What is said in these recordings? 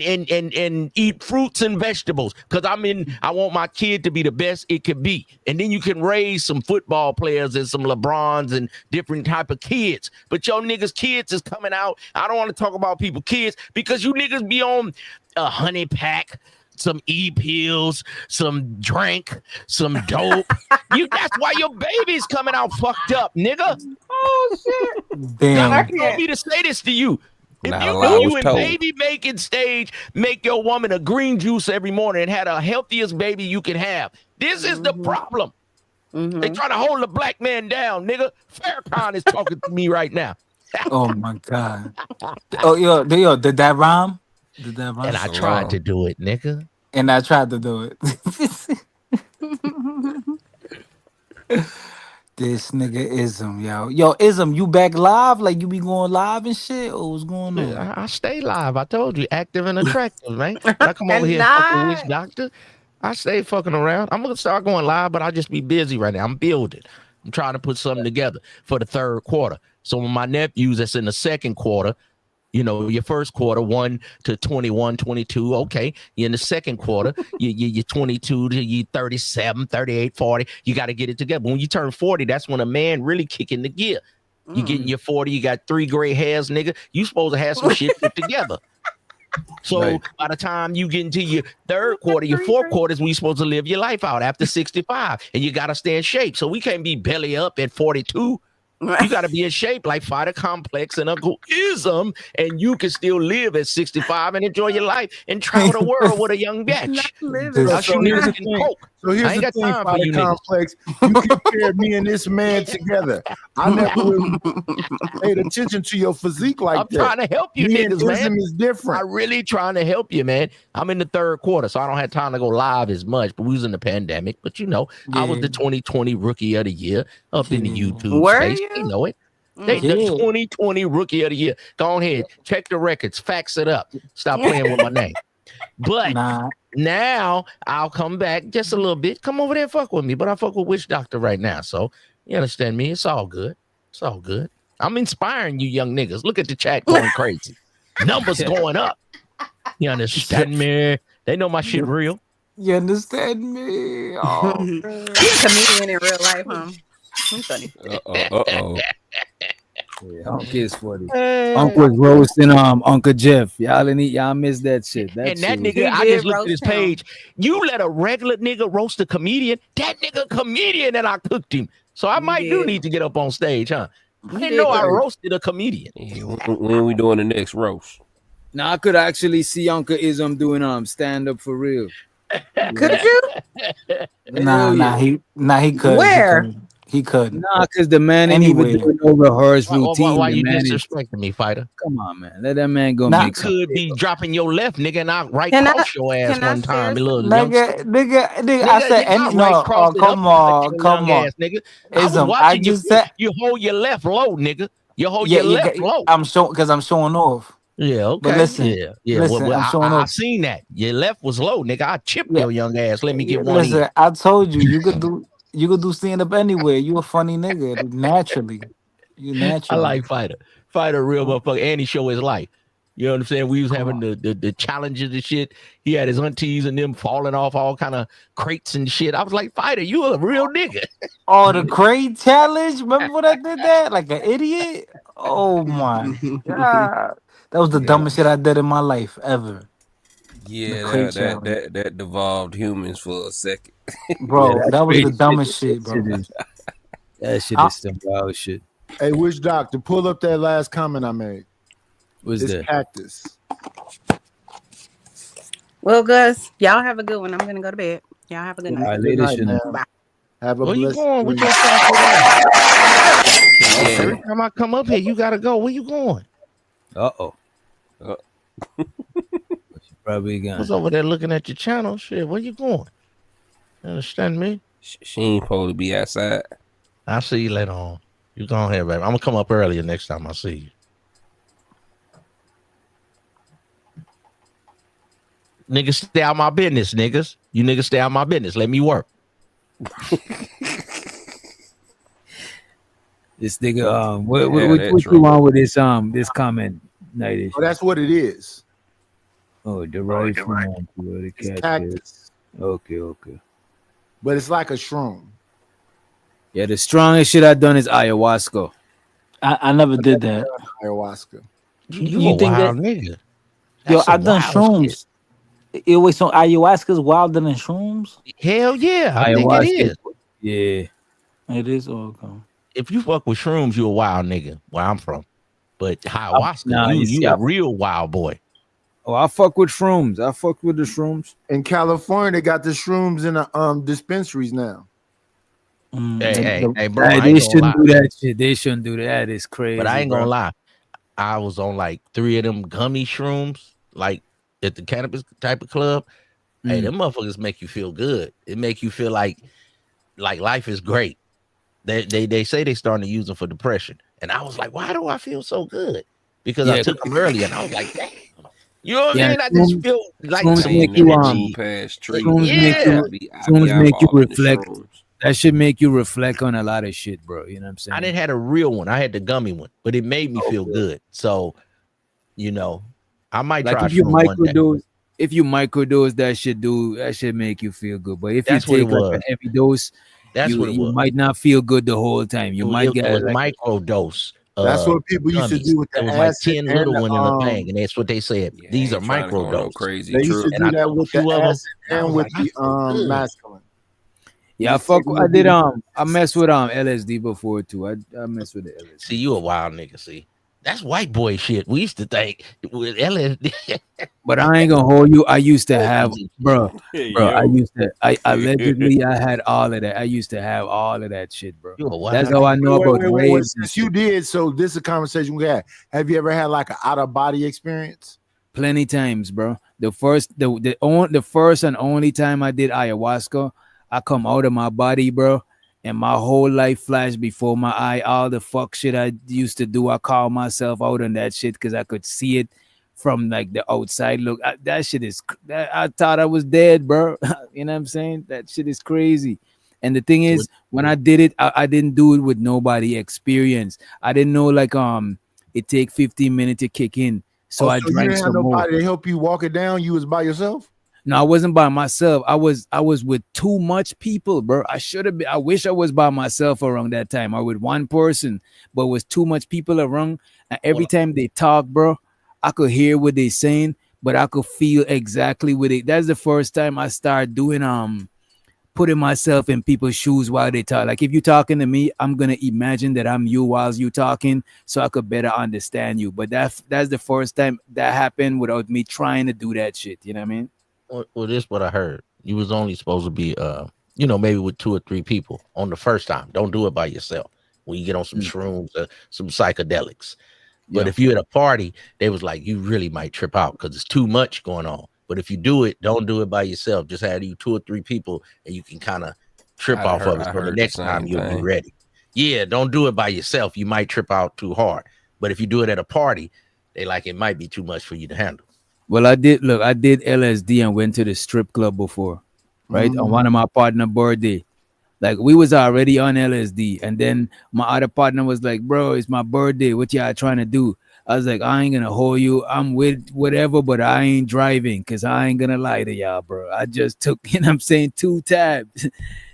and eat fruits and vegetables because I want my kid to be the best it could be. And then you can raise some football players and some LeBrons and different type of kids. But your niggas kids is coming out. I don't want to talk about people kids because you niggas be on a honey pack, some pills, some drink, some dope. That's why your baby's coming out fucked up, nigga. Oh shit. Damn. God told me to say this to you. If Not you allowed knew you was in told. baby making stage, make your woman a green juice every morning and had a healthiest baby you can have. This is the problem. They trying to hold the black man down, nigga. Farrakhan is talking to me right now. Oh my god. Oh yo, did that rhyme? Did that rhyme? And I tried to do it, nigga. And I tried to do it. This nigga Ism, yo. Yo, Ism, you back live? Like you be going live and shit? Or what's going on? I stay live. I told you, active and attractive, man. I come over here and fucking Witch Doctor. I stay fucking around. I'm gonna start going live, but I just be busy right now. I'm building. I'm trying to put something together for the third quarter. So when my nephews that's in the second quarter, you know, your first quarter 1 to 21, 22, okay. You're in the second quarter, you're 22 to you 37, 38, 40. You got to get it together. But when you turn 40, that's when a man really kick in the gear. You get in your 40, you got 3 gray hairs, nigga. You supposed to have some shit put together. So by the time you get into your third quarter, your fourth quarter is when you're supposed to live your life out after 65. And you got to stay in shape. So we can't be belly up at 42. You got to be in shape like Fighter Complex and Uncle Ism, and you can still live at 65 and enjoy your life and travel the world with a young bitch. So here's the thing, Fighter Complex. You compared me and this man together. I never really paid attention to your physique like that. I'm trying to help you, me niggas, and man. Ism is different. I'm really trying to help you, man. I'm in the third quarter, so I don't have time to go live as much, but we was in the pandemic. But you know, I was the 2020 Rookie of the Year up in the YouTube space. You know it. The 2020 Rookie of the Year. Go ahead, check the records, fax it up. Stop playing with my name. But now I'll come back just a little bit. Come over there and fuck with me. But I fuck with Witch Doctor right now. So you understand me? It's all good. It's all good. I'm inspiring you young niggas. Look at the chat going crazy. Numbers going up. You understand me? They know my shit real. You understand me? Oh, you're a comedian in real life, huh? I'm funny. Yeah, Uncle is funny. Uncle was roasting Uncle Jeff. Y'all missed that shit. And that nigga, I just looked at his page. You let a regular nigga roast a comedian. That nigga comedian, and I cooked him. So I might do need to get up on stage, huh? I didn't know I roasted a comedian. When we doing the next roast? Now I could actually see Uncle Ism doing stand up for real. Could you? He could. Where? He couldn't. Nah, because the man ain't even doing no rehearsed routine. Why you disrespecting me, Fighter? Come on, man. Let that man go. You could be dropping your left, nigga, and I'll right cross your ass one time. Nigga, I said, come on. Nigga. I just said you hold your left low, nigga. You hold your left low. I'm showing off. Yeah, okay. But listen, I'm showing off. I seen that. Your left was low, nigga. I chipped your young ass. Let me get one. Listen, I told you, you could do stand up anywhere. You a funny nigga naturally. You naturally. I like Fighter. Fighter, real motherfucker, and he show his life. You know what I'm saying? We was having the challenges and shit. He had his aunties and them falling off all kind of crates and shit. I was like, Fighter, you a real nigga. Oh, the crate challenge. Remember when I did that? Like an idiot. Oh my god. That was the dumbest shit I did in my life ever. Yeah, that devolved humans for a second. Bro, that was the dumbest shit, bro. That shit is some wild shit. Hey, Witch Doctor, pull up that last comment I made. What's that? Cactus. Well, Gus, y'all have a good one. I'm gonna go to bed. Y'all have a good night. All right, ladies, bye. Have a Where you blessed going? What week. Every time I come up here, you gotta go. Where you going? Probably gone. I was over there looking at your channel. Shit, where you going? You understand me? She ain't supposed to be outside. I'll see you later on. You go ahead, baby. I'm gonna come up earlier next time I see you. Niggas stay out my business, niggas. You niggas stay out my business. Let me work. This nigga, what you want with this comment, Nightish? Oh, that's what it is. Oh, derived from antibiotic It's cat cactus, Okay. but it's like a shroom. Yeah, the strongest shit I done is ayahuasca. I never did that. Ayahuasca. You a You think that? wild nigga. Yo, That's I some done wild shit. shrooms. It was some ayahuasca's wilder than shrooms. Hell yeah, I think it Ayahuasca. is. Yeah. It is. Oh, okay. If you fuck with shrooms, you a wild nigga. Where I'm from, but ayahuasca, Nah, you see, you a real wild boy. I fuck with shrooms. I fuck with the shrooms. In California, they got the shrooms in the dispensaries now. Hey, bro, I They ain't gonna shouldn't lie, do that shit. They shouldn't do that. It's crazy. but I ain't bro. gonna lie. I was on like 3 of them gummy shrooms, like at the cannabis type of club. Hey, them motherfuckers make you feel good. It make you feel like life is great. They say they starting to use them for depression, and I was like, why do I feel so good? Because I took them early, and I was like, damn. You know what I mean? I just feel like shrooms some make you energy. past shrooms make you reflect. That should make you reflect on a lot of shit, bro. You know what I'm saying? I didn't have a real one. I had the gummy one, but it made me feel good. So, you know, I might like try if you shroom one day. microdose, that should make you feel good. But if That's you what it take like was. a heavy dose, That's what it you was. might not feel good the whole time. You might get It was like micro dose. That's what people used to gummies. do with It the was like acid 10 and little the one in a thing, and that's what they said. Yeah, These are trying to go micro on no dose. crazy They used to And do I that took a with the few of them, acid and I and was with like, I feel the good. masculine. Yeah, I messed with LSD before too. I messed with the LSD. See, you a wild nigga. See, that's white boy shit. We used to think with LSD. But I ain't gonna hold you. I used to have, bro. I allegedly I had all of that. I used to have all of that shit, bro. You a wild That's how I know about raves. Since you did, so this is a conversation we had. Have you ever had like an out of body experience? Plenty times, bro. The first and only time I did ayahuasca, I come out of my body, bro, and my whole life flashed before my eye. All the fuck shit I used to do, I called myself out on that shit because I could see it from like the outside. Look, that shit is. I thought I was dead, bro. You know what I'm saying? That shit is crazy. And the thing is, when I did it, I didn't do it with nobody experience. I didn't know like it take 15 minutes to kick in. So I drank you didn't have some more. nobody to help you walk it down. You was by yourself. No, I wasn't by myself. I was with too much people, bro. I should have been. I wish I was by myself around that time or with one person, but with too much people around. And every time they talk, bro, I could hear what they saying, but I could feel exactly what it. That's the first time I started doing putting myself in people's shoes while they talk. Like if you're talking to me, I'm gonna imagine that I'm you while you talking, so I could better understand you. But that's the first time that happened without me trying to do that shit. You know what I mean? Well, this is what I heard. You was only supposed to be, maybe with 2 or 3 people on the first time. Don't do it by yourself. When you get on some shrooms, some psychedelics. But if you're at a party, they was like, you really might trip out because it's too much going on. But if you do it, don't do it by yourself. Just have you 2 or 3 people, and you can kind of trip off of it. So the next time you'll be ready. Yeah, don't do it by yourself. You might trip out too hard. But if you do it at a party, they like it might be too much for you to handle. Well, I did LSD and went to the strip club before, right? On one of my partner birthday. Like we was already on LSD, and then my other partner was like, "Bro, it's my birthday. What y'all trying to do?" I was like, "I ain't gonna hold you. I'm with whatever, but I ain't driving because I ain't gonna lie to y'all, bro. I just took, 2 tabs,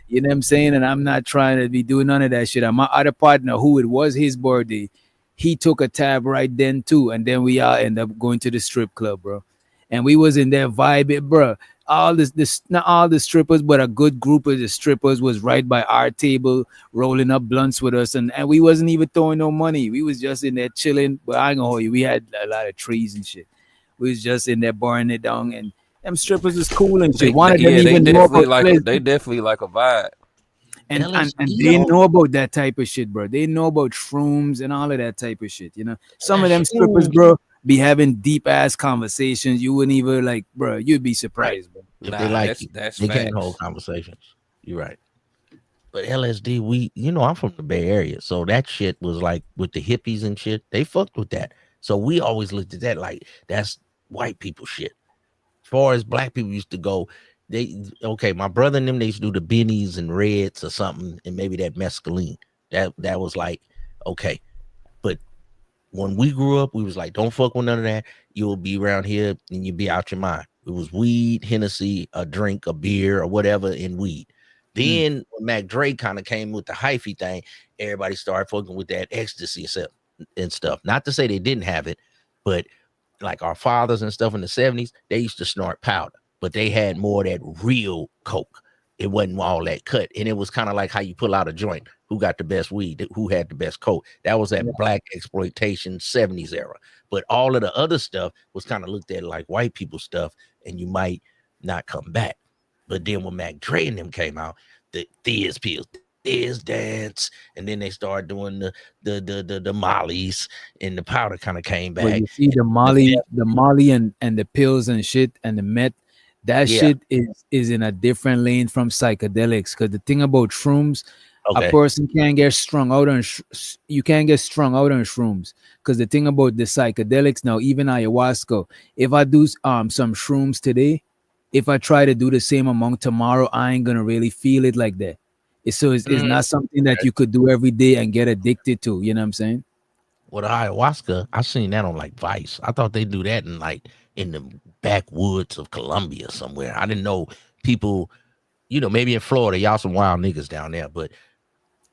you know what I'm saying, and I'm not trying to be doing none of that shit." And my other partner, who it was his birthday, he took a tab right then too, and then we all end up going to the strip club, bro. And we was in there vibing, bro. All this not all the strippers, but a good group of the strippers was right by our table, rolling up blunts with us, and we wasn't even throwing no money. We was just in there chilling. But I ain't gonna hold you, we had a lot of trees and shit. We was just in there burning it down, and them strippers was cool and shit. They definitely like a vibe. And they know about that type of shit, bro. They know about shrooms and all of that type of shit. Some of them strippers, bro, be having deep ass conversations. You wouldn't even like, bro. You'd be surprised, bro. If they like you, they can't hold conversations. You're right. But LSD, I'm from the Bay Area, so that shit was like with the hippies and shit. They fucked with that, so we always looked at that like that's white people shit. As far as black people used to go, my brother and them, they used to do the bennies and reds or something, and maybe that mescaline. That was like okay, but when we grew up, we was like, don't fuck with none of that. You'll be around here and you'll be out your mind. It was weed, Hennessy, a drink, a beer, or whatever, in weed. Then when Mac Dre kind of came with the hyphy thing, everybody started fucking with that ecstasy and stuff. Not to say they didn't have it, but like our fathers and stuff in the 70s, they used to snort powder, but they had more of that real coke. It wasn't all that cut. And it was kind of like how you pull out a joint. Who got the best weed? Who had the best coke? That was that black exploitation 70s era. But all of the other stuff was kind of looked at like white people stuff, and you might not come back. But then when Mac Dre and them came out, the Thiz pills, Thiz dance, and then they started doing the mollies, and the powder kind of came back. But you see the molly and the pills and shit and the meth, that shit is in a different lane from psychedelics. Because the thing about shrooms, a person can't get strung out on you can't get strung out on shrooms. Because the thing about the psychedelics now, even ayahuasca, if I do some shrooms today, if I try to do the same amount tomorrow, I ain't gonna really feel it like that. It's not something that you could do every day and get addicted to. You know what I'm saying? Well, the ayahuasca, I seen that on like Vice. I thought they do that in the backwoods of Colombia somewhere. I didn't know people, maybe in Florida, y'all some wild niggas down there, but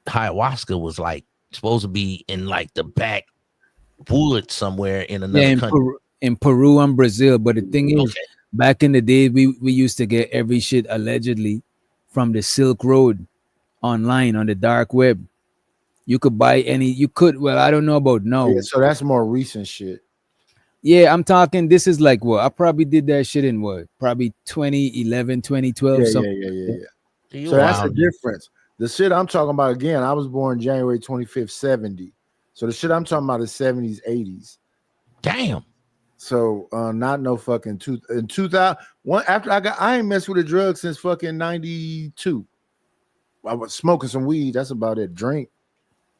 ayahuasca was like supposed to be in like the backwoods somewhere in another country. In Peru and Brazil. But the thing is, back in the day, we used to get every shit allegedly from the Silk Road online on the dark web. You could buy I don't know about now. Yeah, so that's more recent shit. Yeah, I'm talking, this is like what? I probably did that shit in probably 2011, 2012. Yeah. So that's the difference. The shit I'm talking about, again, I was born January 25th, 70. So the shit I'm talking about is 70s, 80s. Damn. So not no fucking 2000. I ain't messed with a drug since fucking 92. I was smoking some weed. That's about it. Drink.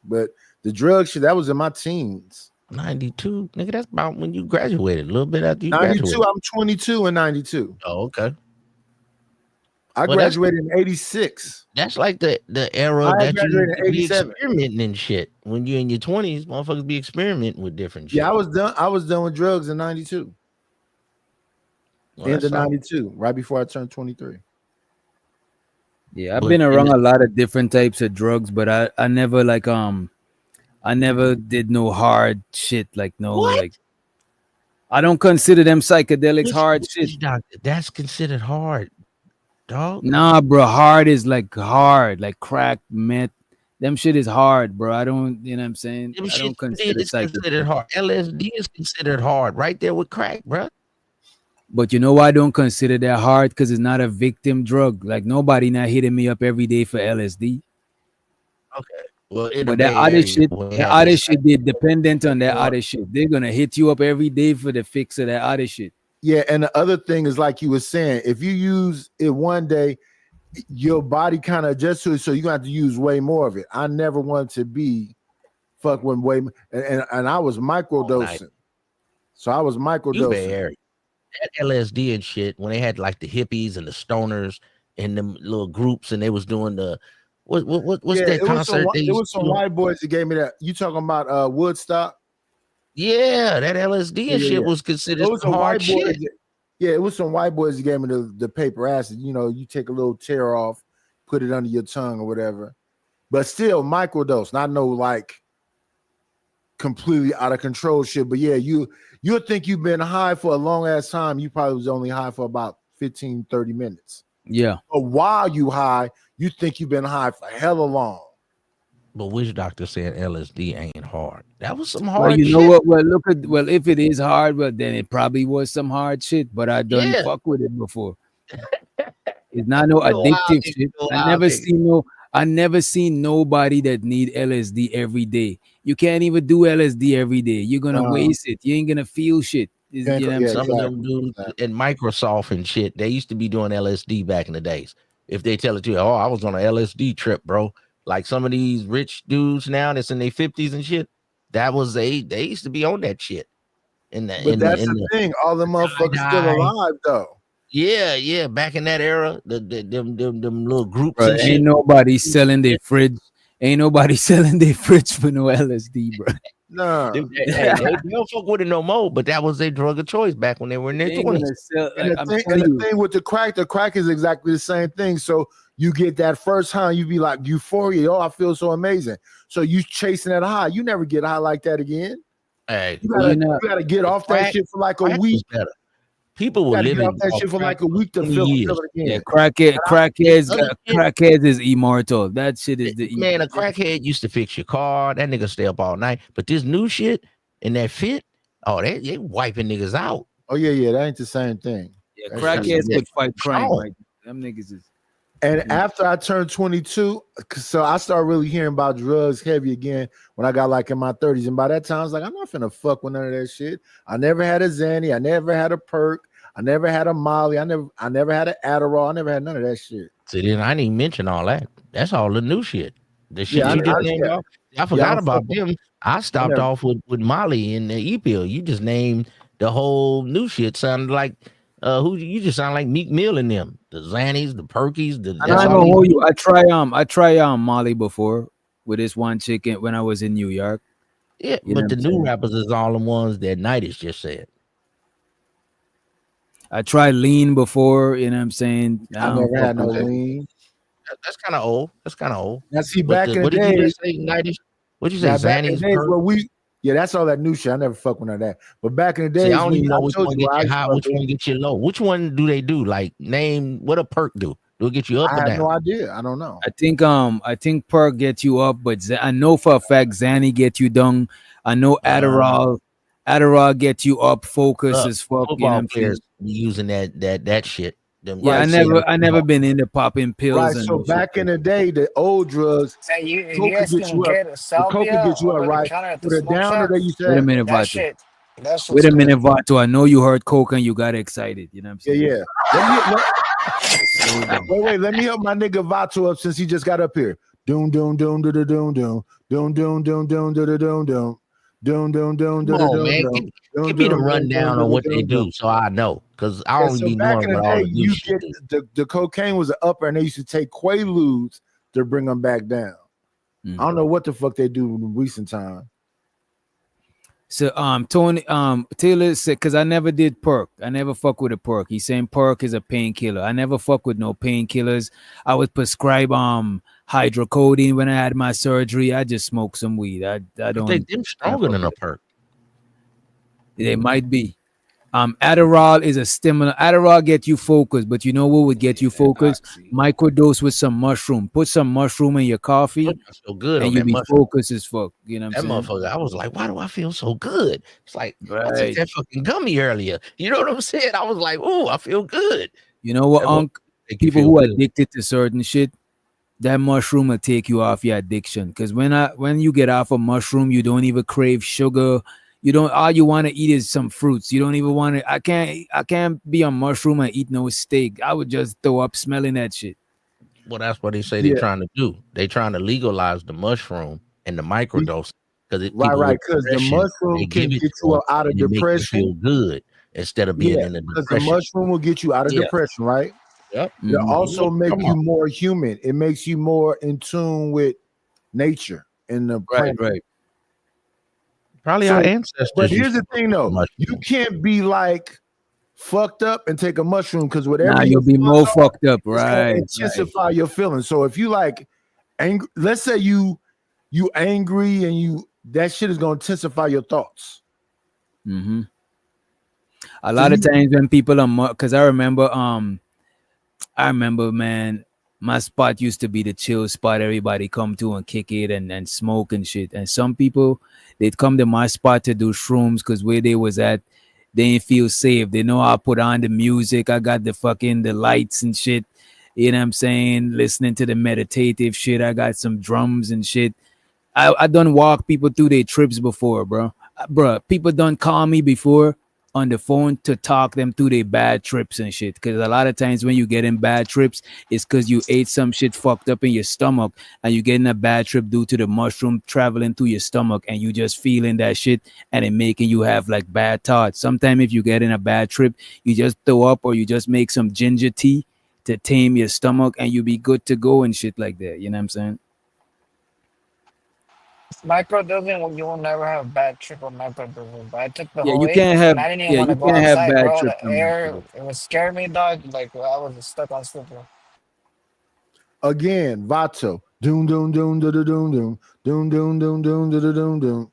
But the drug shit, that was in my teens. 92, nigga, that's about when you graduated. A little bit after you graduated. I'm 22 in 92. Oh, okay. I graduated in 86. That's like the era that you be experimenting and shit. When you're in your 20s, motherfuckers be experimenting with different shit. Yeah, I was done with drugs in 92. End of 92, right before I turned 23. Yeah, I've been around a lot of different types of drugs, but I never I never did no hard shit. Like I don't consider them psychedelics hard shit. Doctor, that's considered hard, dog. Nah, bro, hard is like hard, like crack, meth. Them shit is hard, bro. I don't, you know what I'm saying? I don't consider it's considered hard. LSD is considered hard, right there with crack, bro. But you know why I don't consider that hard? Because it's not a victim drug. Like nobody not hitting me up every day for LSD. Okay. Well, but that other shit, they're dependent on that other shit. They're gonna hit you up every day for the fix of that other shit. Yeah, and the other thing is, like you were saying, if you use it one day, your body kind of adjusts to it, so you're gonna have to use way more of it. I never wanted to be fuck with way, and I was microdosing. So I was microdosing. That LSD and shit, when they had like the hippies and the stoners and them little groups, and they was doing the what's that concert? It was some white boys that gave me that. You talking about Woodstock? Yeah, that LSD and shit was considered some hard shit. Yeah, it was some white boys that gave me the paper acid. You take a little tear off, put it under your tongue or whatever. But still microdose, not no like completely out of control shit. But yeah, you'll think you've been high for a long ass time. You probably was only high for about 15, 30 minutes. Yeah. But while you high, you think you've been high for hella long. But which doctor said LSD ain't hard? That was some hard shit. You know what? Well, if it is hard, well, then it probably was some hard shit. But I done fuck with it before. It's not no addictive shit. I never seen nobody that need LSD every day. You can't even do LSD every day. You're gonna waste it. You ain't gonna feel shit. Some of them dudes in Microsoft and shit, they used to be doing LSD back in the days. If they tell it to you, I was on an LSD trip, bro. Like some of these rich dudes now that's in their 50s and shit, they used to be on that shit. But that's the thing. All the motherfuckers still alive though. Yeah. Back in that era, them little groups. Bro, and ain't nobody selling their fridge. Ain't nobody selling their fridge for no LSD, bro. Nah. They don't fuck with it no more. But that was their drug of choice back when they were in their They ain't gonna 20s. sell- And like, I'm telling the you, thing with the crack is exactly the same thing. So you get that first high, you be like euphoria. Oh, I feel so amazing. So you chasing that high. You never get high like that again. Hey, You well, gotta get off that crack- shit for like a crack week. was better. People You were gotta get off living that off shit for crack like a week to 20 feel years. it again. yeah, other crackheads is immortal. That shit is the Man, a crackhead used to fix your car. That nigga stay up all night. But this new shit and that fit, oh, they wiping niggas out. Oh yeah, that ain't the same thing. Yeah, That's crackheads yeah. could fight crime. Strong. Like them niggas is. And after I turned 22, so I started really hearing about drugs heavy again when I got like in my 30s. And by that time, I was like, I'm not finna fuck with none of that shit. I never had a Xanny. I never had a perk. I never had a Molly. I never had an Adderall. I never had none of that shit. See, then I didn't even mention all that. That's all the new shit. The shit Yeah, you just named off. I forgot about fuck them. I stopped never- off with Molly and the E-pill. You just named the whole new shit. Sounded like who you just sound like Meek Mill and them. The Xannies, the Perkies, the I'm that's not all gonna these hold you. new- I try Molly before with this one chicken when I was in New York. Yeah, You know but the what I'm new saying? rappers is all the ones that Nightis just said. I tried lean before. You know what I'm saying? I don't never had fuck no with it. lean. That's kind of old. That's kind of old. Now see, But back in the what did you day, just say, Nightis? What'd you say, back in Xannies? the days Perk? where that's all that new shit. I never fuck with none of that. But back in the days, See, I don't even know I which told one you get I you used to high, fuck which with- one get you low. Which one do they do? Like name what a perk do? Do it get you up I or have down? no idea. I don't know. I think perk get you up, but I know for a fact Xanny get you down. I know Adderall get you up, focus as fuck. You know what Football I'm saying? players be using that shit. Them Yeah, Right, I never been into popping pills Right. and So no shit back like in the day, the old drugs, So if coke you could guys get can you up. get a The coke could salvia get you up, over the right? counter at the Put it smoke down, or shop, they used to Wait a have, minute, that Vato. shit, that shit's Wait a good. minute, Vato. I know you heard coke and you got excited. You know what I'm yeah, saying? yeah. Wait, let me help my nigga Vato up since he just got up here. Doom, doom, doom, doom, doom, doom, doom, doom, doom, doom, doom, doom, doom, doom. Doom, doom, doom, Come doom, on, doom, man. doom. Give me the rundown on what they do so I know. Because I Yeah, don't so be back knowing in the what all day, the new you shit get do. the cocaine was an upper, and they used to take Quaaludes to bring them back down. I don't know what the fuck they do in recent time. So Tony Taylor said because I never did perk. I never fuck with a perk. He's saying perk is a painkiller. I never fuck with no painkillers. I would prescribe hydrocodone when I had my surgery. I just smoke some weed. I I don't think them stronger than a perk. They might be. Adderall is a stimulant. Adderall get you focused, but you know what would get you focused? Microdose with some mushroom. Put some mushroom in your coffee, I feel good and on you that be mushroom. focused as fuck. You know what That I'm saying? motherfucker, I was like, why do I feel so good? It's like I took Right. that fucking gummy earlier. You know what I'm saying? I was like, oh, I feel good. You know what, That Unc? make you People feel who are good. addicted to certain shit, that mushroom will take you off your addiction. Because when you get off a mushroom, you don't even crave sugar. You don't. All you want to eat is some fruits. You don't even want to. I can't be on mushroom and eat no steak. I would just throw up smelling that shit. Well, that's what they say Yeah. they're trying to do. They're trying to legalize the mushroom and the microdose because Right, because the mushroom can get you out of and it make you depression. feel good instead of being in a Because the depression. mushroom will get you out of Yeah. depression, right? Yep. It Mhm. also make Come you on. more human. It makes you more in tune with nature and the plant. Right. Probably So- our ancestors. But here's used the to thing, though. mushroom. You can't be like fucked up and take a mushroom because whatever Nah, you you'll be more fucked up. it's gonna Right. intensify your feelings. So if you like angry, let's say you angry and that shit is gonna intensify your thoughts. Mm-hmm. A lot of times when people are, because I remember, man, my spot used to be the chill spot. Everybody come to and kick it and smoke and shit. And some people, they'd come to my spot to do shrooms because where they was at, they didn't feel safe. They know I put on the music. I got the lights and shit. You know what I'm saying? Listening to the meditative shit. I got some drums and shit. I done walk people through their trips before, bro. People done call me before on the phone to talk them through their bad trips and shit. Because a lot of times when you get in bad trips, it's because you ate some shit fucked up in your stomach and you get in a bad trip due to the mushroom traveling through your stomach and you just feeling that shit and it making you have like bad thoughts. Sometimes if you get in a bad trip, you just throw up or you just make some ginger tea to tame your stomach and you be good to go and shit like that. You know what I'm saying? Microdosing, you will never have a bad trip on microdosing. But I took the Yeah, whole you eighth, can't have and I didn't even yeah, want you to go can't have outside, bad bro. trips The on air, microdose. it was scaring me, dog. Like I was stuck on stupid. Again, Vato. Doom doom doom doom doom doom doom doom doom doom doom doom doom.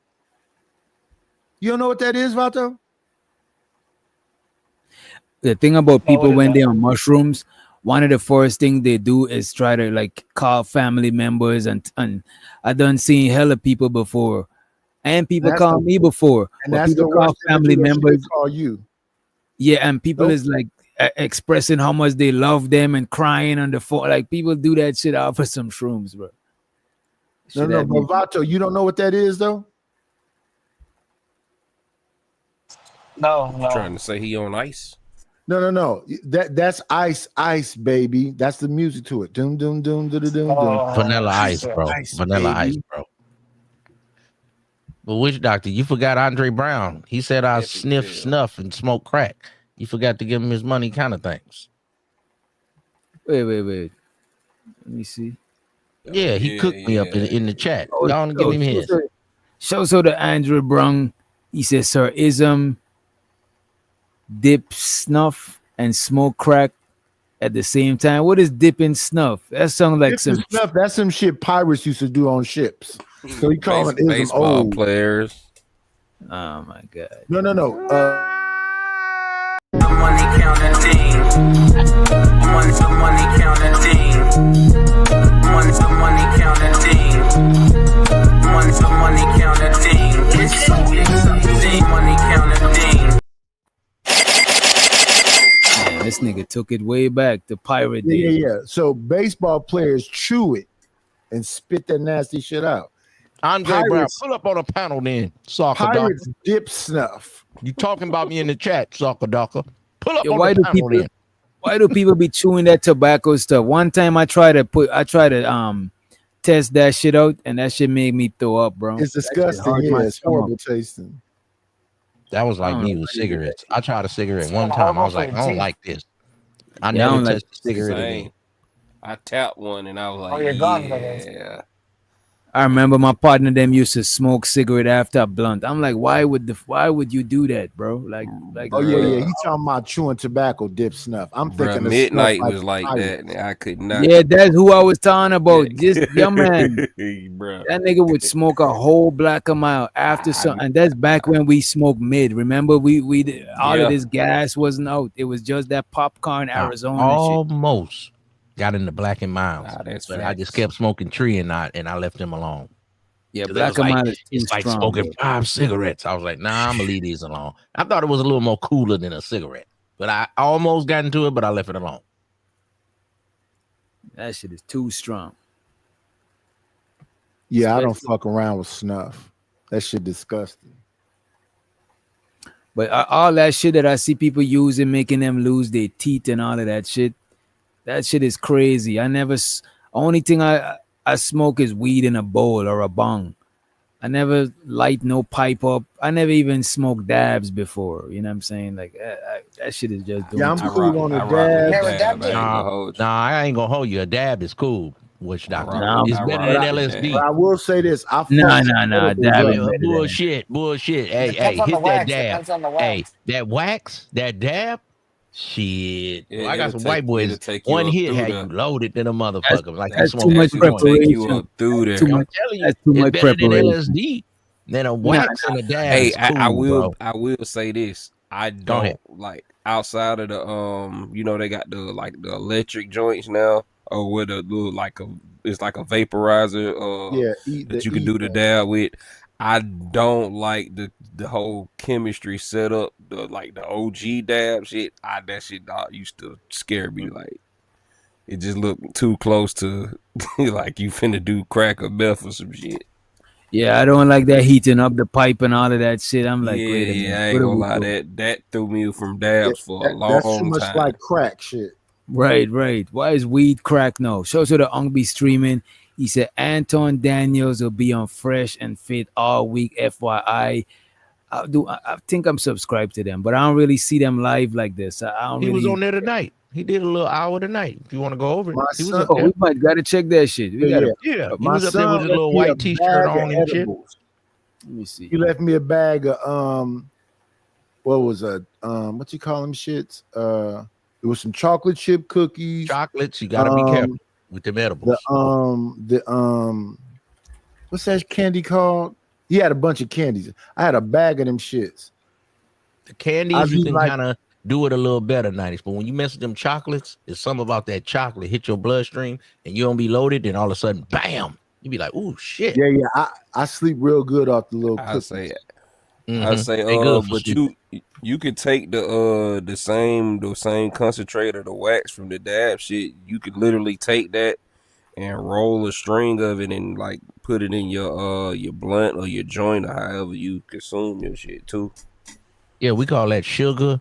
You don't know what that is, Vato? The thing about No, what people is when that? they're on mushrooms, one of the first things they do is try to like call family members, and I done seen hella people before, and people That's call the me before, and but that's people the call worst thing to family do. They should members. call you. Yeah, and people Nope. is like expressing how much they love them and crying on the phone. Like people do that shit out for some shrooms, bro. No, Shit no, had but me. Vato, you don't know what that is, though. No, Trying no. to say he on ice. No, no, no. That's ice, baby. That's the music to it. Doom, doom, doom, doom, doom, doom. Vanilla Oh, Ice, shit. bro. Ice, Vanilla Ice, baby. bro. But which doctor? You forgot Andre Brown. He said I Epic sniff fail. snuff and smoke crack. You forgot to give him his money kind of things. Wait. Let me see. Oh Yeah, he cooked me up in the chat. Oh, Go on and give him his. so the Andrew Brown. He says, "Sir, ism dip snuff and smoke crack at the same time." What is dip and snuff? That sounds like Dip and some. snuff. That's some shit pirates used to do on ships. So he calling ism Baseball old. players. Oh my god. No, no, no. Money counting team. Money counting team. Money counting team. Money counting team. Money counting team. Man, this nigga took it way back to pirate days. Yeah. So baseball players chew it and spit that nasty shit out. Andre Brown, Pirates- pull up on a panel then, soccer Pirates doctor. dip snuff. You talking about me in the chat, soccer doctor. Pull up Yo, on why the do panel people then. why do people be chewing that tobacco stuff? One time I tried to test that shit out, and that shit made me throw up, bro. It's That shit disgusting. hurt Yeah, my it's stomach. horrible tasting. That was I like don't me know with why they do that cigarettes. I tried a cigarette It's one kinda time. I horrible was for like, your I don't teeth. like this. I Yeah, I never don't like touched a cigarette again. Same. I tapped one and I was Oh, like, you're gone, brothers. yeah. I remember my partner them used to smoke cigarette after a blunt. I'm like, why would you do that, bro? Like Oh yeah. Bruh. He's talking about chewing tobacco dip snuff. I'm Bruh, thinking of midnight snuff was like that. pirates. And I could not. yeah, that's who I was talking about. Just your man. Bruh. That nigga would smoke a whole black a mile after some, and that's back when we smoked mid. Remember, all of this gas wasn't out. It was just that popcorn I Arizona shit. almost got into Black and Miles, Nah, that's but I just facts. kept smoking tree and I left him alone. Yeah, 'Cause it black was and like, mild is too it's like strong. smoking Bro. 5 cigarettes. I was like, nah, I'm gonna leave these alone. I thought it was a little more cooler than a cigarette, but I almost got into it, but I left it alone. That shit is too strong. Yeah, I don't fuck around with snuff. That shit disgusting. But all that shit that I see people using, making them lose their teeth and all of that shit is crazy. Only thing I smoke is weed in a bowl or a bong. I never light no pipe up. I never even smoked dabs before. You know what I'm saying? Like that shit is just doing. Yeah, I'm too cool on the I rock with dab. Never the dab. dabbed I ain't it. gonna hold you. Nah, I ain't gonna hold you. A dab is cool, witch doctor. Nah, It's I better rock than with the LSD. But I will say this: I fuck Nah. edibles Dabbing up. better than that. Bullshit. Hey, Depends on the hit that wax. dab. Depends on the Hey, wax. that wax, that dab, shit. Well, I got It'll some white it'll boys. take you One up hit through had there. you loaded than a motherfucker. Like you That's too smoke much It'll take you preparation. up through That's there. too I'm much. telling you, That's too it's much better than preparation. LSD. Then a Nah, wax and a dab Hey, is cool, I will bro. say this. I Go ahead. don't like outside of the they got the electric joints now, or with a little it's like a vaporizer Yeah, that you can do the dab with. I don't like the whole chemistry setup, the OG dab shit. That shit used to scare me. Like it just looked too close to like you finna do crack or meth or some shit. Yeah, I don't like that heating up the pipe and all of that shit. I'm like, wait a minute. Yeah, I ain't What are gonna we lie. doing? That threw me from dabs for a That's too long much time. like crack shit. Right. Why is weed crack now? Show to the Ung be streaming. He said Anton Daniels will be on Fresh and Fit all week. FYI. I think I'm subscribed to them, but I don't really see them live like this. I don't He really. was on there tonight. He did a little hour tonight. If you want to go over it, My he was son, up Oh, there. we might gotta check that shit. We yeah, gotta. yeah. Yeah, he My was up there with son his left little me a white T-shirt bag of on and shit. edibles. Let me see. He left me a bag of what was a what you call them shits? It was some chocolate chip cookies. Chocolates, you gotta be careful with them edibles. What's that candy called? He had a bunch of candies. I had a bag of them shits. The candies, I you be can like- kind of do it a little better, 90s. But when you mess with them chocolates, it's something about that chocolate hit your bloodstream and you don't be loaded, then all of a sudden, bam, you be like, "Ooh, shit." Yeah. I sleep real good off the little I cookies. say, They good for but sleep. you could take the same concentrate of the wax from the dab shit. You could literally take that and roll a string of it and like put it in your blunt or your joint or however you consume your shit too. Yeah, we call that sugar,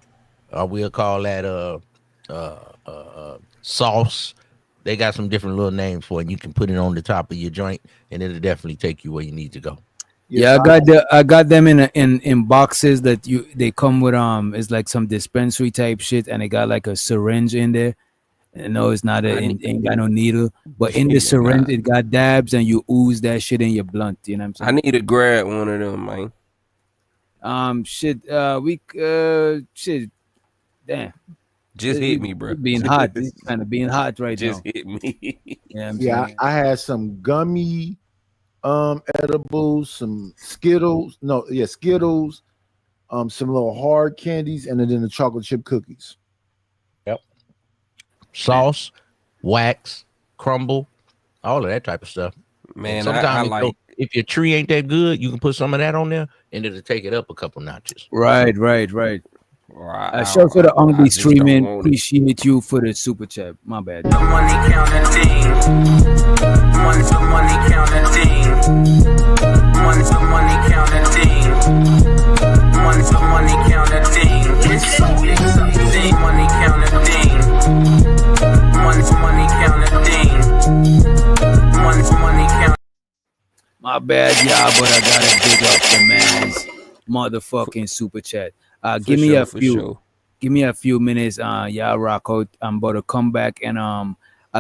or we'll call that sauce. They got some different little names for it. And you can put it on the top of your joint, and it'll definitely take you where you need to go. Yeah, I got them in boxes that they come with it's like some dispensary type shit, and they got like a syringe in there. And no, it's not ain't got no needle, but in the Yeah, syringe it got dabs, and you ooze that shit in your blunt. You know what I'm I saying? need to grab one of them, man. Shit, shit, damn. Just hit me, bro. It's being hot. It's kind of being hot right Just now. hit me. Yeah, I had some gummy edibles, some Skittles. Skittles, some little hard candies, and then the chocolate chip cookies. Yep. Sauce, wax, crumble, all of that type of stuff. Man, sometimes I like if your tree ain't that good, you can put some of that on there and it'll take it up a couple notches. Right. I Shout for the Hungry just don't streaming. want it. Appreciate you for the super chat. My bad. Money counting thing. Money counting thing. Money counting thing. Money counting thing. It's money counting thing. Money counting thing. Money counting. My bad, y'all, but I gotta dig up the man's motherfucking super chat. Give me a few minutes. Y'all rock out. I'm about to come back and I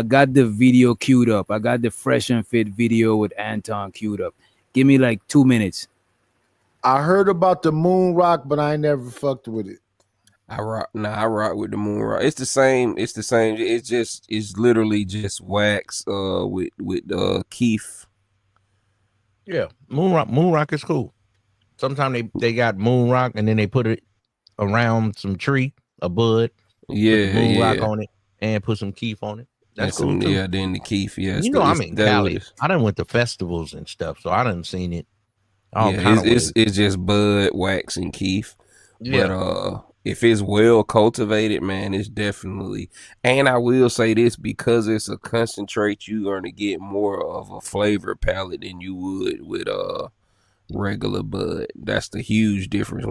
got the video queued up. I got the Fresh and Fit video with Anton queued up. Give me like 2 minutes. I heard about the moon rock, but I ain't never fucked with it. I rock with the moon rock. It's the same. It's literally just wax with keef. Yeah, moon rock is cool. Sometimes they got moon rock and then they put it around some tree, a bud. Yeah, put the moon rock on it and put some keef on it. That's cool too. Yeah, then the keef. Yeah, you know I'm in Cali. I done went to festivals and stuff, so I done seen it. It's just bud, wax, and keef. Yeah. But if it's well cultivated, man, it's definitely. And I will say this, because it's a concentrate, you're gonna get more of a flavor palette than you would with regular bud. That's the huge difference.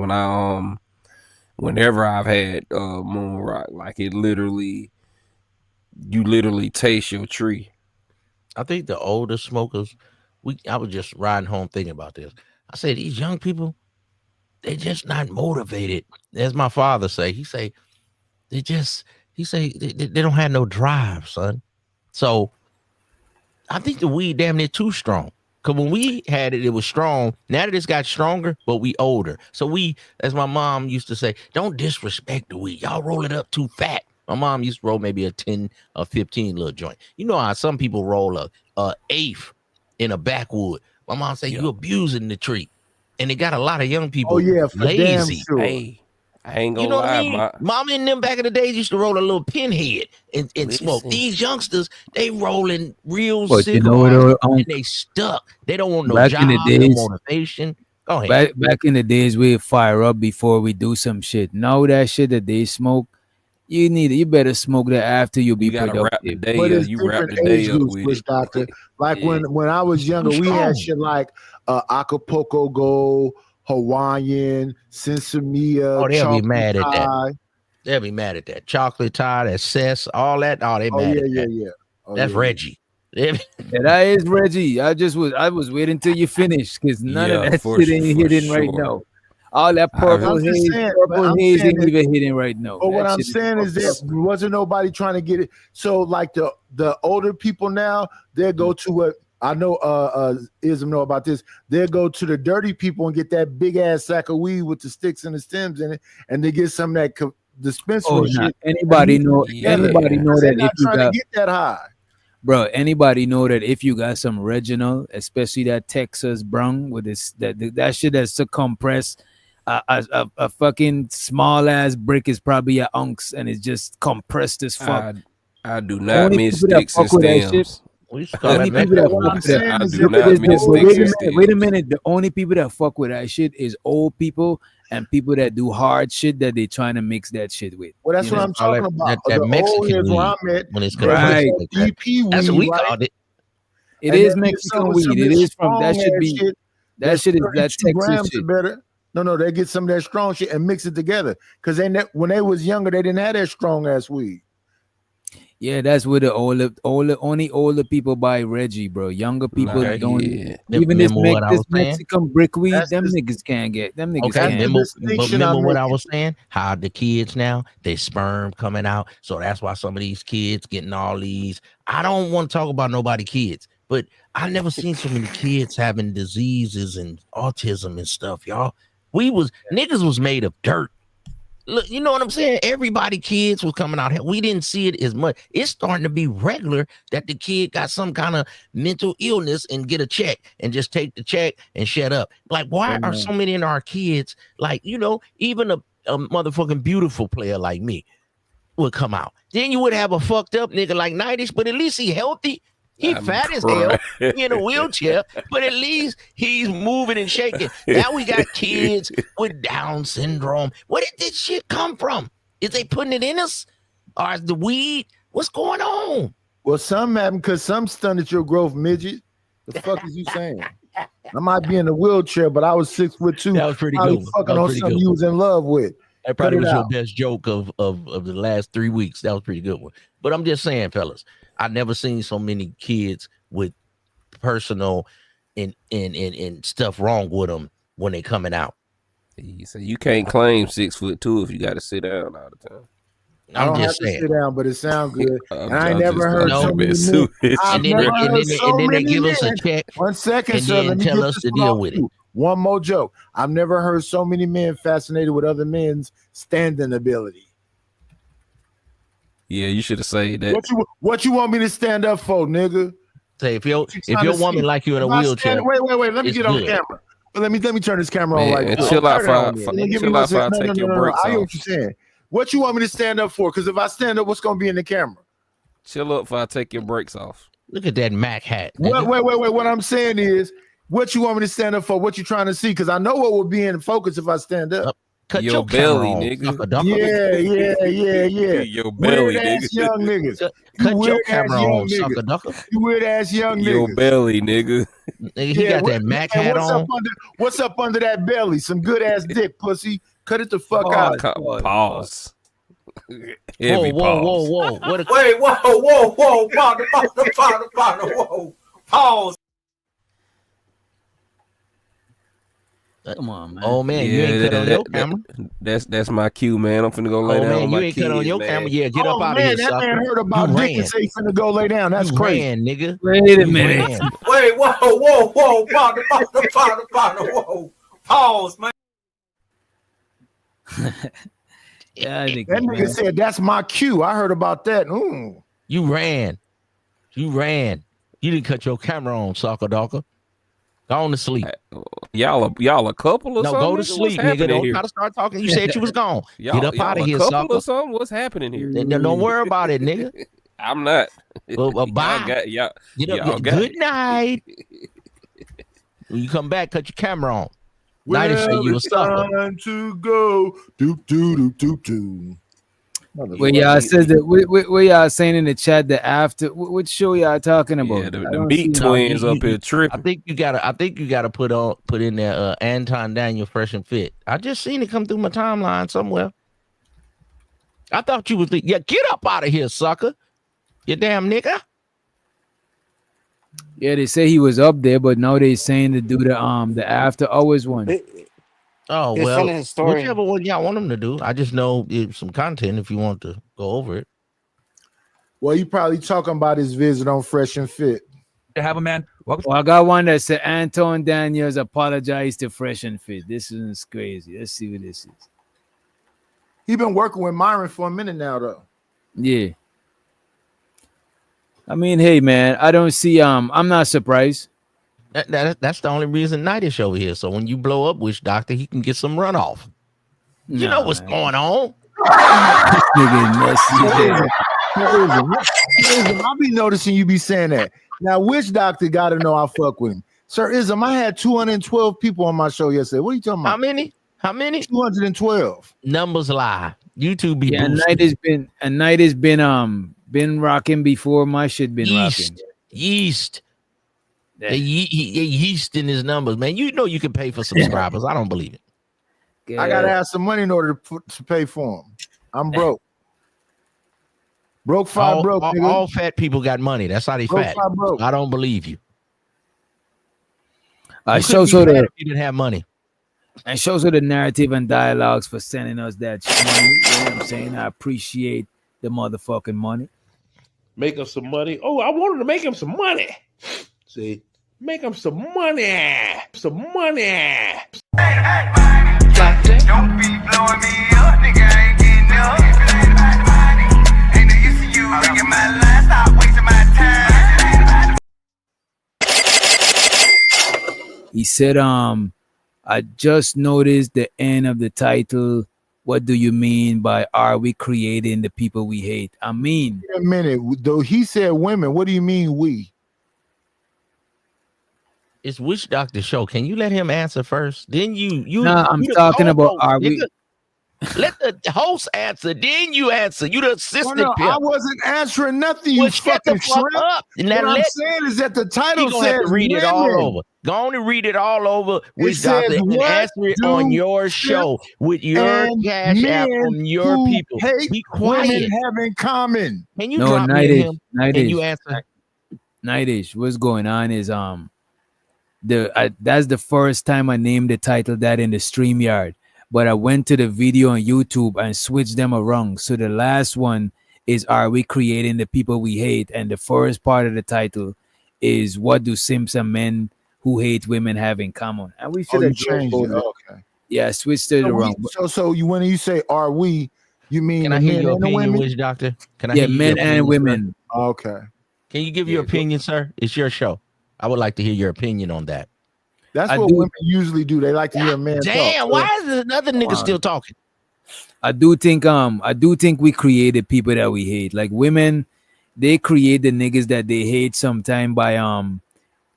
Whenever I've had moon rock, like you literally taste your tree. I think the older smokers, I was just riding home thinking about this. I said, these young people, they're just not motivated. As my father say, they don't have no drive, son. So I think the weed damn near too strong. Cause when we had it, it was strong. Now that it's got stronger, but we older. So we, as my mom used to say, don't disrespect the weed. Y'all roll it up too fat. My mom used to roll maybe a 10 or 15 little joint. You know how some people roll a eighth in a backwood. My mom say you abusing the tree. And it got a lot of young people lazy. Damn sure. Hey, I ain't gonna You know what lie, I mean? Mama and them back in the days used to roll a little pinhead and smoke. These youngsters, they rolling real cigarettes and they stuck. They don't want no job, no motivation. Go ahead. Back in the days, we fire up before we do some shit. Now that shit that they smoke, you better smoke that after you be productive. But it's different age groups, Doctor. Like when I was younger, we had shit like Acapulco Gold, Hawaiian, Sinsemilla. Oh, they'll be mad at that. They'll be mad at that. Chocolate tie, that cess, all that. Oh, they mad at that. Yeah. That's Reggie. That is Reggie. I was waiting till you finish because none of that shit ain't hidden right now. All that purple I'm just haze, saying, but purple I'm haze saying ain't that, even hitting right now. but what That I'm shit is saying is that fucked up. wasn't nobody trying to get it. So like the older people now, they go to what I know Ism know about this. They'll go to the dirty people and get that big ass sack of weed with the sticks and the stems in it, and they get some of that dispensary Oh, nah. shit. Anybody know? Anybody Yeah. know They're that not if you trying to got, get that high. bro? Anybody know that if you got some Reginald, especially that Texas brown with this that shit that's so compressed, a fucking small ass brick is probably an ounce, and it's just compressed as fuck. I do The not only miss people that sticks and fuck with that shit. stems. We used to The call that only people Metro that What fuck I'm weed. with that. saying I is do that Look at not this, the but miss old sticks wait a and minute, wait a stems. minute. The only people that fuck with that shit is old people and people that do hard shit that they trying to mix that shit with. well, that's You what know? I'm Call talking that about. that The old Mexican heads where weed I'm at, when it's they get compressed Right. that like that. DP That's what weed, we right? called it. It And is then get some Mexican with some weed. of It this is from that strong should ass be shit. that That's shit is that 32 Texas grams or shit. better. No, they get some of that strong shit and mix it together. Because when they was younger, they didn't have that strong ass weed. Yeah, that's where the only older people buy Reggie, bro. Younger people Nah, Okay. don't. yeah. Even Remember what I this was saying? Mexican brick weed, That's them the niggas can't get. Them niggas Okay, that's can't. the remember, but distinction remember I'm what I making. was saying? How the kids now, they sperm coming out. So that's why some of these kids getting all these. I don't want to talk about nobody kids, but I never seen so many kids having diseases and autism and stuff, y'all. Niggas was made of dirt. Look, you know what I'm saying? Everybody, kids was coming out here. We didn't see it as much. It's starting to be regular that the kid got some kind of mental illness and get a check and just take the check and shut up. Like, why are so many of our kids like, even a motherfucking beautiful player like me would come out? Then you would have a fucked up nigga like 90s, but at least he healthy. He I'm fat as hell. crying. He in a wheelchair, but at least he's moving and shaking. Now we got kids with Down syndrome. Where did this shit come from? Is they putting it in us? Or is the weed? What's going on? Well, some happen because some stunted your growth, midget. The fuck is you saying? I might be in a wheelchair, but I was 6'2". That was pretty I good. was fucking That was on pretty something good. you was in love with. That probably Cut it was your out. best joke of the last 3 weeks. That was a pretty good one. But I'm just saying, fellas, I never seen so many kids with personal and stuff wrong with them when they coming out. So you can't claim 6'2" if you got to sit down all the time. I I'm don't have just to saying. sit down, but it sounds good. I'm- And I ain't I'm never just- heard I'm so just many messing men. with you. I've And then never they, heard so they many give us a men. check 1 second, and sir. then Let me tell get us this to one deal off with it. you. One more joke. I've never heard so many men fascinated with other men's standing ability. Yeah, you should have said that. What you want me to stand up for, nigga? Say if your trying to woman see? like you in a If I wheelchair, stand, wait. Let me it's get on good. camera. Let me turn this camera on Man, right and quick. chill out turn it on for then, Let me nigga. give chill me out for I 1 second. take your No. breaks I hear off. what you're saying. What you want me to stand up for? Because if I stand up, what's gonna be in the camera? Chill up for I take your breaks off. Look at that Mac hat. Nigga. Wait. What I'm saying is, what you want me to stand up for? What you trying to see? Because I know what will be in focus if I stand up. Cut Your your camera belly, on, nigga. sucker ducker. Yeah. Your Weird belly, ass nigga. young niggas. Cut your weird ass camera young on, niggas. sucker ducker. You weird ass young Your niggas. belly, nigga. Nigga, he got that Mac and hat what's on. What's up under that belly? Some good ass dick, pussy. Cut it the fuck out. Pause. Heavy pause. Whoa. What a Wait, whoa, partner, whoa. Pause. Come on, man. Oh man, you ain't cut on your camera. That's my cue, man. I'm finna go lay Oh down man, with you my ain't kids, cut on your man. camera. Yeah, get up out of here, that sucker. man heard about You dick and ran. say he finna go lay down. That's You crazy. ran, nigga. Wait a You minute. ran. Wait, whoa, partner, whoa. Pause, man. Yeah, I think That nigga man. said that's my cue. I heard about that. Mm. You ran. You didn't cut your camera on, sucker ducker. Go on to sleep. Y'all a couple or No, something? go to nigga? sleep, What's nigga. happening Don't here? try to start talking. You said you was gone. Get up out of here, a couple sucker. or something? What's happening here? Don't worry about it, nigga. I'm not. Well, bye. Y'all Get up. y'all got Good it. night. When you come back, cut your camera on. Night say you a it's sucker. time to go. Doop. Where y'all says that where y'all saying in the chat that after which show y'all talking about? Yeah, I the don't beat see- twins you- up here I tripping. think you gotta put in there Anton Daniel Fresh and Fit. I just seen it come through my timeline somewhere. I thought you was get up out of here, sucker. You damn nigga. Yeah, they say he was up there, but now they saying to do the after hours one. Oh He was well, telling his story. whichever one y'all want him to do. I just know it's some content if you want to go over it. Well, you probably talking about his visit on Fresh and Fit. To have a man. Welcome. Well, I got one that said Anton Daniels apologized to Fresh and Fit. This is crazy. Let's see what this is. He been working with Myron for a minute now, though. Yeah. I mean, hey man, I don't see. I'm not surprised. That's the only reason Night is over here. So when you blow up Witch Doctor, he can get some runoff. You know what's going on. This nigga Ism, I'll be noticing you be saying that. Now, Witch Doctor got to know I fuck with him. Sir Ism, I had 212 people on my show yesterday. What are you talking about? How many? 212. Numbers lie. YouTube be Night has been rocking before my shit been rocking. Yeast. Yeah. They yeast in his numbers, man. You know you can pay for subscribers. I don't believe it. Yeah. I gotta have some money in order to pay for them. I'm broke. Broke. All fat people got money. That's how they fat. I don't believe you. Shows her if you didn't have money. And shows her the narrative and dialogues for sending us that money. You know what I'm saying? I appreciate the motherfucking money. Make him some money. Oh, I wanted to make him some money. See, make him some money. Some money. Don't be blowing me up, nigga. I ain't getting up. Ain't no use to you ringing my line. Stop wasting my time. He said, I just noticed the end of the title. What do you mean by are we creating the people we hate? I mean, wait a minute, though he said women. What do you mean we? It's Witch Doctor show. Can you let him answer first? Then I'm talking about are we? Let the host answer, then you answer. You the assistant. I wasn't answering nothing. You shut the fuck up. What I'm saying is that the title says have to read it all over. Go on and read it all over. Witch Doctor and answer it on your show with your cash app from your people. Be quiet. Have in common. Can you drop me him? Can you answer? Nightish, what's going on is that's the first time I named the title that in the StreamYard. But I went to the video on YouTube and switched them around. So the last one is are we creating the people we hate? And the first part of the title is what do Simps and men who hate women have in common? And we should have changed it. Okay. Yeah, switched it around. So when you say are we, you mean can I hear your opinion, Witch Doctor? Can I hear men and women. Okay. Can you give your opinion, sir? It's your show. I would like to hear your opinion on that. That's what women usually do. They like to hear a man talk. Damn, why is another nigga still talking? I do think we created people that we hate. Like women, they create the niggas that they hate sometime by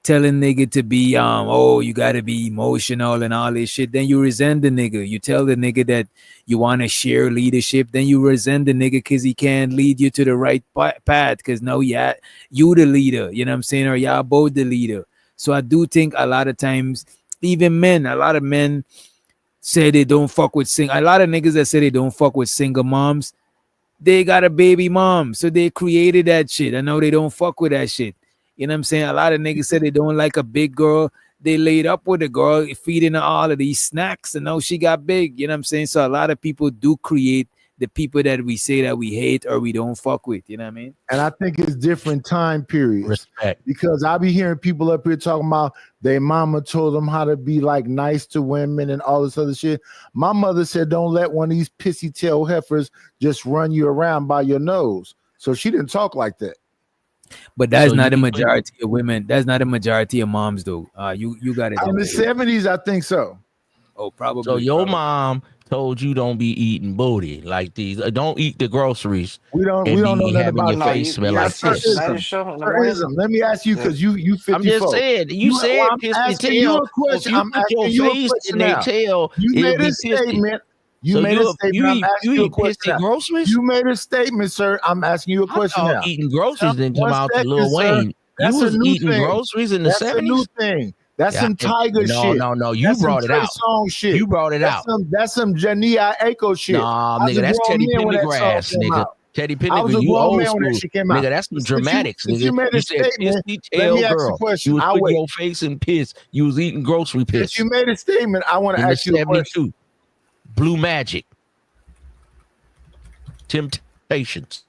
telling nigga to be oh, you gotta be emotional and all this shit. Then you resent the nigga. You tell the nigga that you want to share leadership. Then you resent the nigga because he can't lead you to the right path. Because no, yeah, you the leader. You know what I'm saying? Or y'all both the leader. So I do think a lot of times, even men, a lot of men say they don't fuck with a lot of niggas that say they don't fuck with single moms, they got a baby mom. So they created that shit. I know they don't fuck with that shit. You know what I'm saying? A lot of niggas say they don't like a big girl. They laid up with a girl, feeding her all of these snacks, and now she got big. You know what I'm saying? So a lot of people do create the people that we say that we hate or we don't fuck with, you know what I mean? And I think it's different time periods. Respect. Because I be hearing people up here talking about their mama told them how to be like nice to women and all this other shit. My mother said, don't let one of these pissy tail heifers just run you around by your nose. So she didn't talk like that. But that's not a majority of women. That's not a majority of moms, though. You got it. In the 70s, I think so. Oh, probably. So your mom told you don't be eating booty like these. Don't eat the groceries. We don't know nothing about your face smell like this. Let me ask you because you 54. I'm just saying. You said piss me tail. I'm asking you a question now. You made a statement. You made a statement. You eat pissy groceries? You made a statement, sir. I'm asking you a question now. Eating groceries didn't come out to Lil Wayne. You was eating groceries in the 70s? That's a new thing. That's some Tiger shit. No. You brought it out. You brought it out. That's some Jania Aiko shit. Nah, nigga, that's Teddy Pendergrass, nigga. Teddy I was Pendergrass, a you grown old man when that school. shit came out. Nigga, that's some Since dramatics, you nigga. made You a said statement, pissy let me tail ask you a girl. question. You was I'll putting wait. your face in piss. You was eating grocery Since piss you made a statement, I want to in the ask you a question. 72. Blue Magic. Temptations.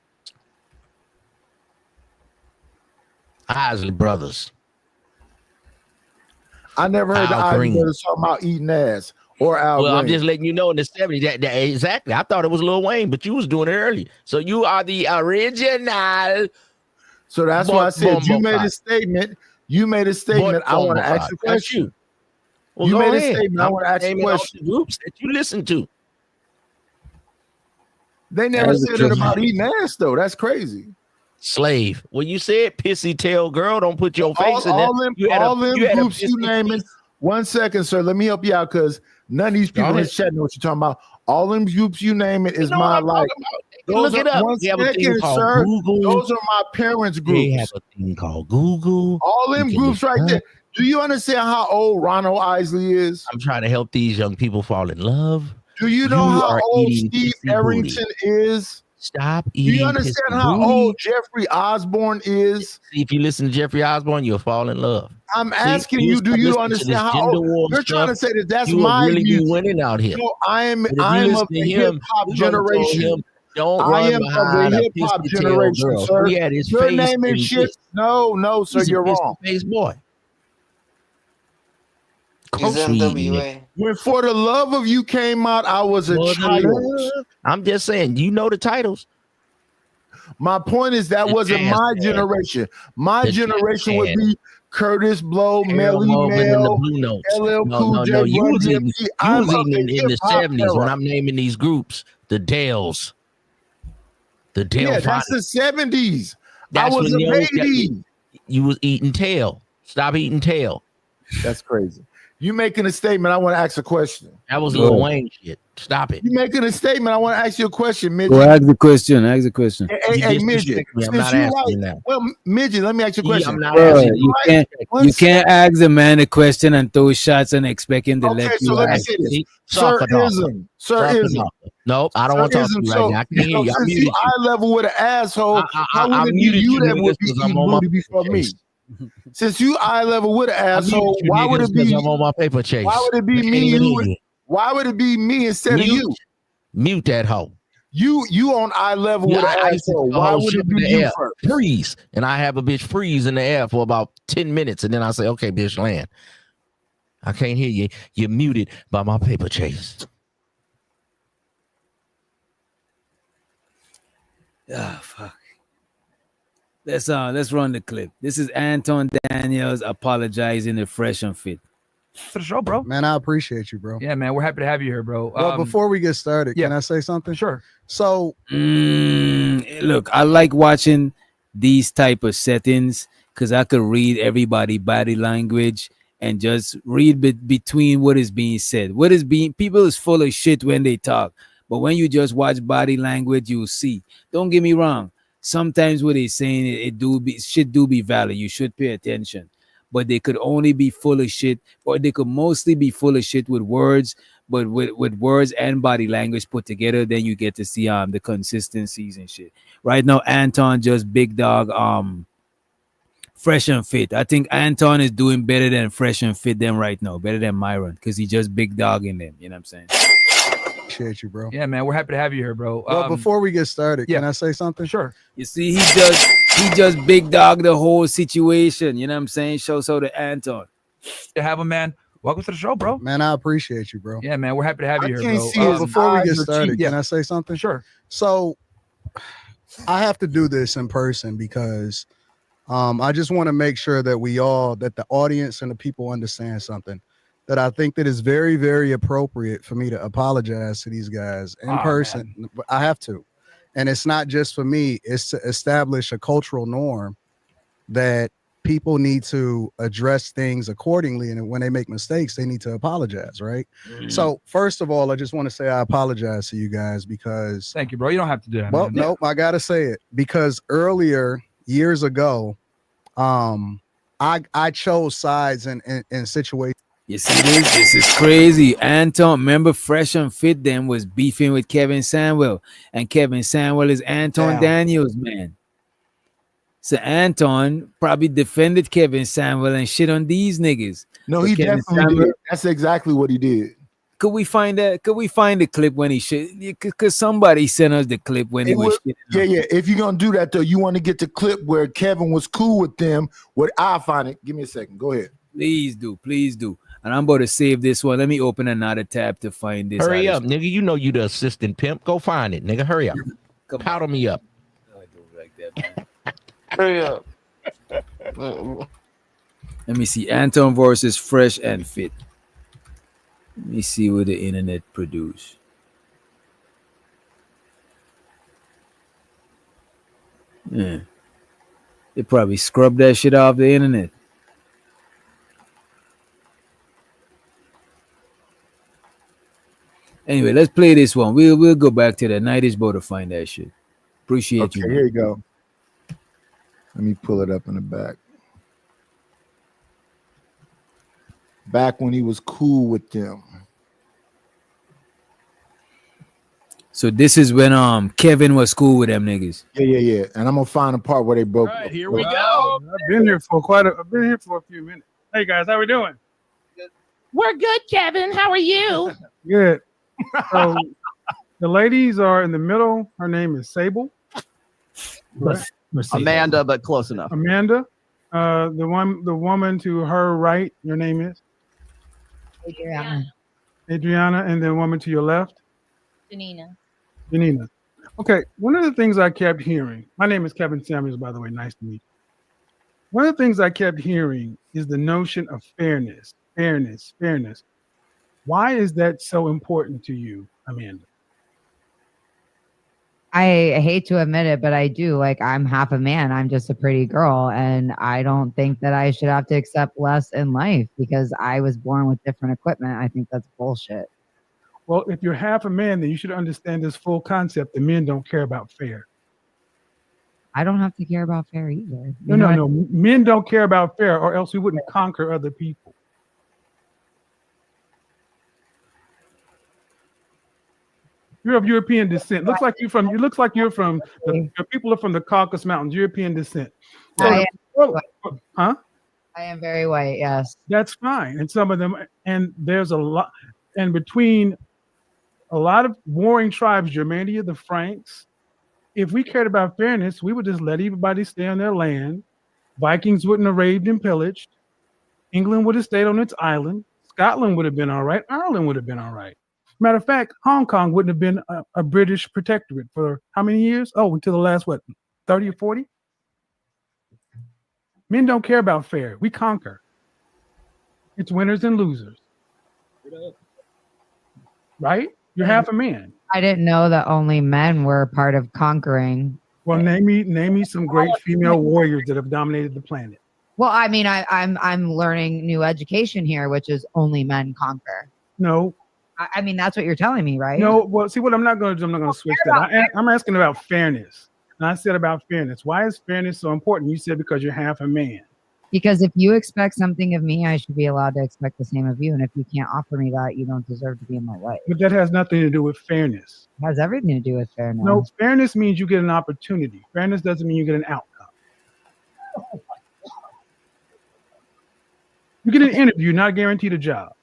Isley Brothers. I never heard the Al Isley Green. Brothers talking about eating ass or Al Well, I'm Green. just letting you know in the 70s that exactly. I thought it was Lil Wayne, but you was doing it early. So you are the original. So that's why I said you made a statement. You made a statement. I want to ask you a question. Well, you go made ahead. a statement. I want to ask you a naming off question. the groups that you listen to. They never said that about eating ass, though. That's crazy. Slave. Well, you said pissy tail girl. Don't put your face in all there. them groups you naming. 1 second, sir. Let me help you out because none of these people in this chat know what you're talking about. All them groups you name it is my life. Look it up. 1 They have a thing second, called sir. Google. Those are my parents' groups. They have a thing called Google. All them groups right there. Do you understand how old Ronald Isley is? I'm trying to help these young people fall in love. Do you know how old Steve Arrington is? Stop eating. Do you understand how old Jeffrey Osborne is? See, if you listen to Jeffrey Osborne, you'll fall in love. I'm asking you, do you understand how old? You're trying to say that that's my really music. Be winning out here. No, I am of the hip hop generation. Don't I run am of behind the a hip hop pissy tail generation, girl. sir. He had his Your face name in is shit. this. No, sir, He's a you're wrong. Face boy. He's NWA. When For the Love of You came out, I was a child. I'm just saying, you know the titles. My point is that wasn't my generation. My generation would be Curtis Blow, Melly Mel, LL Cool J, You Run was DMC. eating I'm of in the the hip-hop 70s era. when I'm naming these groups, the Dales. The Dale. Yeah, that's the 70s. That's I was when a baby. You was eating tail. Stop eating tail. That's crazy. You making a statement, I want to ask a question. That was Lil Wayne shit. Stop it. You making a statement, I want to ask you a question, Midget. Well, ask the question. Ask the question. Hey, Midget. I'm not asking you now. Well, Midget, let me ask you a question. I'm not Bro, asking you can't. You can't ask the man a question and throw shots and expect him to Okay, let so you let me ask. say this. it. Sirism. Sirism. Nope, I don't want to talk to you right now. I can't hear you. I Since muted you eye level with an asshole, how would I it be muted you you that would be because I'm eating on my booty before me? Since you eye level with an asshole, why would it be? I'm on my paper chase. Why would it be me? Why would it be me instead of you? Mute that hoe. You on eye level with an asshole. Why would it be you first? Freeze, and I have a bitch freeze in the air for about 10 minutes, and then I say, "Okay, bitch, land." I can't hear you. You're muted by my paper chase. Ah, fuck. Let's run the clip. This is Anton Daniels apologizing to Fresh and Fit. For the show, bro. Man, I appreciate you, bro. Yeah, man, we're happy to have you here, bro. Well, before we get started, can I say something? Sure. So, look, I like watching these type of settings because I could read everybody body language and just read between what is being said. People is full of shit when they talk, but when you just watch body language, you'll see. Don't get me wrong. Sometimes what they're saying, shit do be valid. You should pay attention. But they could only be full of shit, or they could mostly be full of shit with words, but with words and body language put together, then you get to see the consistencies and shit. Right now, Anton just big dog Fresh and Fit. I think Anton is doing better than Fresh and Fit them right now, better than Myron, because he just big dogging them. You know what I'm saying? Appreciate you, bro. Yeah, man, we're happy to have you here, bro. Well, before we get started, can I say something? Sure. You see, he just big dog the whole situation. You know what I'm saying? So to Anton. To have him, man. Welcome to the show, bro. Man, I appreciate you, bro. Yeah, man, we're happy to have you here, bro. Before we get started, can I say something? Sure. So I have to do this in person because I just want to make sure that that the audience and the people understand something. That I think that is very, very appropriate for me to apologize to these guys in person. Man. I have to. And it's not just for me, it's to establish a cultural norm that people need to address things accordingly. And when they make mistakes, they need to apologize, right? So first of all, I just want to say I apologize to you guys because... Thank you, bro. You don't have to do that. Well, man. nope, I got to say it. Because earlier, years ago, I chose sides in situations. You see this? This is crazy. Anton, remember Fresh and Fit then was beefing with Kevin Samuel. And Kevin Samuel is Anton Daniels, man. So Anton probably defended Kevin Samuel and shit on these niggas. No, but he Kevin definitely Samuel, did. That's exactly what he did. Could we find that? Could we find the clip when he shit? Because somebody sent us the clip when he was shit. Yeah. If you're gonna do that though, you want to get the clip where Kevin was cool with them. What I'll find it. Give me a second. Go ahead. Please do. And I'm about to save this one. Let me open another tab to find this. Hurry up, nigga. You know you the assistant pimp. Go find it, nigga. Hurry up. Powder me up. No, I don't like that, man. Hurry up. Let me see. Anton versus Fresh and Fit. Let me see what the internet produced. Yeah. They probably scrubbed that shit off the internet. Anyway, let's play this one. We'll go back to that. Night is about to find that shit. Appreciate you. Okay, here you go. Let me pull it up in the back. Back when he was cool with them. So this is when Kevin was cool with them niggas. Yeah. And I'm gonna find a part where they broke. All right, here we go. I've been here for a few minutes. Hey guys, how we doing? We're good, Kevin. How are you? Good. So the ladies are in the middle. Her name is Sable. Amanda, but close enough. Amanda. The woman to her right, your name is? Adriana, and the woman to your left? Janina. Okay, one of the things I kept hearing, my name is Kevin Samuels, by the way, nice to meet you. One of the things I kept hearing is the notion of fairness. Why is that so important to you, Amanda? I hate to admit it, but I do. Like, I'm half a man. I'm just a pretty girl. And I don't think that I should have to accept less in life because I was born with different equipment. I think that's bullshit. Well, if you're half a man, then you should understand this full concept that men don't care about fair. I don't have to care about fair either. No. Men don't care about fair, or else we wouldn't conquer other people. You're of European descent. Looks like you're from. The people are from the Caucasus Mountains. European descent. I Huh? I am very white. Yes. That's fine. And some of them, and there's a lot, and between a lot of warring tribes, Germania, the Franks. If we cared about fairness, we would just let everybody stay on their land. Vikings wouldn't have raided and pillaged. England would have stayed on its island. Scotland would have been all right. Ireland would have been all right. Matter of fact, Hong Kong wouldn't have been a British protectorate for how many years? Oh, until the last, 30 or 40? Men don't care about fair. We conquer. It's winners and losers. Right? You're half a man. I didn't know that only men were part of conquering. Well, name me some great female warriors that have dominated the planet. Well, I mean, I'm learning new education here, which is only men conquer. No. I mean, that's what you're telling me, right? No. Well, see, what I'm not going to do, I'm not going to switch that. I'm asking about fairness. And I said about fairness. Why is fairness so important? You said because you're half a man. Because if you expect something of me, I should be allowed to expect the same of you. And if you can't offer me that, you don't deserve to be in my life. But that has nothing to do with fairness. It has everything to do with fairness. No, fairness means you get an opportunity. Fairness doesn't mean you get an outcome. You get an interview, not guaranteed a job.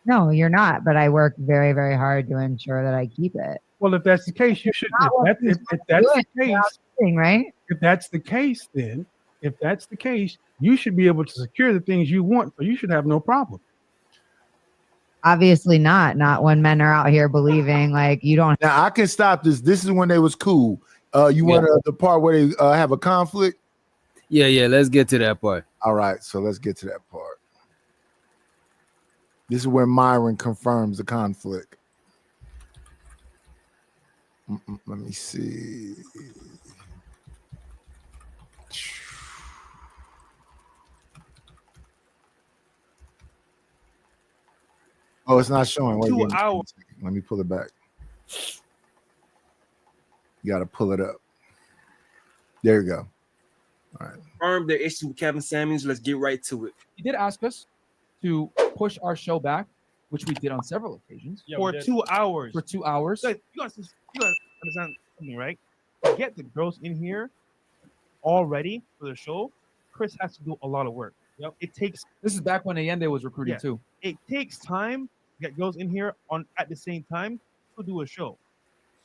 No, you're not. But I work very, very hard to ensure that I keep it. Well, if that's the case, you should. If that's the case, right? If that's the case, then if that's the case, you should be able to secure the things you want. So you should have no problem. Obviously not. Not when men are out here believing like you don't. Now I can stop this. This is when they was cool. You want the part where they have a conflict? Yeah. Let's get to that part. All right, so let's get to that part. This is where Myron confirms the conflict. Let me see. Oh, it's not showing. Wait, 2 hours. Let me pull it back. You got to pull it up. There you go. All right. Confirm their issue with Kevin Samuels. Let's get right to it. He did ask us to push our show back, which we did on several occasions. For 2 hours. For 2 hours. Like, you guys understand something, right? To get the girls in here all ready for the show, Chris has to do a lot of work. Yep. It takes. This is back when Allende was recruiting too. It takes time to get girls in here at the same time to do a show.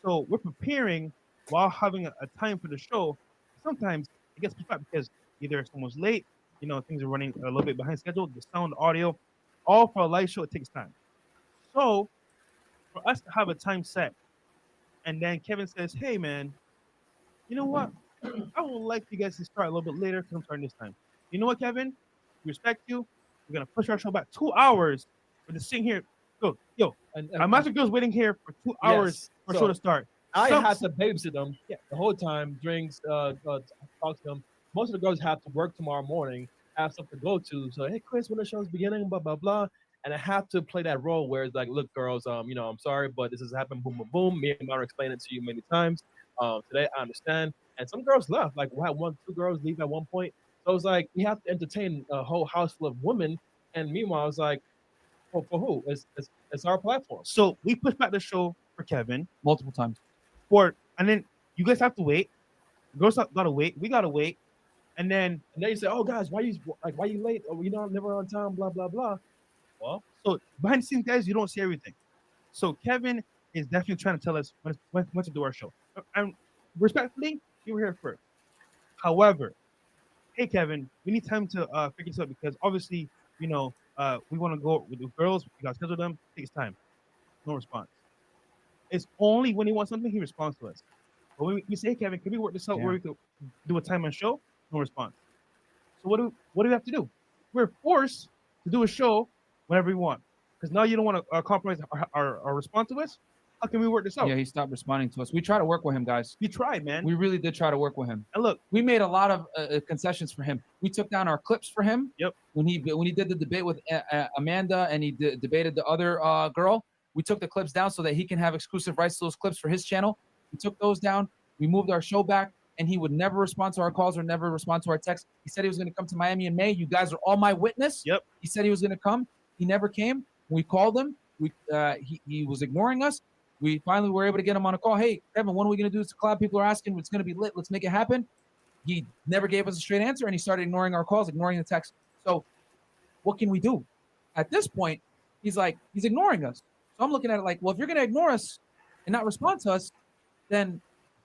So we're preparing while having a time for the show. Sometimes it gets pushed back because either someone's late, things are running a little bit behind schedule. The sound, the audio, all for a live show, it takes time. So for us to have a time set, and then Kevin says, "Hey man, you know what? I would like you guys to start a little bit later because I'm starting this time. You know what, Kevin? We respect you. We're gonna push our show back 2 hours. We're just sitting here. Yo, and imagine girls waiting here for 2 hours for show to start. I had to babysit them the whole time, drinks, talk to them. Most of the girls have to work tomorrow morning, have something to go to. So, hey, Chris, when the show's beginning, blah, blah, blah. And I have to play that role where it's like, look, girls, I'm sorry, but this has happened, boom, boom, boom. Me and Mara explained it to you many times. Today, I understand. And some girls left. Like, we had 1-2 girls leave at one point. So it was like, we have to entertain a whole house full of women. And meanwhile, I was like, well, for who? It's our platform. So we pushed back the show for Kevin multiple times. And then you guys have to wait. Girls gotta wait. We gotta wait. And then you say, "Oh, guys, why you late? Oh, never on time." Blah blah blah. Well, so behind the scenes, guys, you don't see everything. So Kevin is definitely trying to tell us when to do our show. And respectfully, you were here first. However, hey Kevin, we need time to figure this out because obviously, we want to go with the girls. We got to schedule them. It takes time. No response. It's only when he wants something he responds to us. But when we say, hey, Kevin, can we work this out where we could do a time and show? No response. So what do we have to do? We're forced to do a show whenever we want because now you don't want to compromise our response to us. How can we work this out? Yeah, he stopped responding to us. We tried to work with him, guys. We tried, man. We really did try to work with him. And look, we made a lot of concessions for him. We took down our clips for him. Yep. When he did the debate with Amanda and he debated the other girl, we took the clips down so that he can have exclusive rights to those clips for his channel. We took those down. We moved our show back, and he would never respond to our calls or never respond to our texts. He said he was going to come to Miami in May. You guys are all my witness. Yep. He said he was going to come. He never came. We called him. He was ignoring us. We finally were able to get him on a call. Hey, Kevin, when are we going to do this collab? People are asking. It's going to be lit. Let's make it happen. He never gave us a straight answer, and he started ignoring our calls, ignoring the text. So what can we do? At this point, he's ignoring us. So I'm looking at it like, well, if you're going to ignore us and not respond to us, then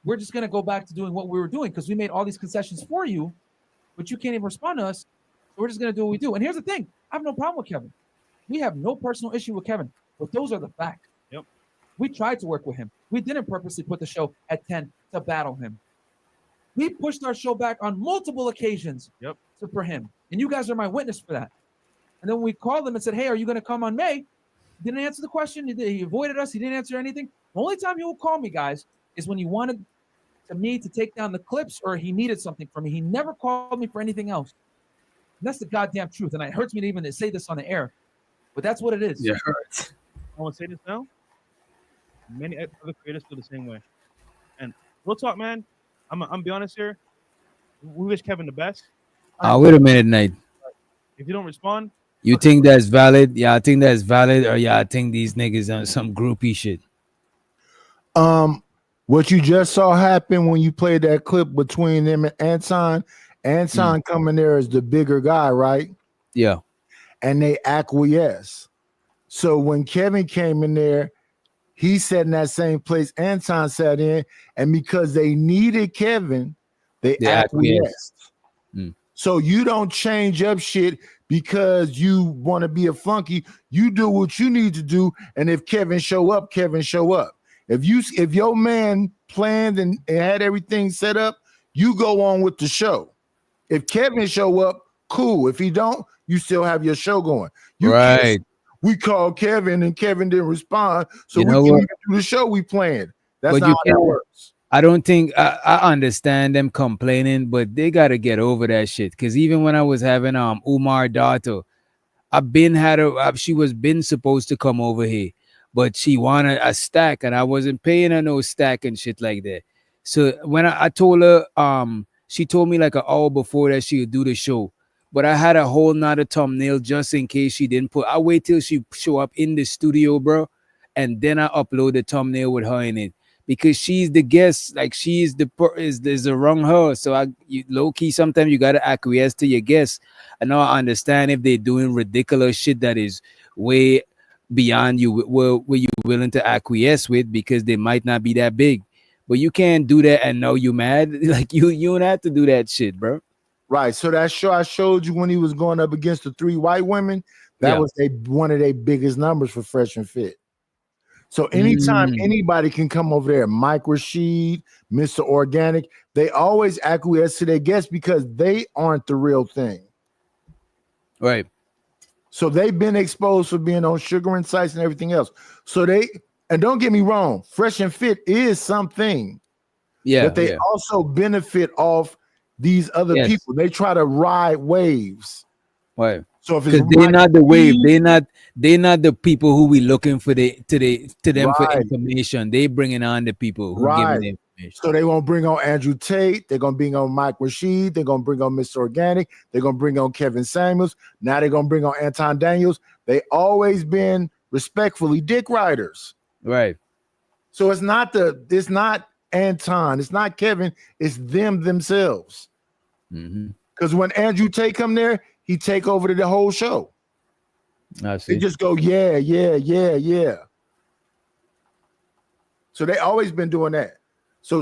we're just going to go back to doing what we were doing because we made all these concessions for you, but you can't even respond to us. So we're just going to do what we do. And here's the thing. I have no problem with Kevin. We have no personal issue with Kevin, but those are the facts. Yep. We tried to work with him. We didn't purposely put the show at 10 to battle him. We pushed our show back on multiple occasions for him. And you guys are my witness for that. And then when we called him and said, hey, are you going to come on May? He didn't answer the question. He avoided us. He didn't answer anything. The only time he will call me, guys, is when he wanted me to take down the clips or he needed something from me. He never called me for anything else. And that's the goddamn truth. And it hurts me to even say this on the air, but that's what it is. Yeah, it hurts. I want to say this now. Many other creators feel the same way. And real talk, man. I'm be honest here. We wish Kevin the best. Wait a minute, Knight. If you don't respond, you think that's valid? Yeah, I think that's valid. Or yeah, I think these niggas on some groupie shit. What you just saw happen when you played that clip between them and Anton coming there as the bigger guy, right? Yeah. And they acquiesce. So when Kevin came in there, he sat in that same place Anton sat in, and because they needed Kevin, they acquiesced. So you don't change up shit because you want to be a funky. You do what you need to do, and if Kevin show up, Kevin show up. If your man planned and had everything set up, you go on with the show. If Kevin show up, cool. If he don't, you still have your show going. Right. We called Kevin and Kevin didn't respond, so we can't even do the show we planned. That's not how that works. I don't think I understand them complaining, but they gotta get over that shit. Cause even when I was having Umar daughter, she was been supposed to come over here, but she wanted a stack and I wasn't paying her no stack and shit like that. So when I told her, she told me like an hour before that she would do the show. but I had a whole nother thumbnail just in case she didn't put. I wait till she show up in the studio, bro, and then I upload the thumbnail with her in it because she's the guest. Like she's is around her. So low key sometimes you gotta acquiesce to your guests. I know I understand if they're doing ridiculous shit that is way beyond you where you willing to acquiesce with because they might not be that big. But you can't do that and know you mad. Like you don't have to do that shit, bro. Right. So that show I showed you when he was going up against the 3 white women, that was one of their biggest numbers for Fresh and Fit. So anytime anybody can come over there, Mike Rashid, Mr. Organic, they always acquiesce to their guests because they aren't the real thing. Right. So they've been exposed for being on sugar and sites and everything else. So and don't get me wrong, Fresh and Fit is something. Yeah. But they also benefit off these other people. They try to ride waves. Right. So if because they're not the wave, they're not the people who we looking for to them for information. They bringing on the people who giving the information. So they won't bring on Andrew Tate. They're gonna bring on Mike Rashid. They're gonna bring on Mr. Organic. They're gonna bring on Kevin Samuels. Now they're gonna bring on Anton Daniels. They always been respectfully dick riders. Right. So it's not Anton, it's not Kevin, it's them themselves. Because when Andrew Tate come there, he take over to the whole show. I see. They just go, yeah. So they always been doing that. So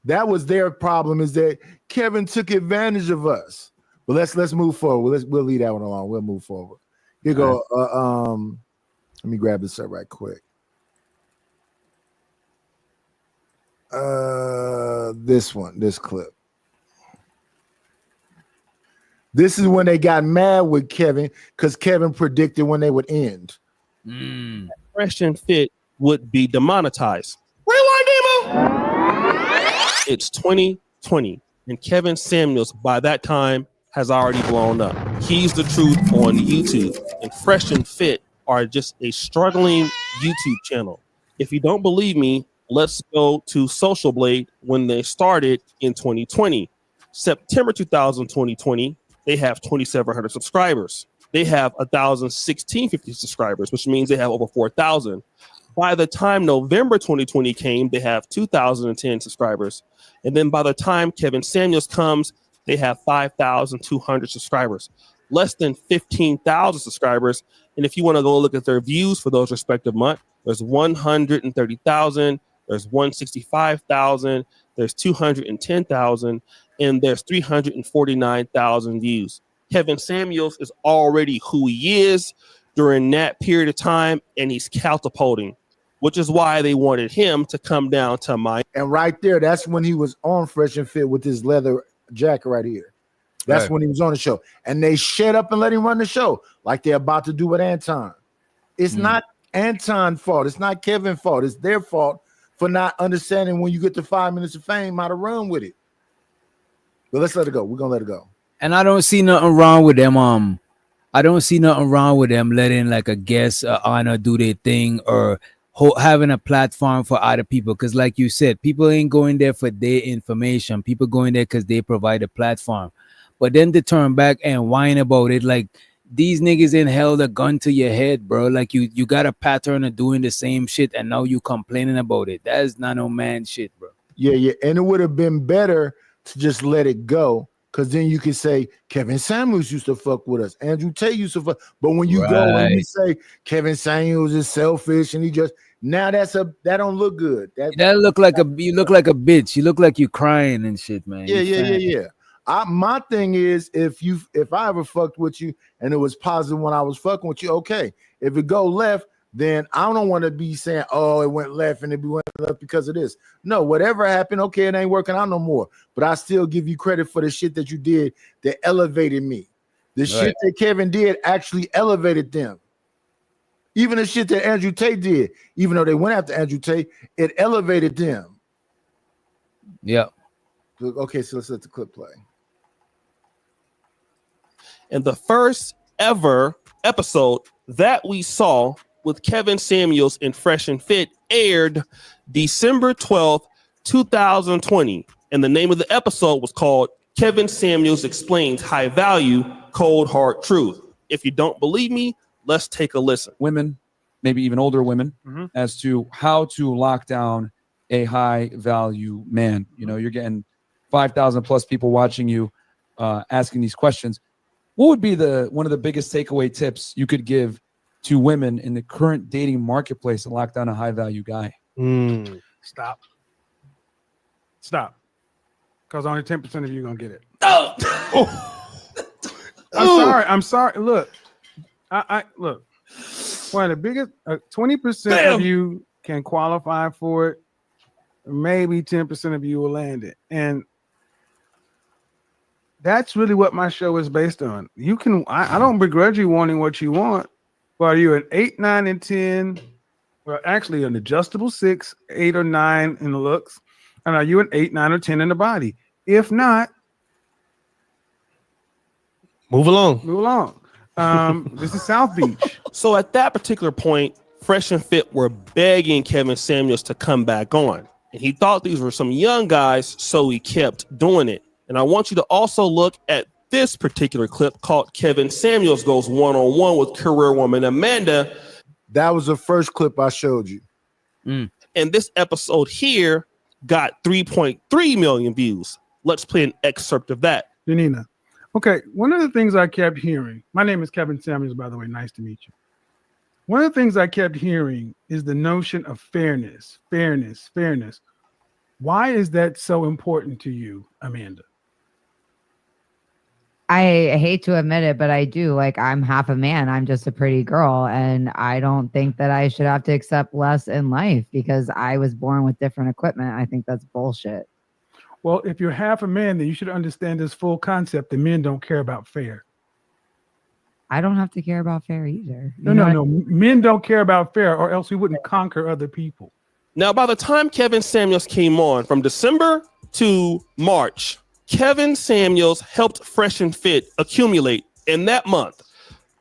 that was their problem, is that Kevin took advantage of us. But let's move forward. We'll leave that one alone. We'll move forward. Here go. Let me grab this up right quick. This clip. This is when they got mad with Kevin because Kevin predicted when they would end. Fresh and Fit would be demonetized. It's 2020, and Kevin Samuels by that time has already blown up. He's the truth on YouTube, and Fresh and Fit are just a struggling YouTube channel. If you don't believe me, let's go to Social Blade when they started in 2020. September 2020, they have 2,700 subscribers. They have 1,650 subscribers, which means they have over 4,000. By the time November 2020 came, they have 2,010 subscribers. And then by the time Kevin Samuels comes, they have 5,200 subscribers, less than 15,000 subscribers. And if you want to go look at their views for those respective months, there's 130,000, there's 165,000, there's 210,000, and there's 349,000 views. Kevin Samuels is already who he is during that period of time, and he's catapulting, which is why they wanted him to come down to Miami. And right there, that's when he was on Fresh and Fit with his leather jacket right here. That's when he was on the show. And they shut up and let him run the show like they're about to do with Anton. It's not Anton's fault. It's not Kevin's fault. It's their fault for not understanding when you get to 5 minutes of fame how to run with it. But let's let it go. We're going to let it go. And I don't see nothing wrong with them. I don't see nothing wrong with them letting like a guest honor do their thing or having a platform for other people. Because like you said, people ain't going there for their information. People going there because they provide a platform. But then to turn back and whine about it, like these niggas ain't held a gun to your head, bro. Like you got a pattern of doing the same shit and now you complaining about it. That is not no man shit, bro. Yeah. And it would have been better to just let it go. Because then you can say Kevin Samuels used to fuck with us. Andrew Tate used to fuck. But when you go and you say Kevin Samuels is selfish and he just now that don't look good. That look like you look like a bitch. You look like you crying and shit, man. Yeah. My thing is if I ever fucked with you and it was positive when I was fucking with you, okay. If it go left, then I don't want to be saying, oh, it went left and it went left because of this. No, whatever happened, okay, it ain't working out no more. But I still give you credit for the shit that you did that elevated me. The shit that Kevin did actually elevated them. Even the shit that Andrew Tate did, even though they went after Andrew Tate, it elevated them. Yeah. Okay, so let's let the clip play. And the first ever episode that we saw with Kevin Samuels in Fresh and Fit aired December 12th, 2020. And the name of the episode was called Kevin Samuels explains high value, cold hard truth. If you don't believe me, let's take a listen. Women, maybe even older women, as to how to lock down a high value man. You know, you're getting 5,000 plus people watching you, asking these questions. What would be one of the biggest takeaway tips you could give to women in the current dating marketplace to lock down a high value guy? Stop. Because only 10% of you are going to get it. I'm sorry. Look, I look. One of the biggest, 20% of you can qualify for it. Maybe 10% of you will land it. And that's really what my show is based on. You can, I don't begrudge you wanting what you want, but are you an 8, 9, and 10? Well, actually, an adjustable 6, 8, or 9 in the looks. And are you an 8, 9, or 10 in the body? If not, move along. This is South Beach. So at that particular point, Fresh and Fit were begging Kevin Samuels to come back on. And he thought these were some young guys, so he kept doing it. And I want you to also look at this particular clip called Kevin Samuels Goes One-on-One with career woman Amanda. That was the first clip I showed you. And this episode here got 3.3 million views. Let's play an excerpt of that. Janina. Okay, one of the things I kept hearing, my name is Kevin Samuels, by the way, nice to meet you. One of the things I kept hearing is the notion of fairness. Why is that so important to you, Amanda? I hate to admit it, but I do. Like, I'm half a man. I'm just a pretty girl. And I don't think that I should have to accept less in life because I was born with different equipment. I think that's bullshit. Well, if you're half a man, then you should understand this full concept that men don't care about fair. I don't have to care about fair either. No. Men don't care about fair, or else we wouldn't conquer other people. Now, by the time Kevin Samuels came on, from December to March, Kevin Samuels helped Fresh and Fit accumulate in that month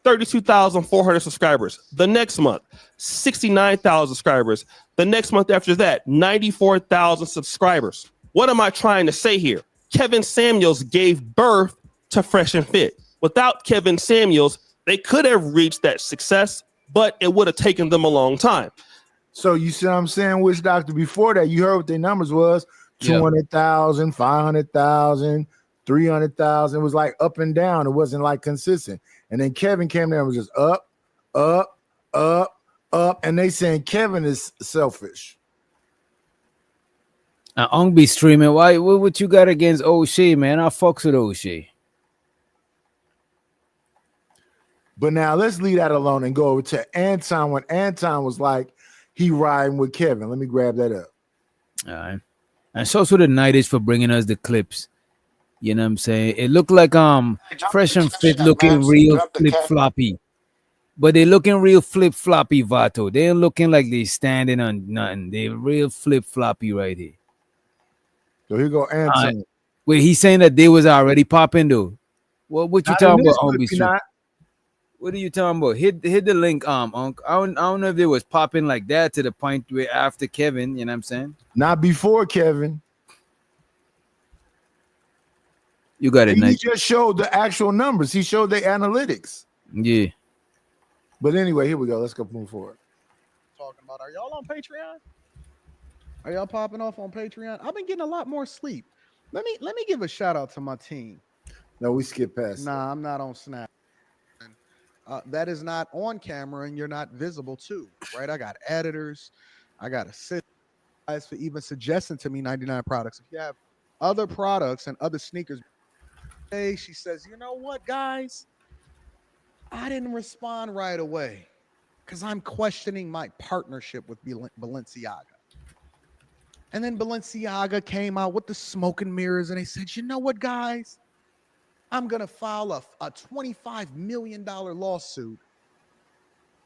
32,400 subscribers. The next month, 69,000 subscribers. The next month after that, 94,000 subscribers. What am I trying to say here? Kevin Samuels gave birth to Fresh and Fit. Without Kevin Samuels, they could have reached that success, but it would have taken them a long time. So you see what I'm saying, Witch Doctor? Before that, you heard what their numbers was. 200,000, 500,000, 300,000. It was like up and down. It wasn't like consistent. And then Kevin came there and was just up. And they saying Kevin is selfish. Ong be streaming. Why? What you got against O'Shea, man? I fucks with O'Shea. But now let's leave that alone and go over to Anton when Anton was like, he riding with Kevin. Let me grab that up. All right. And so the night is for bringing us the clips. You know what I'm saying? It looked like Fresh and Fit looking real flip-floppy. But they looking real flip-floppy, Vato. They ain't looking like they standing on nothing. They real flip-floppy right here. So here go Anton. Wait, he's saying that they was already popping though. What you talking about, What are you talking about? Hit the link, I don't know if they was popping like that to the point where after Kevin, you know what I'm saying? Not before Kevin. You got it. He just showed the actual numbers. He showed the analytics. Yeah. But anyway, here we go. Let's go move forward. Talking about, are y'all on Patreon? Are y'all popping off on Patreon? I've been getting a lot more sleep. Let me give a shout out to my team. No, we skip past. Nah, I'm not on Snap. That is not on camera, and you're not visible too, right? I got editors. I got assistants for even suggesting to me 99 products. If you have other products and other sneakers, hey, she says, you know what, guys? I didn't respond right away because I'm questioning my partnership with Balenciaga. And then Balenciaga came out with the smoke and mirrors, and they said, you know what, guys? I'm going to file a $25 million lawsuit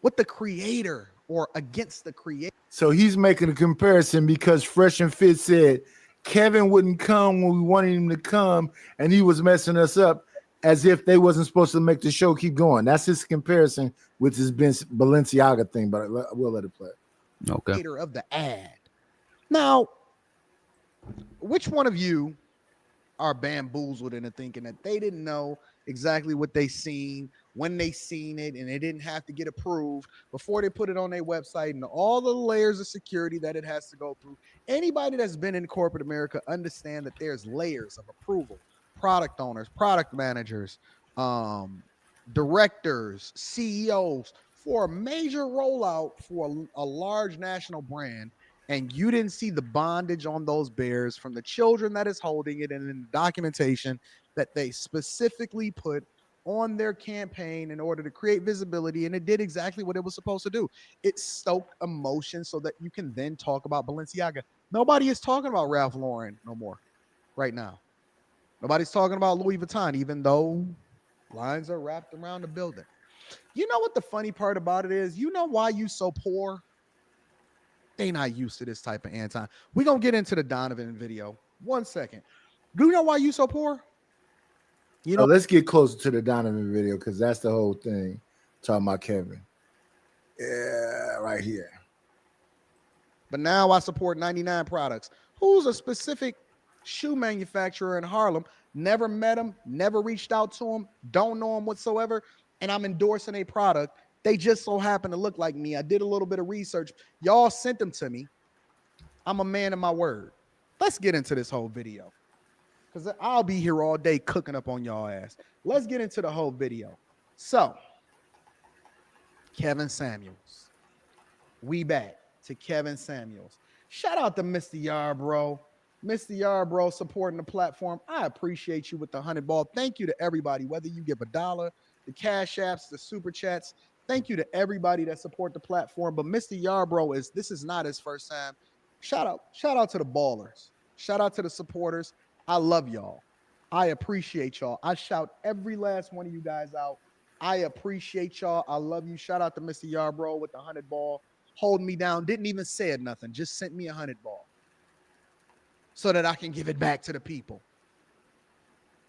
with the creator or against the creator. So he's making a comparison because Fresh and Fit said Kevin wouldn't come when we wanted him to come, and he was messing us up as if they wasn't supposed to make the show keep going. That's his comparison with his Balenciaga thing, but we'll let it play. Okay. Creator of the ad. Now, which one of you are bamboozled into thinking that they didn't know exactly what they seen when they seen it, and they didn't have to get approved before they put it on their website, and all the layers of security that it has to go through. Anybody that's been in corporate America understand that there's layers of approval. Product owners, product managers, directors, CEOs for a major rollout for a large national brand, and you didn't see the bondage on those bears from the children that is holding it and in the documentation that they specifically put on their campaign in order to create visibility, and it did exactly what it was supposed to do. It stoked emotion so that you can then talk about Balenciaga. Nobody is talking about Ralph Lauren no more right now. Nobody's talking about Louis Vuitton, even though lines are wrapped around the building. You know what the funny part about it is? You know why you so poor? They not used to this type of anti. We're going to get into the Donovan video. 1 second. Do you know why you so poor? You know, let's get closer to the Donovan video because that's the whole thing. Talking about Kevin. Yeah, right here. But now I support 99 Products. Who's a specific shoe manufacturer in Harlem? Never met him, never reached out to him, don't know him whatsoever, and I'm endorsing a product. They just so happen to look like me. I did a little bit of research. Y'all sent them to me. I'm a man of my word. Let's get into this whole video because I'll be here all day cooking up on y'all ass. Let's get into the whole video. So, Kevin Samuels. We back to Kevin Samuels. Shout out to Mr. Yarbrough. Mr. Yarbrough supporting the platform. I appreciate you with the 100 ball. Thank you to everybody, whether you give $1, the cash apps, the super chats. Thank you to everybody that support the platform. But Mr. Yarbrough this is not his first time. Shout out to the ballers. Shout out to the supporters. I love y'all. I appreciate y'all. I shout every last one of you guys out. I appreciate y'all. I love you. Shout out to Mr. Yarbrough with the 100 ball. Holding me down. Didn't even say nothing. Just sent me 100 ball so that I can give it back to the people.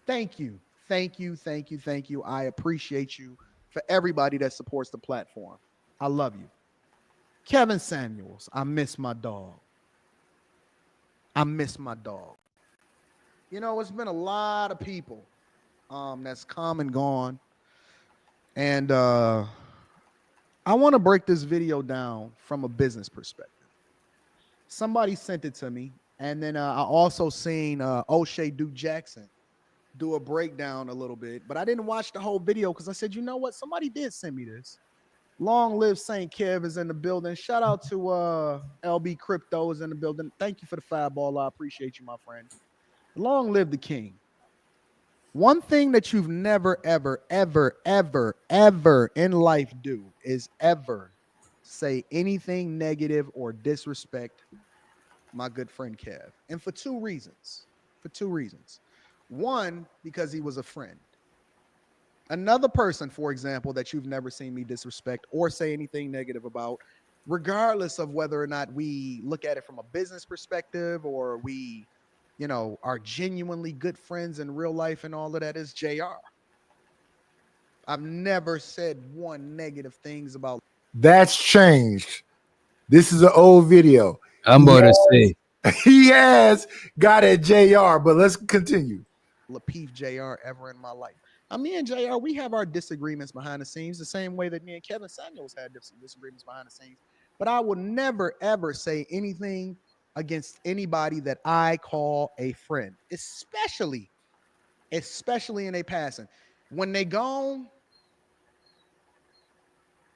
Thank you. Thank you. Thank you. Thank you. I appreciate you for everybody that supports the platform. I love you. Kevin Samuels. I miss my dog. I miss my dog. You know, it's been a lot of people that's come and gone. And I want to break this video down from a business perspective. Somebody sent it to me. And then I also seen O'Shea Duke Jackson do a breakdown a little bit. But I didn't watch the whole video because I said, you know what? Somebody did send me this. Long live St. Kev is in the building. Shout out to LB Crypto is in the building. Thank you for the $5. I appreciate you, my friend. Long live the king. One thing that you've never, ever, ever, ever, ever in life do is ever say anything negative or disrespect my good friend Kev. And for two reasons. One, because he was a friend. Another person, for example, that you've never seen me disrespect or say anything negative about, regardless of whether or not we look at it from a business perspective or we, you know, are genuinely good friends in real life and all of that, is JR. I've never said one negative things about. That's changed. This is an old video. I'm about to say. He has got a JR, but let's continue. Lapeef JR ever in my life. Now, me and JR, we have our disagreements behind the scenes, the same way that me and Kevin Samuels had disagreements behind the scenes. But I will never, ever say anything against anybody that I call a friend, especially in a passing. When they gone,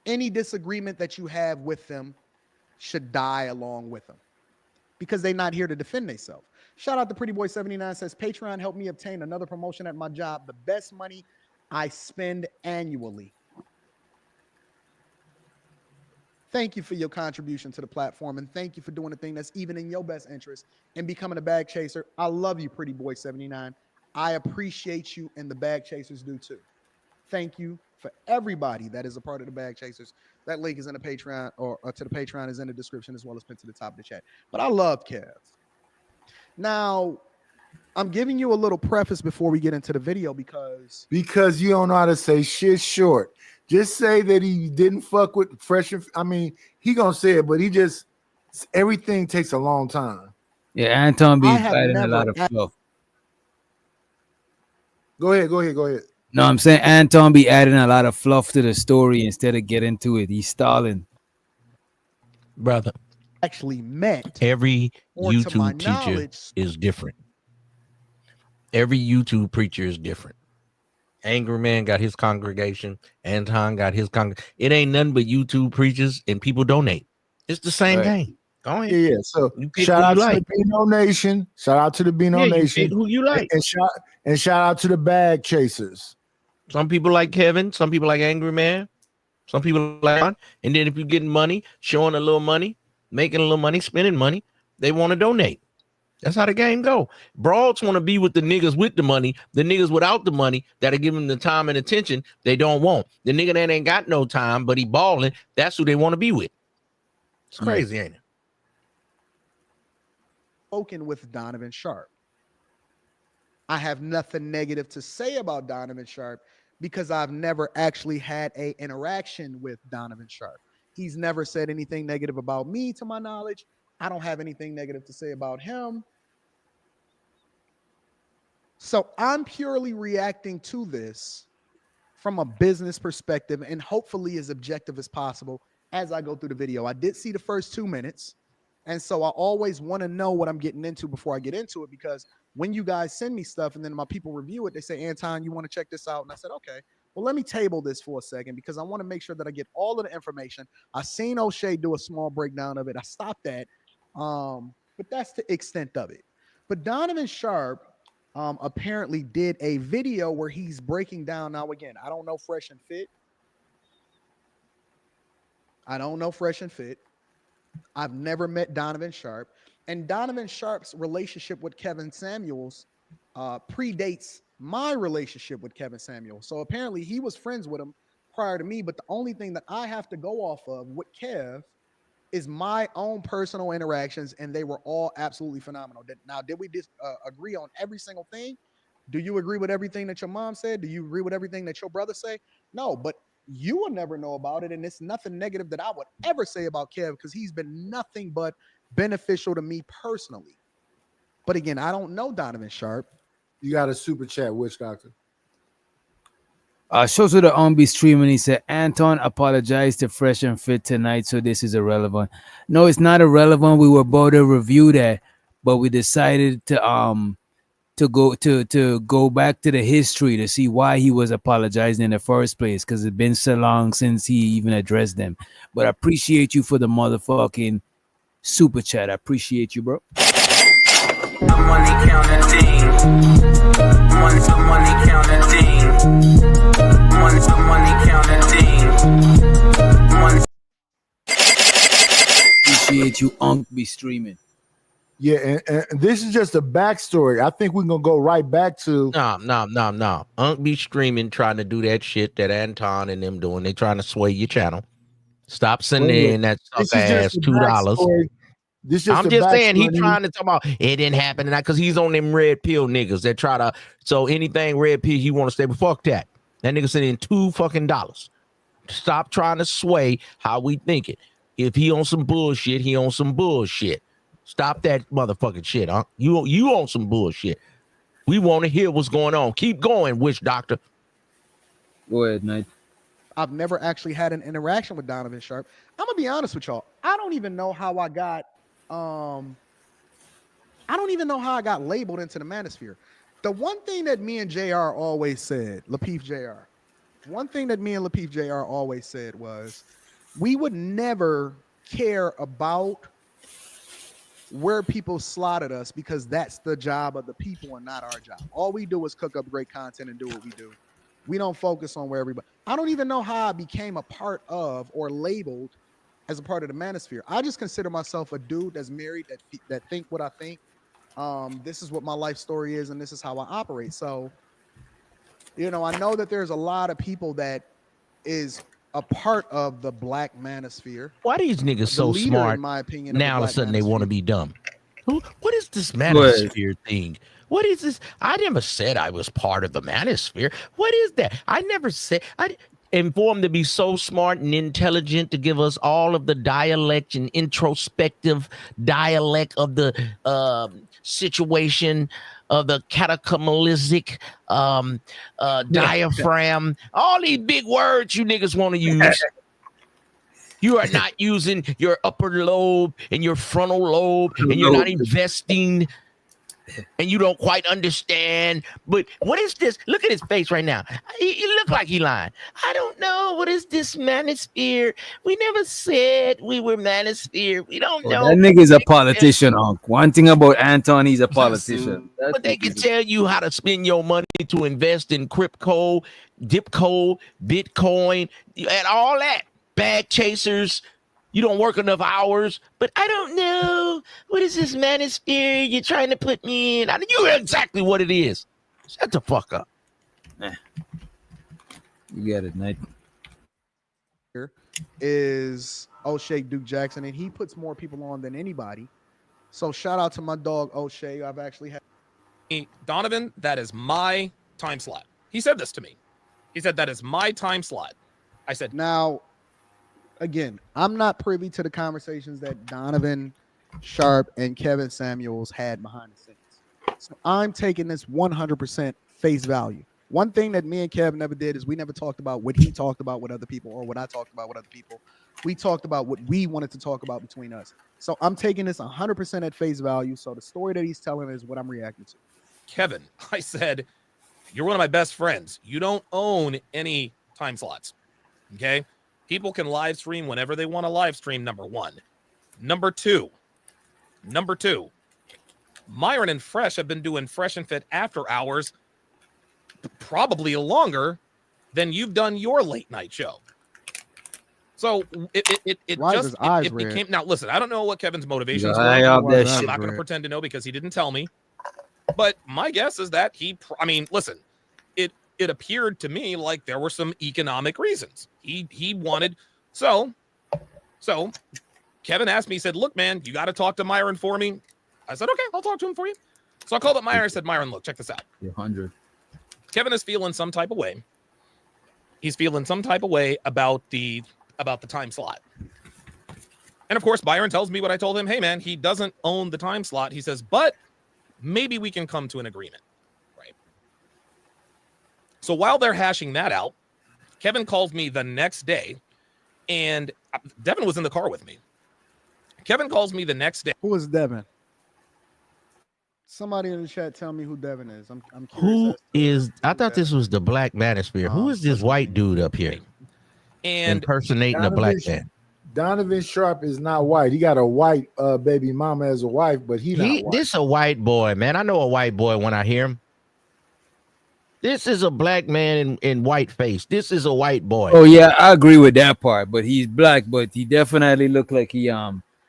any disagreement that you have with them should die along with them because they're not here to defend themselves. Shout out to Pretty Boy 79 says, Patreon helped me obtain another promotion at my job, the best money I spend annually. Thank you for your contribution to the platform, and thank you for doing the thing that's even in your best interest and becoming a bag chaser. I love you, Pretty Boy 79. I appreciate you, and the bag chasers do too. Thank you for everybody that is a part of the bag chasers. That link is in the Patreon, or to the Patreon is in the description as well as pinned to the top of the chat. But I love Kev. Now, I'm giving you a little preface before we get into the video because you don't know how to say shit short. Just say that he didn't fuck with Fresh. I mean, he gonna say it, but everything takes a long time. Yeah, Anton be fighting a lot of stuff. Go ahead. No, I'm saying Anton be adding a lot of fluff to the story instead of getting to it. He's stalling. Brother, Actually met, every or to my YouTube teacher knowledge, is different. Every YouTube preacher is different. Angry Man got his congregation. Anton got his congregation. It ain't nothing but YouTube preachers and people donate. It's the same thing. Go ahead. Yeah. So You pick shout who out you to like. the Beano Nation. Shout out to the Beano Yeah, you Nation. pick who you like. And shout out to the bag chasers. Some people like Kevin. Some people like Angry Man. Some people like Ron. And then if you're getting money, showing a little money, making a little money, spending money, they want to donate. That's how the game go. Broads want to be with the niggas with the money. The niggas without the money that'll give them the time and attention they don't want. The nigga that ain't got no time, but he balling, that's who they want to be with. It's crazy, ain't it? Spoken with Donovan Sharp. I have nothing negative to say about Donovan Sharp because I've never actually had an interaction with Donovan Sharp. He's never said anything negative about me, to my knowledge. I don't have anything negative to say about him. So I'm purely reacting to this from a business perspective and hopefully as objective as possible as I go through the video. I did see the first 2 minutes. And so I always want to know what I'm getting into before I get into it, because when you guys send me stuff and then my people review it, they say, Anton, you want to check this out? And I said, okay, well, let me table this for a second because I want to make sure that I get all of the information. I seen O'Shea do a small breakdown of it. I stopped that. But that's the extent of it. But Donovan Sharp apparently did a video where he's breaking down. Now, again, I don't know Fresh and Fit. I've never met Donovan Sharp. And Donovan Sharp's relationship with Kevin Samuels predates my relationship with Kevin Samuels. So apparently he was friends with him prior to me. But the only thing that I have to go off of with Kev is my own personal interactions, and they were all absolutely phenomenal. Now, did we agree on every single thing? Do you agree with everything that your mom said? Do you agree with everything that your brother say? No, but you will never know about it, and it's nothing negative that I would ever say about Kev because he's been nothing but beneficial to me personally. But again, I don't know Donovan Sharp. You got a super chat, Witch Doctor. Shows to the Ombi stream, and he said, Anton apologized to Fresh and Fit tonight, so this is irrelevant. No, it's not irrelevant. We were about to review that, but we decided to go back to the history to see why he was apologizing in the first place, because it's been so long since he even addressed them. But I appreciate you for the motherfucking super chat. I appreciate you, bro. The money counting team. Money counting team. Money counting team. Appreciate you, Unc, be streaming. Yeah, and this is just a backstory. I think we're gonna go right back to No. Unc be streaming, trying to do that shit that Anton and them doing. They trying to sway your channel. Stop sending in that sucker ass $2. I'm just saying he trying to talk about it didn't happen, and because he's on them red pill niggas that try to. So anything red pill he want to stay, but fuck that. That nigga sent in $2. Stop trying to sway how we think it. If he on some bullshit, he on some bullshit. Stop that motherfucking shit, huh? You on some bullshit. We want to hear what's going on. Keep going, Witch Doctor. Go ahead, Knight. I've never actually had an interaction with Donovan Sharp. I'm gonna be honest with y'all. I don't even know how I got labeled into the manosphere. The one thing that me and JR always said, Lapeef JR, one thing that me and Lapeef JR always said was we would never care about where people slotted us because that's the job of the people and not our job. All we do is cook up great content and do what we do. We don't focus on where everybody. I don't even know how I became a part of or labeled as a part of the manosphere. I just consider myself a dude that's married that think what I think. This is what my life story is, and this is how I operate. So, I know that there's a lot of people that is a part of the black manosphere. Why these niggas so smart? In my opinion, now all of a sudden they want to be dumb. What is this manosphere thing? What is this? I never said I was part of the manosphere. What is that? I never said. and for him to be so smart and intelligent to give us all of the dialect and introspective dialect of the situation of the catacomalistic diaphragm, all these big words you niggas want to use. You are not using your upper lobe and your frontal lobe, and you're not investing, and you don't quite understand. But what is this? Look at his face right now. He look like he lying. I don't know. What is this manosphere? We never said we were manosphere. We don't know. That nigga's a politician, Unc. One thing about Anton, he's a politician. But they can tell you how to spend your money to invest in crypto, Dipco, Bitcoin, and all that. Bag chasers, you don't work enough hours, but I don't know. What is this manosphere you're trying to put me in? You know exactly what it is. Shut the fuck up. You get it, Nate. Here is O'Shea Duke Jackson, and he puts more people on than anybody. So shout out to my dog O'Shea. I've actually had Donovan, that is my time slot. He said this to me. He said that is my time slot. I said, now, again, I'm not privy to the conversations that Donovan Sharp and Kevin Samuels had behind the scenes. So I'm taking this 100% face value. One thing that me and Kevin never did is we never talked about what he talked about with other people or what I talked about with other people. We talked about what we wanted to talk about between us. So I'm taking this 100% at face value. So the story that he's telling is what I'm reacting to. Kevin, I said, you're one of my best friends. You don't own any time slots. Okay? People can live stream whenever they want to live stream, number one. Number two, Myron and Fresh have been doing Fresh and Fit after hours probably longer than you've done your late night show. So it became, now listen, I don't know what Kevin's motivations were. I'm not going to pretend to know because he didn't tell me. But my guess is that listen, it appeared to me like there were some economic reasons. He wanted, so Kevin asked me, he said, look, man, you got to talk to Myron for me. I said, okay, I'll talk to him for you. So I called up Myron. I said, Myron, look, check this out. 100. Kevin is feeling some type of way. He's feeling some type of way about the time slot. And of course, Byron tells me what I told him. Hey, man, he doesn't own the time slot. He says, but maybe we can come to an agreement. Right. So while they're hashing that out, Kevin calls me the next day, and Devin was in the car with me. Kevin calls me the next day. Who is Devin? Somebody in the chat tell me who Devin is. I'm curious. Who is? I thought this was the Black Manosphere. Who is this white dude up here? And impersonating a black man. Donovan Sharp is not white. He got a white baby mama as a wife, but he not white. This a white boy, man. I know a white boy when I hear him. This is a black man in white face. This is a white boy. Oh yeah, I agree with that part. But he's black, but he definitely look like he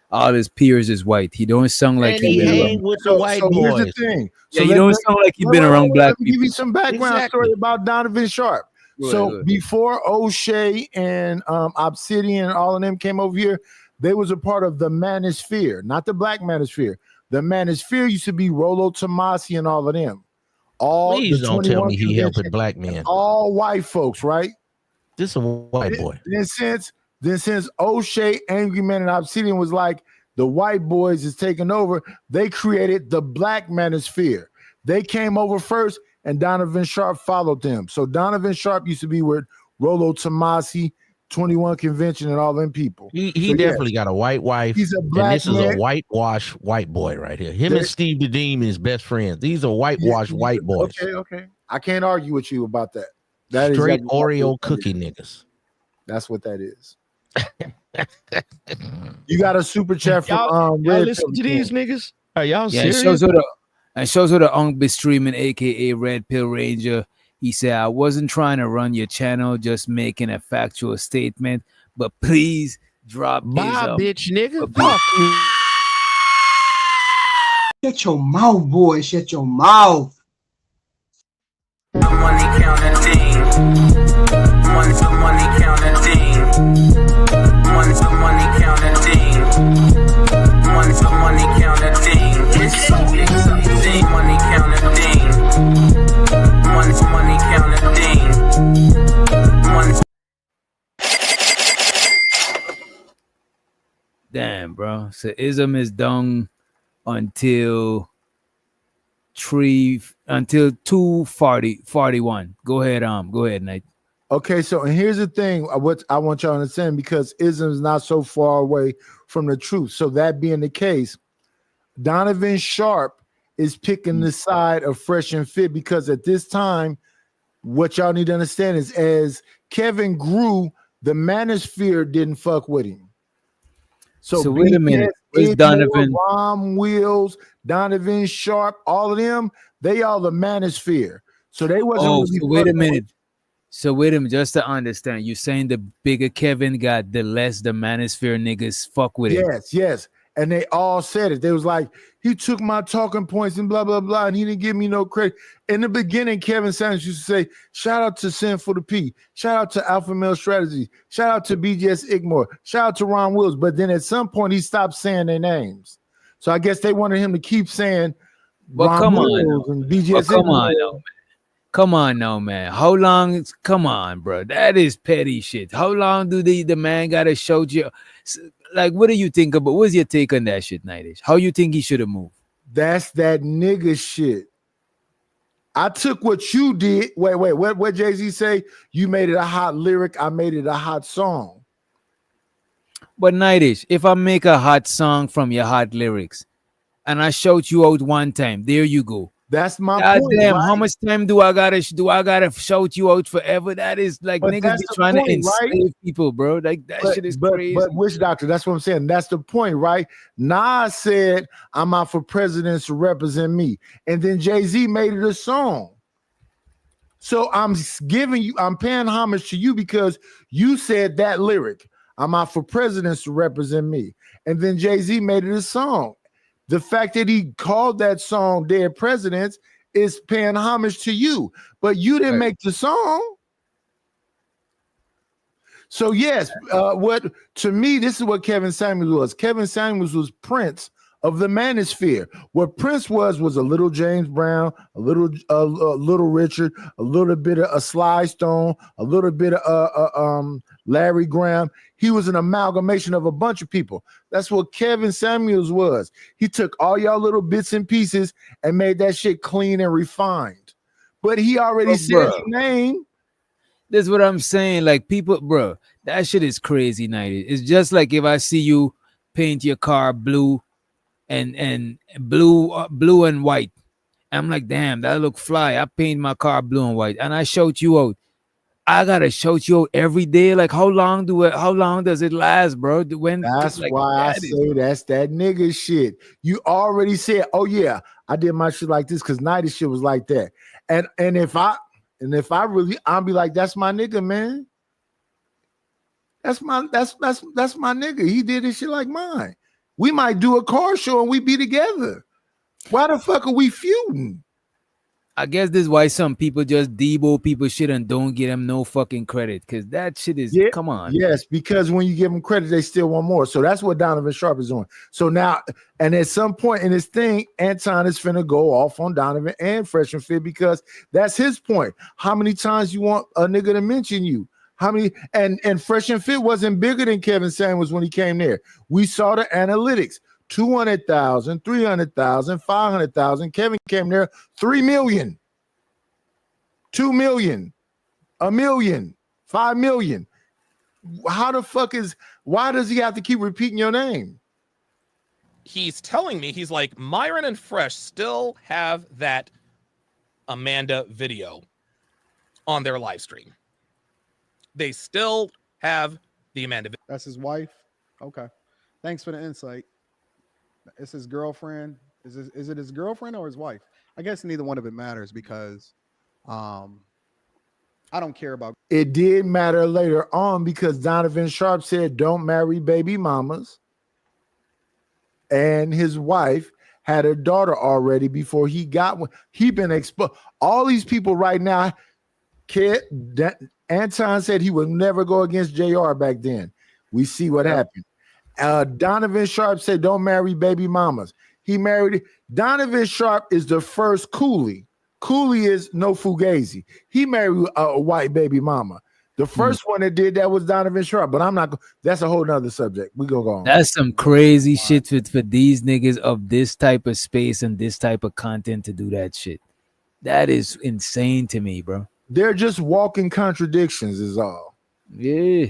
all his peers is white. He don't sound like he hang with the white boys. Here's the thing. Yeah, you don't sound like you've been around black people. Let me give you some background story about Donovan Sharp. Before O'Shea and Obsidian and all of them came over here, they was a part of the Manosphere, not the Black Manosphere. The Manosphere used to be Rollo Tomasi and all of them. Please don't tell me he helping black men. All white folks, right? This is a white boy. Then since O'Shea, Angry Man, and Obsidian was like, the white boys is taking over, they created the Black Manosphere. They came over first, and Donovan Sharp followed them. So Donovan Sharp used to be with Rollo Tomasi, 21 Convention, and all them people. He definitely got a white wife. He's a black and this man. is a whitewash white boy right here. Him and Steve the Demon is best friends. These are whitewashed white boys. Okay. I can't argue with you about that. That is straight exactly Oreo cookie niggas. That's what that is. You got a super chat from y'all Red listen to these niggas? Are y'all serious? Shows her the Unk be streaming, aka Red Pill Ranger. He said, I wasn't trying to run your channel, just making a factual statement, but please drop Bye, bitch, nigga. Fuck you. Shut your mouth, boy. Shut your mouth. Money counting thing. Money counting thing. Money counting thing. Money counting thing. It's so exciting. Money counting thing. Money counting thing. Money bro. So ism is done until 2:41. Go ahead, Nate. Okay, so and here's the thing, what I want y'all to understand, because ism is not so far away from the truth. So that being the case, Donovan Sharp is picking the side of Fresh and Fit, because at this time, what y'all need to understand is as Kevin grew, the manosphere didn't fuck with him. So wait a minute. Where's Donovan? Rom Wills, Donovan Sharp, all of them, they all the manosphere. So they wasn't really so wait a fucking minute. So wait a minute, just to understand, you're saying the bigger Kevin got, the less the manosphere niggas fuck with him. Yes. And they all said it. They was like, he took my talking points and blah, blah, blah, and he didn't give me no credit. In the beginning, Kevin Samuels used to say, shout out to Sin for the P, shout out to Alpha Male Strategy, shout out to BGS Igmore, shout out to Ron Wills. But then at some point, he stopped saying their names. So I guess they wanted him to keep saying Ron Wills and BGS Igmore. Come on now, man. How long? Come on, bro. That is petty shit. How long do the man gotta show you? Like, what do you think about? What's your take on that shit, Nightish? How you think he should have moved? That's that nigga shit. I took what you did. Wait. What Jay-Z say? You made it a hot lyric. I made it a hot song. But Nightish, if I make a hot song from your hot lyrics, and I shout you out one time, there you go. That's my God point. damn, right? how much time do I gotta shout you out forever? That is like, But niggas that's be the trying point, to enslave right? people, bro. Like that shit is crazy. But Witch Doctor, that's what I'm saying. That's the point, right? Nas said, I'm out for presidents to represent me. And then Jay-Z made it a song. So I'm paying homage to you because you said that lyric. I'm out for presidents to represent me. And then Jay-Z made it a song. The fact that he called that song Dead Presidents is paying homage to you, but you didn't make the song. So yes, what to me, this is what Kevin Samuels was. Kevin Samuels was Prince of the manosphere. What Prince was a little James Brown, a little Richard, a little bit of a Sly Stone, a little bit of Larry Graham. He was an amalgamation of a bunch of people. That's what Kevin Samuels was. He took all y'all little bits and pieces and made that shit clean and refined. But he already said your name. That's what I'm saying. Like, people, bro, that shit is crazy, Nighty. It's just like if I see you paint your car blue and blue and white. I'm like, damn, that look fly. I paint my car blue and white, and I shout you out. I gotta shout you out every day. Like, how long does it last, bro? That's why I say that's that nigga shit. You already said, oh yeah, I did my shit like this because Nighty shit was like that. And if I really, I'll be like, that's my nigga, man. That's my nigga. He did this shit like mine. We might do a car show and we be together. Why the fuck are we feuding? I guess this is why some people just debo people shit and don't give them no fucking credit, because that shit is, come on. Yes, because when you give them credit, they still want more. So that's what Donovan Sharp is doing. So now, and at some point in this thing, Anton is finna go off on Donovan and Fresh and Fit because that's his point. How many times you want a nigga to mention you? How many? And Fresh and Fit wasn't bigger than Kevin Samuels when he came there. We saw the analytics. 200,000, 300,000, 500,000. Kevin came there, 3 million, 2 million, 1 million, 5 million. How the fuck why does he have to keep repeating your name? He's telling me, he's like, Myron and Fresh still have that Amanda video on their live stream. They still have the Amanda video. That's his wife? Okay. Thanks for the insight. It's his girlfriend. Is it his girlfriend or his wife? I guess neither one of it matters because I don't care about. It did matter later on because Donovan Sharp said, don't marry baby mamas. And his wife had a daughter already before he got one. He been exposed. All these people right now, Anton said he would never go against JR back then. We see what happened. Donovan Sharp said, don't marry baby mamas. He married. Donovan Sharp is the first Cooley. Cooley is no Fugazi. He married a white baby mama. The first one that did that was Donovan Sharp, but I'm not. That's a whole nother subject. We gonna go on. That's some crazy shit for these niggas of this type of space and this type of content to do that shit. That is insane to me, bro. They're just walking contradictions, is all. Yeah.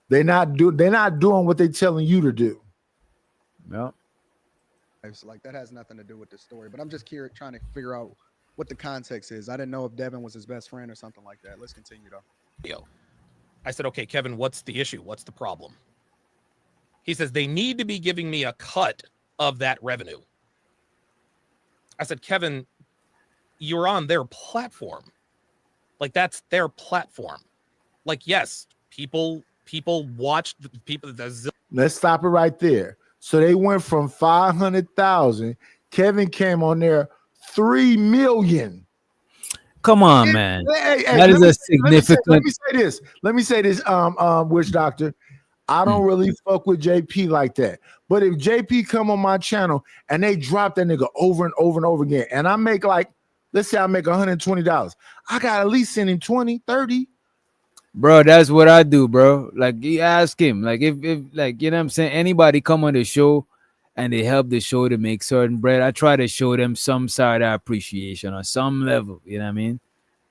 They're not doing what they're telling you to do. No. Like that has nothing to do with the story, but I'm just trying to figure out what the context is. I didn't know if Devin was his best friend or something like that. Let's continue though. I said, okay, Kevin, what's the issue? What's the problem? He says, they need to be giving me a cut of that revenue. I said, Kevin, you're on their platform. Like, that's their platform. Like, yes, people watch people. Let's stop it right there. So they went from 500,000. Kevin came on there 3 million. Come on, man. Hey, that is a significant. Let me say this, Witch Doctor. I don't really fuck with JP like that. But if JP come on my channel and they drop that nigga over and over and over again, and I make like, let's say I make $120, I got at least send him 20, 30. Bro, that's what I do, bro. Like, you ask him, like, if like, you know what I'm saying, anybody come on the show and they help the show to make certain bread, I try to show them some side of appreciation on some level, you know what I mean?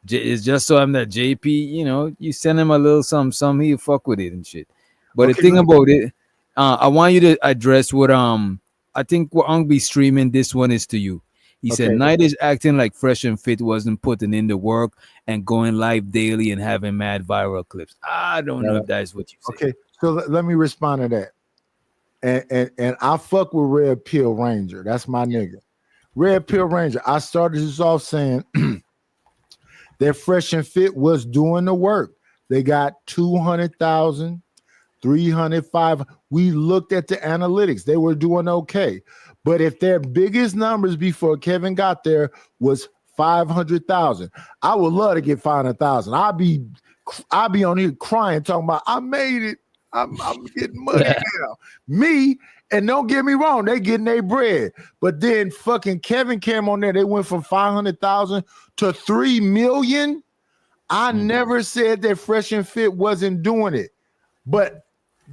It's just so I'm that JP, you know, you send him a little some he'll fuck with it and shit. But the thing about it, I want you to address what I think what Ung be streaming this one is to you. He said Knight is acting like Fresh and Fit wasn't putting in the work and going live daily and having mad viral clips. I don't know if that's what you say. Okay, so let me respond to that. And I fuck with Red Pill Ranger. That's my nigga. Red Pill Ranger. I started this off saying that Fresh and Fit was doing the work. They got 200,000, 305. We looked at the analytics. They were doing okay. But if their biggest numbers before Kevin got there was 500,000, I would love to get 500,000. I'll be on here crying, talking about I made it. I'm getting money now. Me, and don't get me wrong, they getting their bread. But then fucking Kevin came on there. They went from 500,000 to 3 million. I never said that Fresh and Fit wasn't doing it, but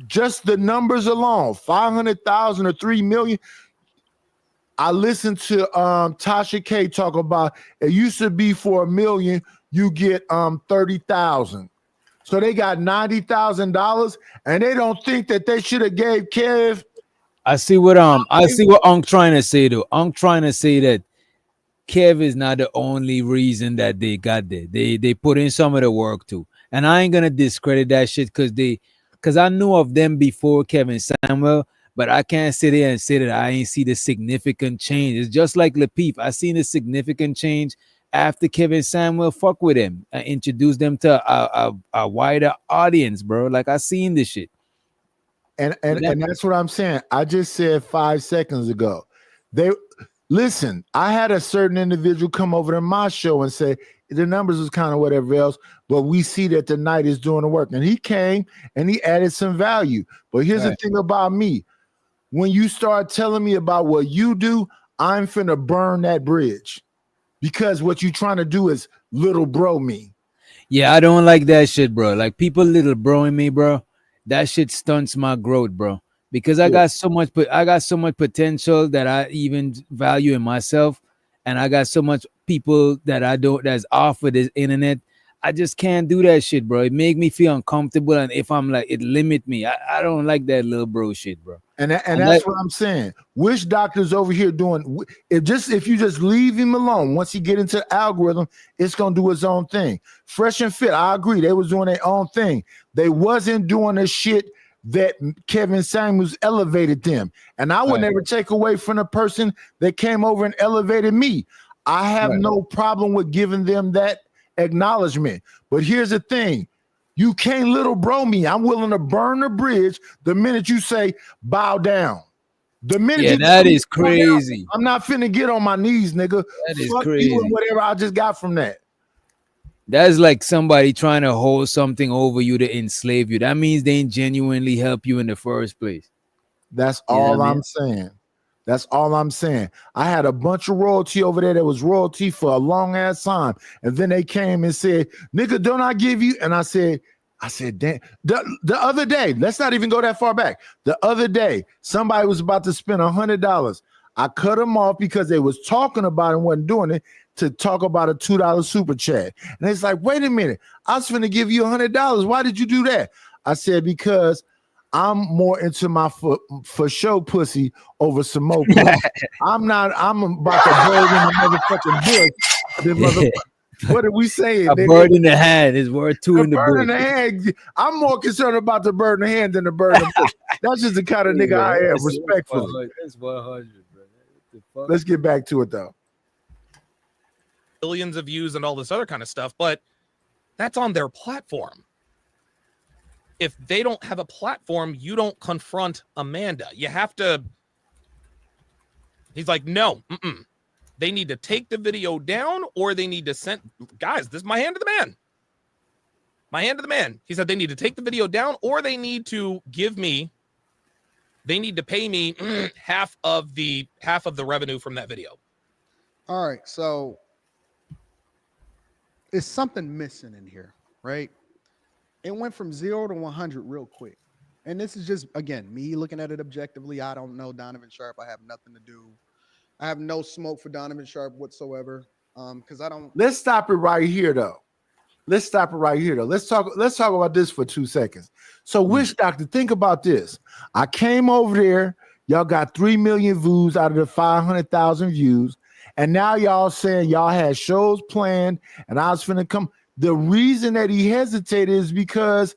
just the numbers alone, 500,000 or 3 million. I listened to Tasha K talk about it used to be for $1 million, you get 30,000. So they got $90,000, and they don't think that they should have gave Kev. I see what Unk trying to say though. Unk trying to say that Kev is not the only reason that they got there. They put in some of the work too. And I ain't gonna discredit that shit because I knew of them before Kevin Samuel. But I can't sit here and say that I ain't see the significant change. It's just like Lapeef. I seen the significant change after Kevin Samuel fuck with him and introduced them to a wider audience, bro. Like I seen this shit. And that's what I'm saying. I just said 5 seconds ago. Listen, I had a certain individual come over to my show and say the numbers was kind of whatever else, but we see that the Night is doing the work. And he came and he added some value. But here's the thing about me. When you start telling me about what you do, I'm finna burn that bridge because what you trying to do is little bro me. Yeah, I don't like that shit, bro. Like people little broing me, bro. That shit stunts my growth, bro. Because I got so much potential that I even value in myself, and I got so much people that I don't that's off of this internet. I just can't do that shit, bro. It make me feel uncomfortable, and if I'm like, it limit me. I don't like that little bro shit, bro. And that's what I'm saying. Witch Doctor's over here doing if you just leave him alone, once he get into the algorithm, it's gonna do its own thing. Fresh and Fit, I agree. They was doing their own thing. They wasn't doing the shit that Kevin Samuels elevated them. And I would never take away from the person that came over and elevated me. I have no problem with giving them that acknowledgement. But here's the thing. You can't little bro me. I'm willing to burn the bridge the minute you say bow down. The minute that is crazy. Down, I'm not finna get on my knees, nigga. That is Fuck crazy. you and whatever I just got from that. That's like somebody trying to hold something over you to enslave you. That means they ain't genuinely help you in the first place. That's all I'm saying. That's all I'm saying. I had a bunch of royalty over there that was royalty for a long ass time. And then they came and said, nigga, don't I give you? And I said, I said, damn. The other day, let's not even go that far back. The other day, somebody was about to spend $100. I cut them off because they was talking about it and wasn't doing it to talk about a $2 super chat. And it's like, wait a minute, I was finna give you $100. Why did you do that? I said, because I'm more into my for show pussy over some more pussy. I'm about to bird in the motherfucking bush. The motherfucker. What are we saying? A bird in the hand is worth two in the bird bush. in the hand. I'm more concerned about the bird in the hand than the bird in the bush. That's just the kind of nigga I am, respectfully. That's 100, bro. Let's get back to it though. Billions of views and all this other kind of stuff, but that's on their platform. If they don't have a platform, you don't confront Amanda. You have to. He's like, no, they need to take the video down, or they need to send. Guys, this is my hand to the man. My hand to the man. He said they need to take the video down, or they need to give me. They need to pay me half of the revenue from that video. All right, so there's something missing in here, right? It went from 0 to 100 real quick. And this is just, again, me looking at it objectively. I don't know Donovan Sharp. I have nothing to do. I have no smoke for Donovan Sharp whatsoever. Because I don't. Let's stop it right here, though. Let's talk about this for 2 seconds. So, Wish Doctor, think about this. I came over there. Y'all got 3 million views out of the 500,000 views. And now y'all saying y'all had shows planned and I was finna come. The reason that he hesitated is because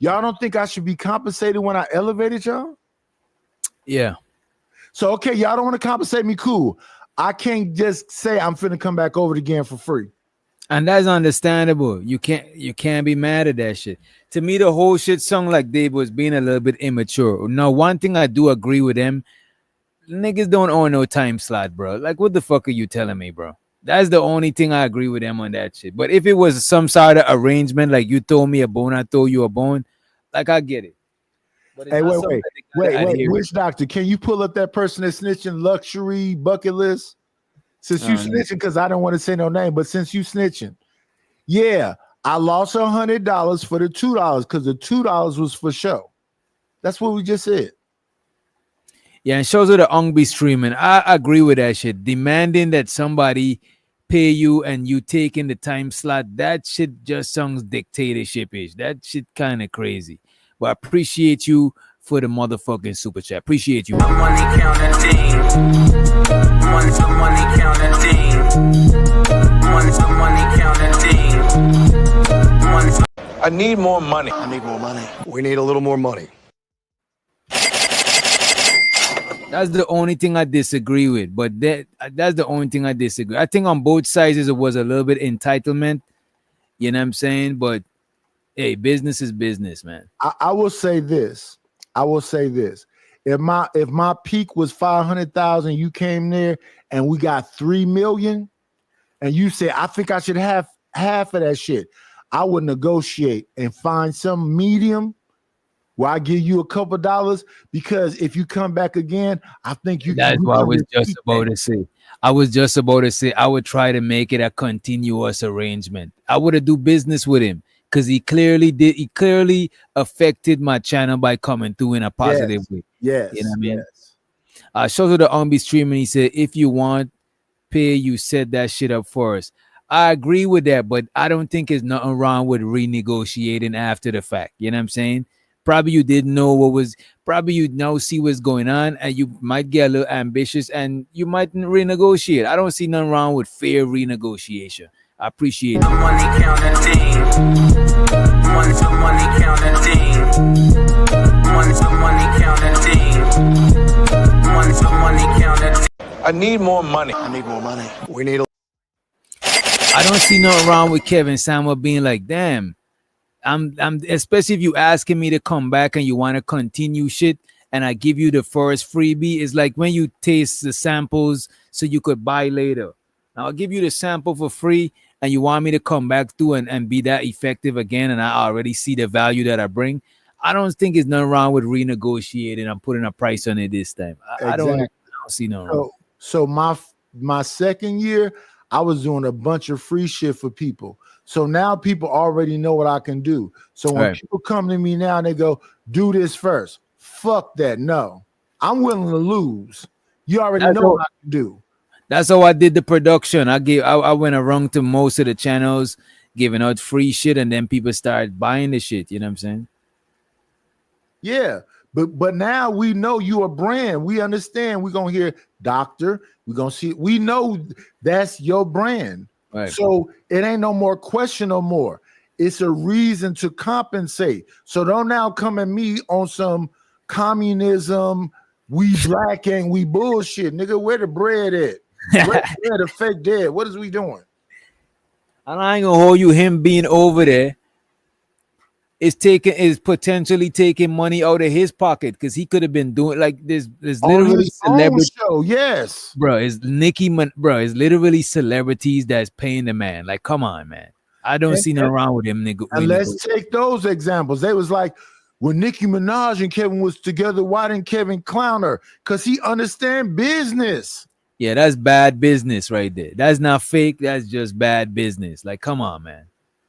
y'all don't think I should be compensated when I elevated y'all? Yeah. So, okay, y'all don't want to compensate me, cool. I can't just say I'm finna come back over again for free. And that's understandable. You can't be mad at that shit. To me, the whole shit song like Dave was being a little bit immature. Now, one thing I do agree with him, niggas don't own no time slot, bro. Like, what the fuck are you telling me, bro? That's the only thing I agree with them on that shit. But if it was some sort of arrangement, like you throw me a bone, I throw you a bone, like I get it. But hey, wait, Wish Doctor, can you pull up that person that's snitching luxury bucket list? Since you snitching, because I don't want to say no name, but since you snitching, yeah, I lost $100 for the $2 because the $2 was for show. That's what we just said. Yeah, and shows of the Ong be streaming. I agree with that shit. Demanding that somebody pay you and you taking the time slot, that shit just sounds dictatorship-ish. That shit kind of crazy. But I appreciate you for the motherfucking super chat. Appreciate you. Money counting. Money counting. I need more money. I need more money. We need a little more money. That's the only thing I disagree with. But that's the only thing I disagree. I think on both sides it was a little bit entitlement. You know what I'm saying? But hey, business is business, man. I will say this. If my peak was 500,000, you came there and we got 3 million, and you say I think I should have half of that shit, I would negotiate and find some medium where I give you a couple dollars, because if you come back again, I think you. That's what I was just about to say. I was just about to say I would try to make it a continuous arrangement. I would do business with him because he clearly affected my channel by coming through in a positive way. Yes, you know what I mean. Shows of the Umbi streaming. He said, "If you want pay, you set that shit up first." I agree with that, but I don't think there's nothing wrong with renegotiating after the fact. You know what I'm saying? Probably you didn't know probably you now see what's going on and you might get a little ambitious and you might renegotiate. I don't see nothing wrong with fair renegotiation. I appreciate it. Money counting. Money counting. I need more money. I need more money. We need I don't see nothing wrong with Kevin Samuel being like, damn, I'm especially if you asking me to come back and you want to continue shit and I give you the first freebie. It's like when you taste the samples so you could buy later. Now I'll give you the sample for free and you want me to come back through and be that effective again, and I already see the value that I bring. I don't think there's nothing wrong with renegotiating and putting a price on it this time. I don't see nothing wrong. So my second year, I was doing a bunch of free shit for people. So now people already know what I can do. So when people come to me now and they go, do this first. Fuck that. No, I'm willing to lose. You already know what I can do. That's how I did the production. I went around to most of the channels giving out free shit, and then people started buying the shit. You know what I'm saying? Yeah. But now we know you a brand. We understand. We're gonna hear doctor. We're gonna see. We know that's your brand. Right. So it ain't no more question no more. It's a reason to compensate. So don't now come at me on some communism. We black and we bullshit, nigga. Where the bread at? Where the fake dead? What is we doing? And I ain't gonna hold you. Him being over there is potentially taking money out of his pocket because he could have been doing like there's literally celebrity show. Yes, bro. It's literally celebrities that's paying the man. Like, come on, man. I don't see nothing wrong with him, nigga. And let's take those examples. They was like, when Nicki Minaj and Kevin was together, why didn't Kevin clown her? Because he understand business. Yeah, that's bad business right there. That's not fake. That's just bad business. Like, come on, man.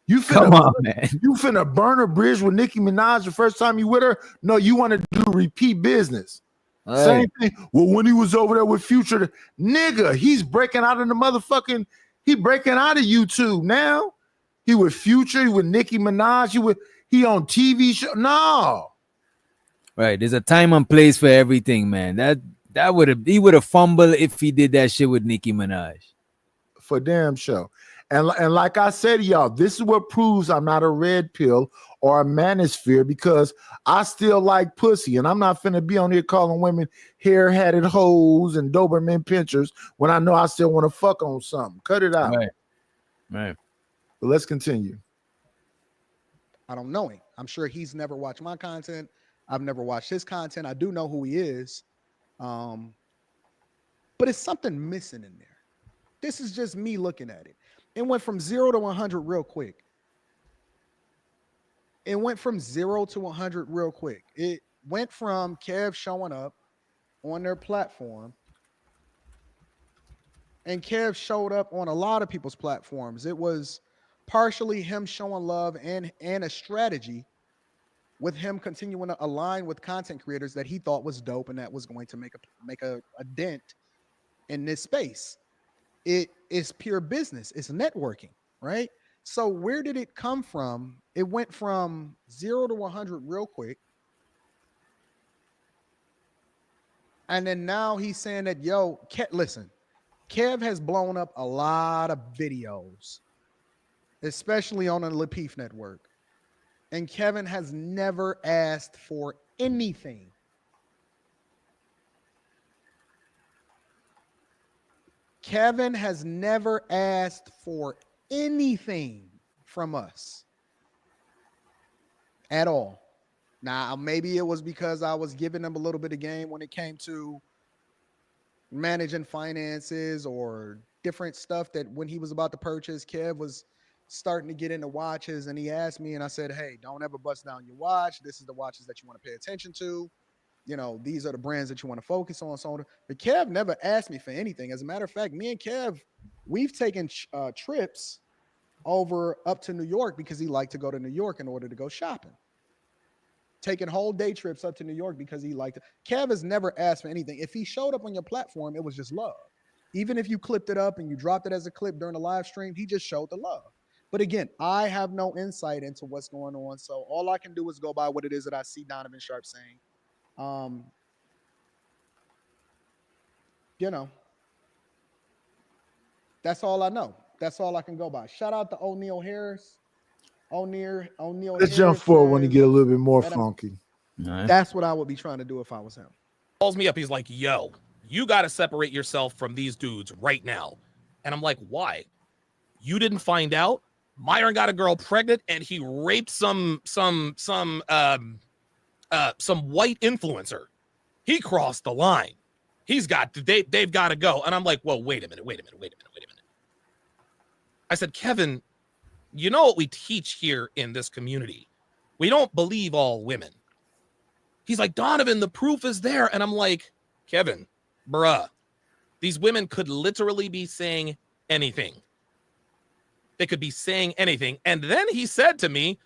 You finna burn a bridge with Nicki Minaj the first time you with her? No, you want to do repeat business. Right. Same thing. Well, when he was over there with Future, nigga, he's breaking out of the motherfucking. He breaking out of YouTube now. He with Future. He with Nicki Minaj. He on TV show. No. Right. There's a time and place for everything, man. He would have fumbled if he did that shit with Nicki Minaj. For damn show. And like I said, y'all, this is what proves I'm not a red pill or a manosphere, because I still like pussy, and I'm not finna be on here calling women hair-hatted hoes and Doberman pinchers when I know I still want to fuck on something. Cut it out. Right. But let's continue. I don't know him. I'm sure he's never watched my content. I've never watched his content. I do know who he is. But it's something missing in there. This is just me looking at it. It went from 0 to 100 real quick. It went from 0 to 100 real quick. It went from Kev showing up on their platform, and Kev showed up on a lot of people's platforms. It was partially him showing love and a strategy with him continuing to align with content creators that he thought was dope and that was going to make a dent in this space. It is pure business. It's networking, right? So where did it come from? It went from 0 to 100 real quick. And then now he's saying that, yo, listen, Kev has blown up a lot of videos, especially on the Lapeef network. And Kevin has never asked for anything. Kevin has never asked for anything from us at all. Now, maybe it was because I was giving him a little bit of game when it came to managing finances or different stuff that when he was about to purchase, Kev was starting to get into watches, and he asked me, and I said, hey, don't ever bust down your watch. This is the watches that you want to pay attention to. You know, these are the brands that you want to focus on. So, but Kev never asked me for anything. As a matter of fact, me and Kev, we've taken trips over up to New York because he liked to go to New York in order to go shopping. Taking whole day trips up to New York because he liked it. Kev has never asked for anything. If he showed up on your platform, it was just love. Even if you clipped it up and you dropped it as a clip during the live stream, he just showed the love. But again, I have no insight into what's going on. So all I can do is go by what it is that I see Donovan Sharp saying. You know, that's all I know. That's all I can go by. Shout out to O'Neal Harris. O'Neal Let's jump forward when you get a little bit more funky. That's what I would be trying to do if I was him. Calls me up. He's like, yo, you got to separate yourself from these dudes right now. And I'm like, why? You didn't find out? Myron got a girl pregnant and he raped some white influencer. He crossed the line. They've got to go. And I'm like, whoa, wait a minute. I said, Kevin, you know what we teach here in this community? We don't believe all women. He's like, Donovan, the proof is there. And I'm like, Kevin, bruh, these women could literally be saying anything. They could be saying anything. And then he said to me,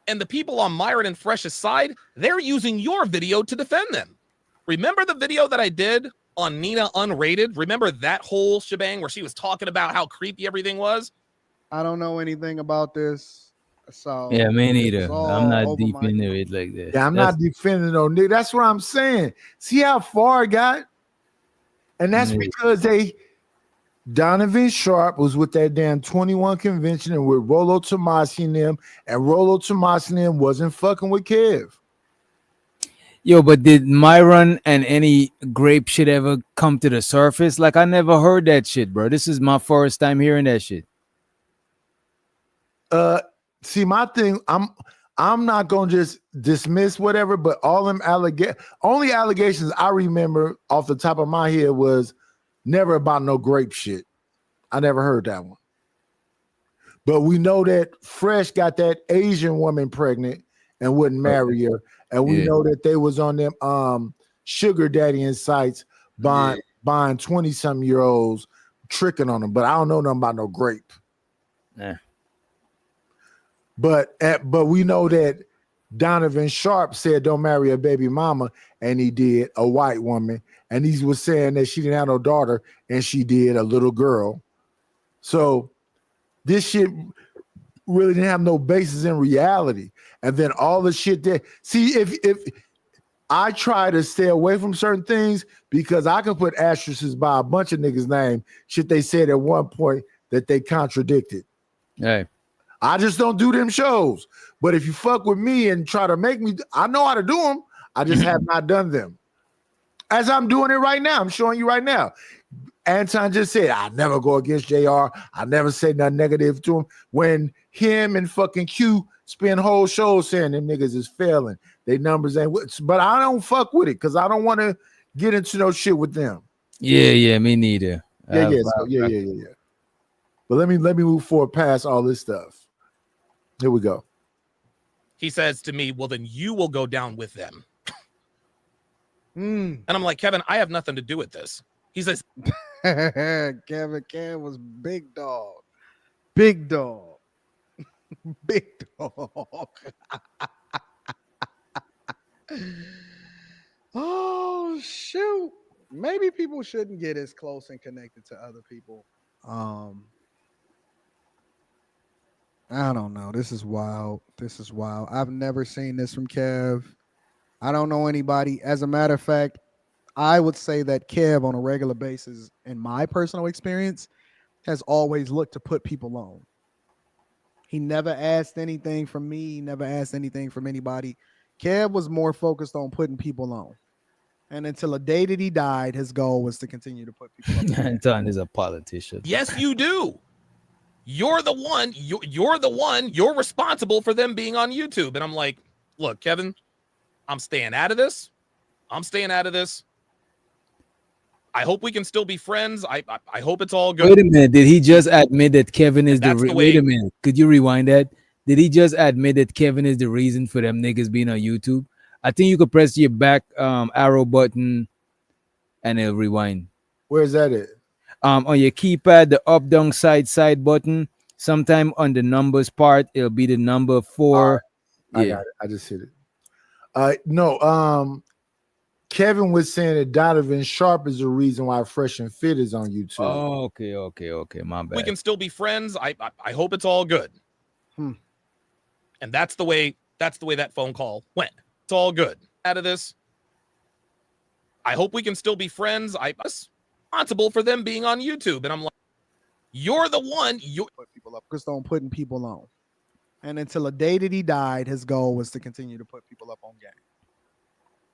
and the people on Myron and Fresh's side, they're using your video to defend them. Remember the video that I did on Nina Unrated? Remember that whole shebang where she was talking about how creepy everything was? I don't know anything about this. So Yeah, me it neither. was all I'm not over deep my into it like that. Yeah, I'm not defending no nigga. That's what I'm saying. See how far it got? And that's because Donovan Sharp was with that damn 21 convention and with Rolo Tomasi and them, and Rolo Tomasi and them wasn't fucking with Kev. Yo, but did Myron and any grape shit ever come to the surface? Like, I never heard that shit, bro. This is my first time hearing that shit. See, my thing, I'm not gonna just dismiss whatever, but all them only allegations I remember off the top of my head was never about no grape shit. I never heard that one. But we know that Fresh got that Asian woman pregnant and wouldn't marry her. And we know that they was on them sugar daddy sites buying 20-something-year-olds, tricking on them. But I don't know nothing about no grape. Yeah. But we know that Donovan Sharp said don't marry a baby mama, and he did, a white woman. And he was saying that she didn't have no daughter, and she did, a little girl. So this shit really didn't have no basis in reality. And then all the shit that, see, if I try to stay away from certain things because I can put asterisks by a bunch of niggas' name, shit they said at one point that they contradicted. Hey. I just don't do them shows. But if you fuck with me and try to make me, I know how to do them. I just have not done them. As I'm doing it right now, I'm showing you right now. Anton just said, I never go against JR. I never say nothing negative to him. When him and fucking Q spend whole shows saying them niggas is failing. They numbers ain't, but I don't fuck with it because I don't want to get into no shit with them. Yeah, me neither. Yeah. But let me move forward past all this stuff. Here we go. He says to me, well, then you will go down with them. And I'm like, Kevin, I have nothing to do with this. He says, Kevin was big dog. Big dog. Big dog. Oh, shoot. Maybe people shouldn't get as close and connected to other people. I don't know. This is wild. I've never seen this from Kev. I don't know anybody. As a matter of fact, I would say that Kev on a regular basis, in my personal experience, has always looked to put people on. He never asked anything from me. He never asked anything from anybody. Kev was more focused on putting people on. And until the day that he died, his goal was to continue to put people on. Anton is a politician. yes, you do. You're the one. You're the one. You're responsible for them being on YouTube. And I'm like, look, Kevin, I'm staying out of this. I hope we can still be friends. I hope it's all good. Wait a minute. Did he just admit that Kevin is wait a minute. Could you rewind that? Did he just admit that Kevin is the reason for them niggas being on YouTube? I think you could press your back arrow button and it'll rewind. Where's that at? On your keypad, the up, down, side button. Sometime on the numbers part, it'll be the number 4. I got it. I just hit it. No, Kevin was saying that Donovan Sharp is the reason why Fresh and Fit is on YouTube. Oh, okay. My bad. We can still be friends. I hope it's all good. And that's the way that phone call went. It's all good. Out of this. I hope we can still be friends. I'm responsible for them being on YouTube. And I'm like, you're the one. You put people up. Just on putting people on. And until the day that he died, his goal was to continue to put people up on game.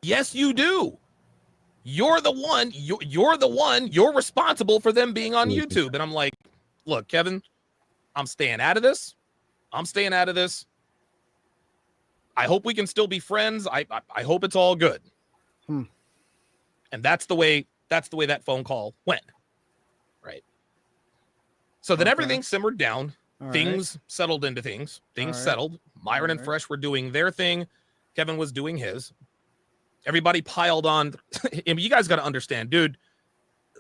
yes, you do. You're the one. You're the one. You're responsible for them being on YouTube. And I'm like, look, Kevin, I'm staying out of this. I hope we can still be friends. I hope it's all good. And that's the way that phone call went. Right. So then everything simmered down. Things settled into things. Things settled. Myron and Fresh were doing their thing. Kevin was doing his. Everybody piled on. You guys got to understand, dude.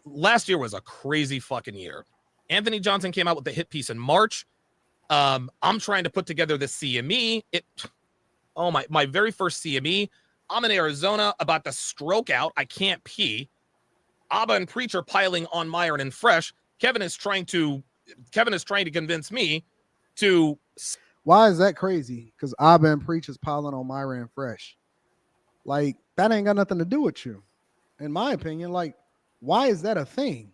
Last year was a crazy fucking year. Anthony Johnson came out with the hit piece in March. I'm trying to put together the CME. My very first CME. I'm in Arizona about to stroke out. I can't pee. Abba and Preacher piling on Myron and Fresh. Kevin is trying to convince me to. Why is that crazy? Because Abba and Preach is piling on Myra and Fresh. Like, that ain't got nothing to do with you. In my opinion, like, why is that a thing?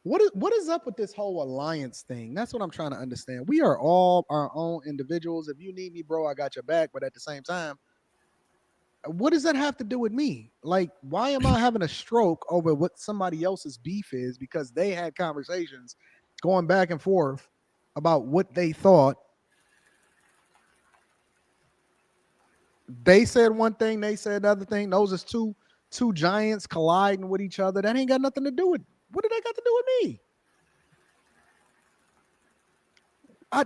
What is up with this whole alliance thing? That's what I'm trying to understand. We are all our own individuals. If you need me, bro, I got your back. But at the same time, what does that have to do with me? Like, why am I having a stroke over what somebody else's beef is because they had conversations going back and forth about what they thought? They said one thing, they said another thing. Those is two giants colliding with each other. That ain't got nothing to do with. What did that got to do with me?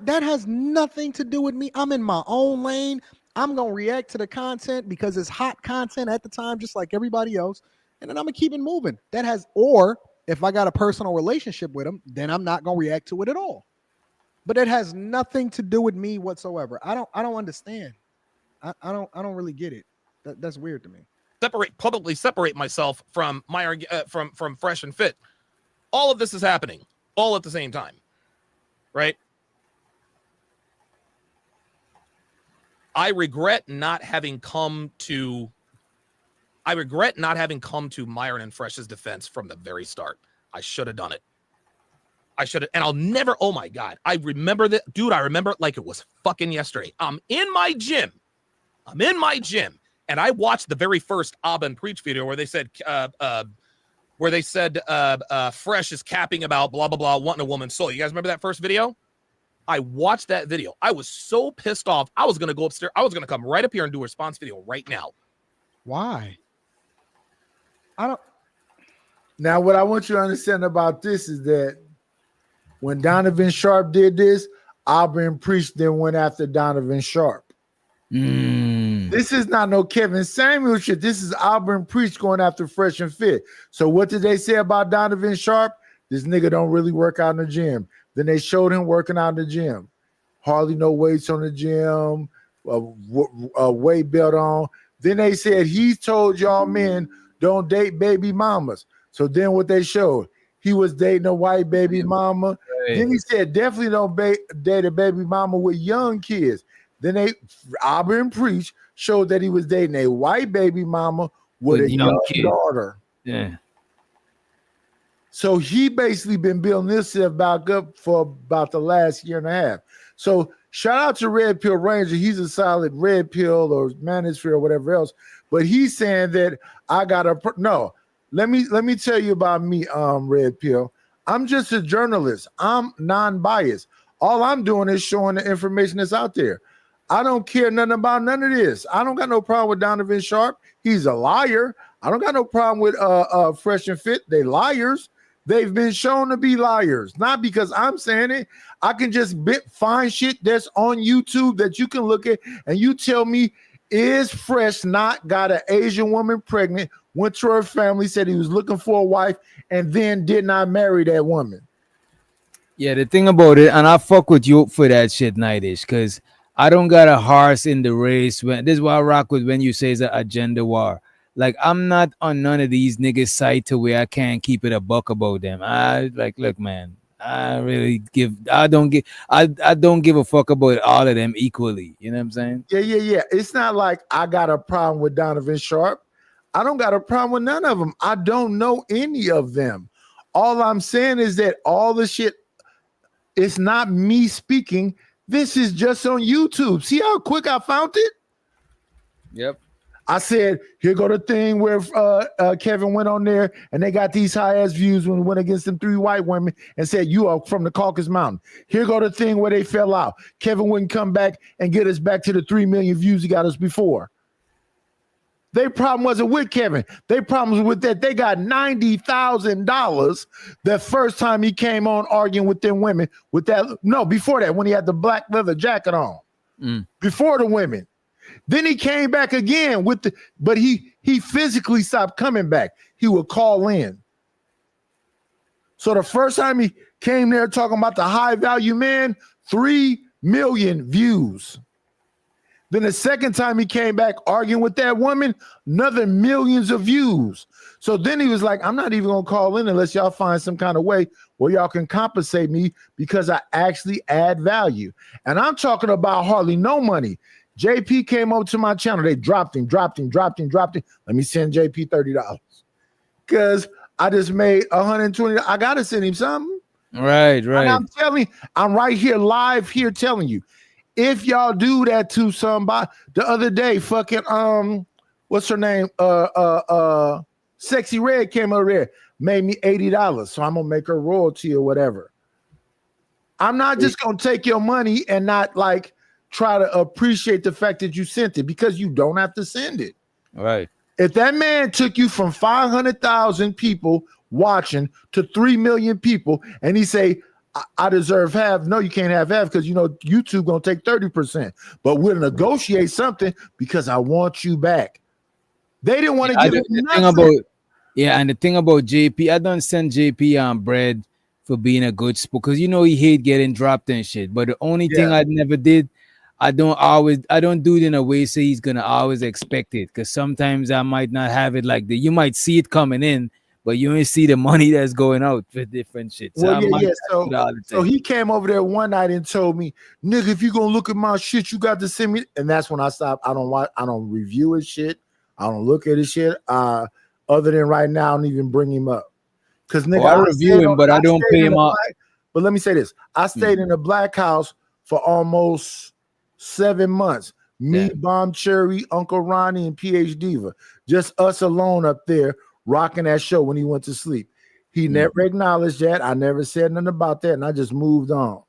That has nothing to do with me. I'm in my own lane. I'm going to react to the content because it's hot content at the time, just like everybody else. And then I'm going to keep it moving. Or if I got a personal relationship with them, then I'm not going to react to it at all. But it has nothing to do with me whatsoever. I don't understand. I don't really get it. That's weird to me. Publicly separate myself from from Fresh and Fit. All of this is happening all at the same time, right? I regret not having come to Myron and Fresh's defense from the very start. I should have done it. And I'll never, oh my God. I remember that, dude. I remember it like it was fucking yesterday. I'm in my gym, and I watched the very first Abba and Preach video where they said, Fresh is capping about blah, blah, blah, wanting a woman's soul. You guys remember that first video? I watched that video. I was so pissed off. I was going to go upstairs. I was going to come right up here and do a response video right now. Why? Now, what I want you to understand about this is that when Donovan Sharp did this, Auburn Preach then went after Donovan Sharp. This is not no Kevin Samuel shit. This is Auburn Preach going after Fresh and Fit. So what did they say about Donovan Sharp? This nigga don't really work out in the gym. Then they showed him working out in the gym. Hardly no weights on the gym, weight belt on. Then they said he told y'all men don't date baby mamas. So then what they showed, he was dating a white baby mama. Right. Then he said definitely don't date a baby mama with young kids. Then Auburn Preach showed that he was dating a white baby mama with a young daughter. Yeah. So he basically been building this stuff back up for about the last year and a half. So shout out to Red Pill Ranger. He's a solid Red Pill or Manosphere or whatever else. But he's saying that I got no. Let me tell you about me, Red Pill. I'm just a journalist. I'm non-biased. All I'm doing is showing the information that's out there. I don't care nothing about none of this. I don't got no problem with Donovan Sharp. He's a liar. I don't got no problem with Fresh and Fit. They liars. They've been shown to be liars. Not because I'm saying it. I can just find shit that's on YouTube that you can look at and you tell me, is Fresh not got an Asian woman pregnant, went to her family, said he was looking for a wife, and then did not marry that woman? Yeah, the thing about it, and I fuck with you for that shit, Nightish, because I don't got a horse in the race. This is why I rock with when you say it's an agenda war. Like, I'm not on none of these niggas' side to where I can't keep it a buck about them. Look, man, I don't give a fuck about all of them equally. You know what I'm saying? Yeah. It's not like I got a problem with Donovan Sharp. I don't got a problem with none of them. I don't know any of them. All I'm saying is that all the shit, it's not me speaking. This is just on YouTube. See how quick I found it? Yep. I said, here go the thing where Kevin went on there and they got these high-ass views when he went against them 3 white women and said, you are from the Caucasus Mountain. Here go the thing where they fell out. Kevin wouldn't come back and get us back to the 3 million views he got us before. Their problem wasn't with Kevin. Their problem was with that they got $90,000 the first time he came on arguing with them women with that. No, before that, when he had the black leather jacket on. Before the women. Then he came back again but he physically stopped coming back. He would call in. So the first time Came there talking about the high value man, 3 million views. Then the second time he came back arguing with that woman, another millions of views. So then he was like, I'm not even gonna call in unless y'all find some kind of way where y'all can compensate me because I actually add value. And I'm talking about hardly no money. JP came over to my channel. They dropped him. Let me send JP $30. Because I just made 120. I gotta send him something. Right. And I'm telling you, I'm right here live here telling you. If y'all do that to somebody, the other day, fucking what's her name? Sexy Red came over there, made me $80. So I'm gonna make her royalty or whatever. I'm not just gonna take your money and not like try to appreciate the fact that you sent it because you don't have to send it. Right. If that man took you from 500,000 people watching to 3 million people, and he say, I deserve half. No, you can't have half because you know YouTube gonna take 30%. But we'll negotiate something because I want you back. They didn't want to give him nothing. And the thing about JP, I don't send JP on bread for being a good sport because you know he hate getting dropped and shit. But the only thing I never did, I don't do it in a way so he's gonna always expect it because sometimes I might not have it like that. You might see it coming in, but you ain't see the money that's going out for different shit. So he came over there one night and told me, nigga, if you gonna look at my shit, you got to send me. And that's when I stopped. I don't review his shit. I don't look at his shit. Other than right now, I don't even bring him up. Because nigga, I review him, but I don't pay him off. But let me say this. I stayed in the Black House for almost 7 months. Me, Bomb Cherry, Uncle Ronnie, and PH Diva. Just us alone up there rocking that show when he went to sleep. He never acknowledged that. I never said nothing about that, and I just moved on.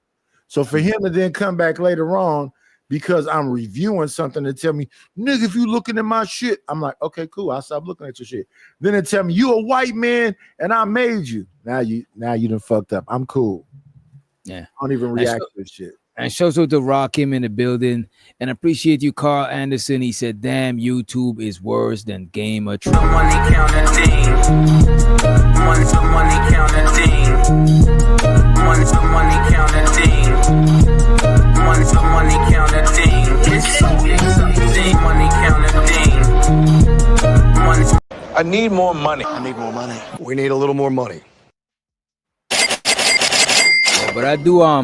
So for him to then come back later on because I'm reviewing something and tell me, nigga, if you looking at my shit, I'm like, okay, cool. I'll stop looking at your shit. Then they tell me you a white man and I made you. Now you done fucked up. I'm cool. Yeah. I don't even react to this shit. And shows out to Rakim in the building. And appreciate you, Carl Anderson. He said, damn, YouTube is worse than Game of Thrones. Money counting. Money counting. Money counting. Money counting. It's so exciting. Money counting. I need more money. I need more money. We need a little more money. But I do I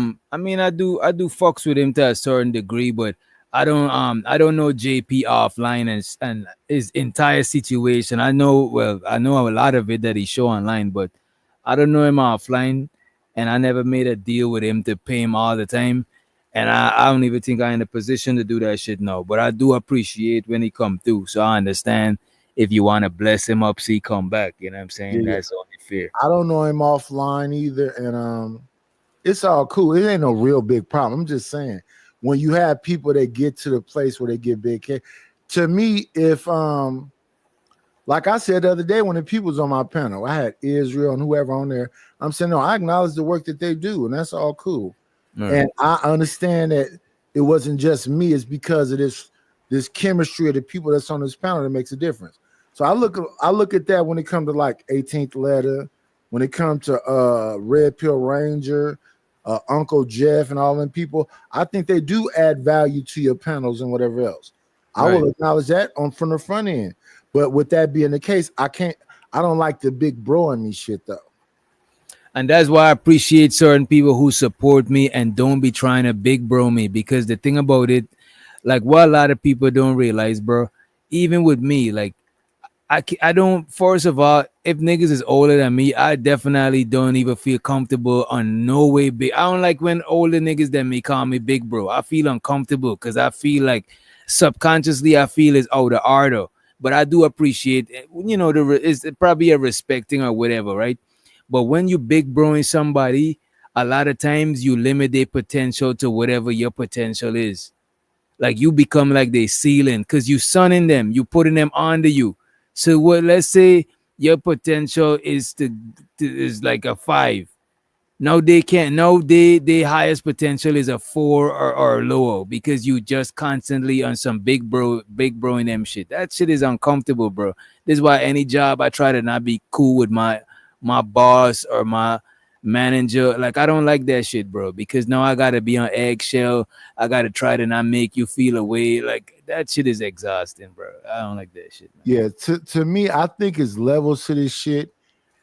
do fucks with him to a certain degree, but I don't know JP offline and his entire situation. I know a lot of it that he show online, but I don't know him offline, and I never made a deal with him to pay him all the time. And I don't even think I'm in a position to do that shit now. But I do appreciate when he come through. So I understand if you want to bless him up, see come back. You know what I'm saying? Yeah. That's only fair. I don't know him offline either, and it's all cool. It ain't no real big problem. I'm just saying, when you have people that get to the place where they get big, to me, if like I said the other day when the people was on my panel, I had Israel and whoever on there. I'm saying, no, I acknowledge the work that they do, and that's all cool. Right. And I understand that it wasn't just me; it's because of this chemistry of the people that's on this panel that makes a difference. So I look at that when it comes to like 18th Letter, when it comes to Red Pill Ranger, Uncle Jeff, and all them people. I think they do add value to your panels and whatever else. I will acknowledge that from the front end. But with that being the case, I don't like the big bro in me shit though. And that's why I appreciate certain people who support me and don't be trying to big bro me, because the thing about it, like what a lot of people don't realize, bro, even with me, like I don't, first of all, if niggas is older than me, I definitely don't even feel comfortable on no way big. I don't like when older niggas than me call me big bro. I feel uncomfortable because I feel like subconsciously I feel it's out of order. But I do appreciate, you know, it's probably a respecting or whatever, right? But when you big broing somebody, a lot of times you limit their potential to whatever your potential is. Like you become like they ceiling because you sunning them, you putting them under you. So what? Let's say your potential is is like a 5. Now they can't. Now they highest potential is a 4 or lower because you just constantly on some big bro in them shit. That shit is uncomfortable, bro. This is why any job I try to not be cool with my boss or my manager. Like, I don't like that shit, bro, because now I gotta be on eggshell. I gotta try to not make you feel away. Like, that shit is exhausting, bro. I don't like that shit, man. Yeah, to me, I think it's levels to this shit,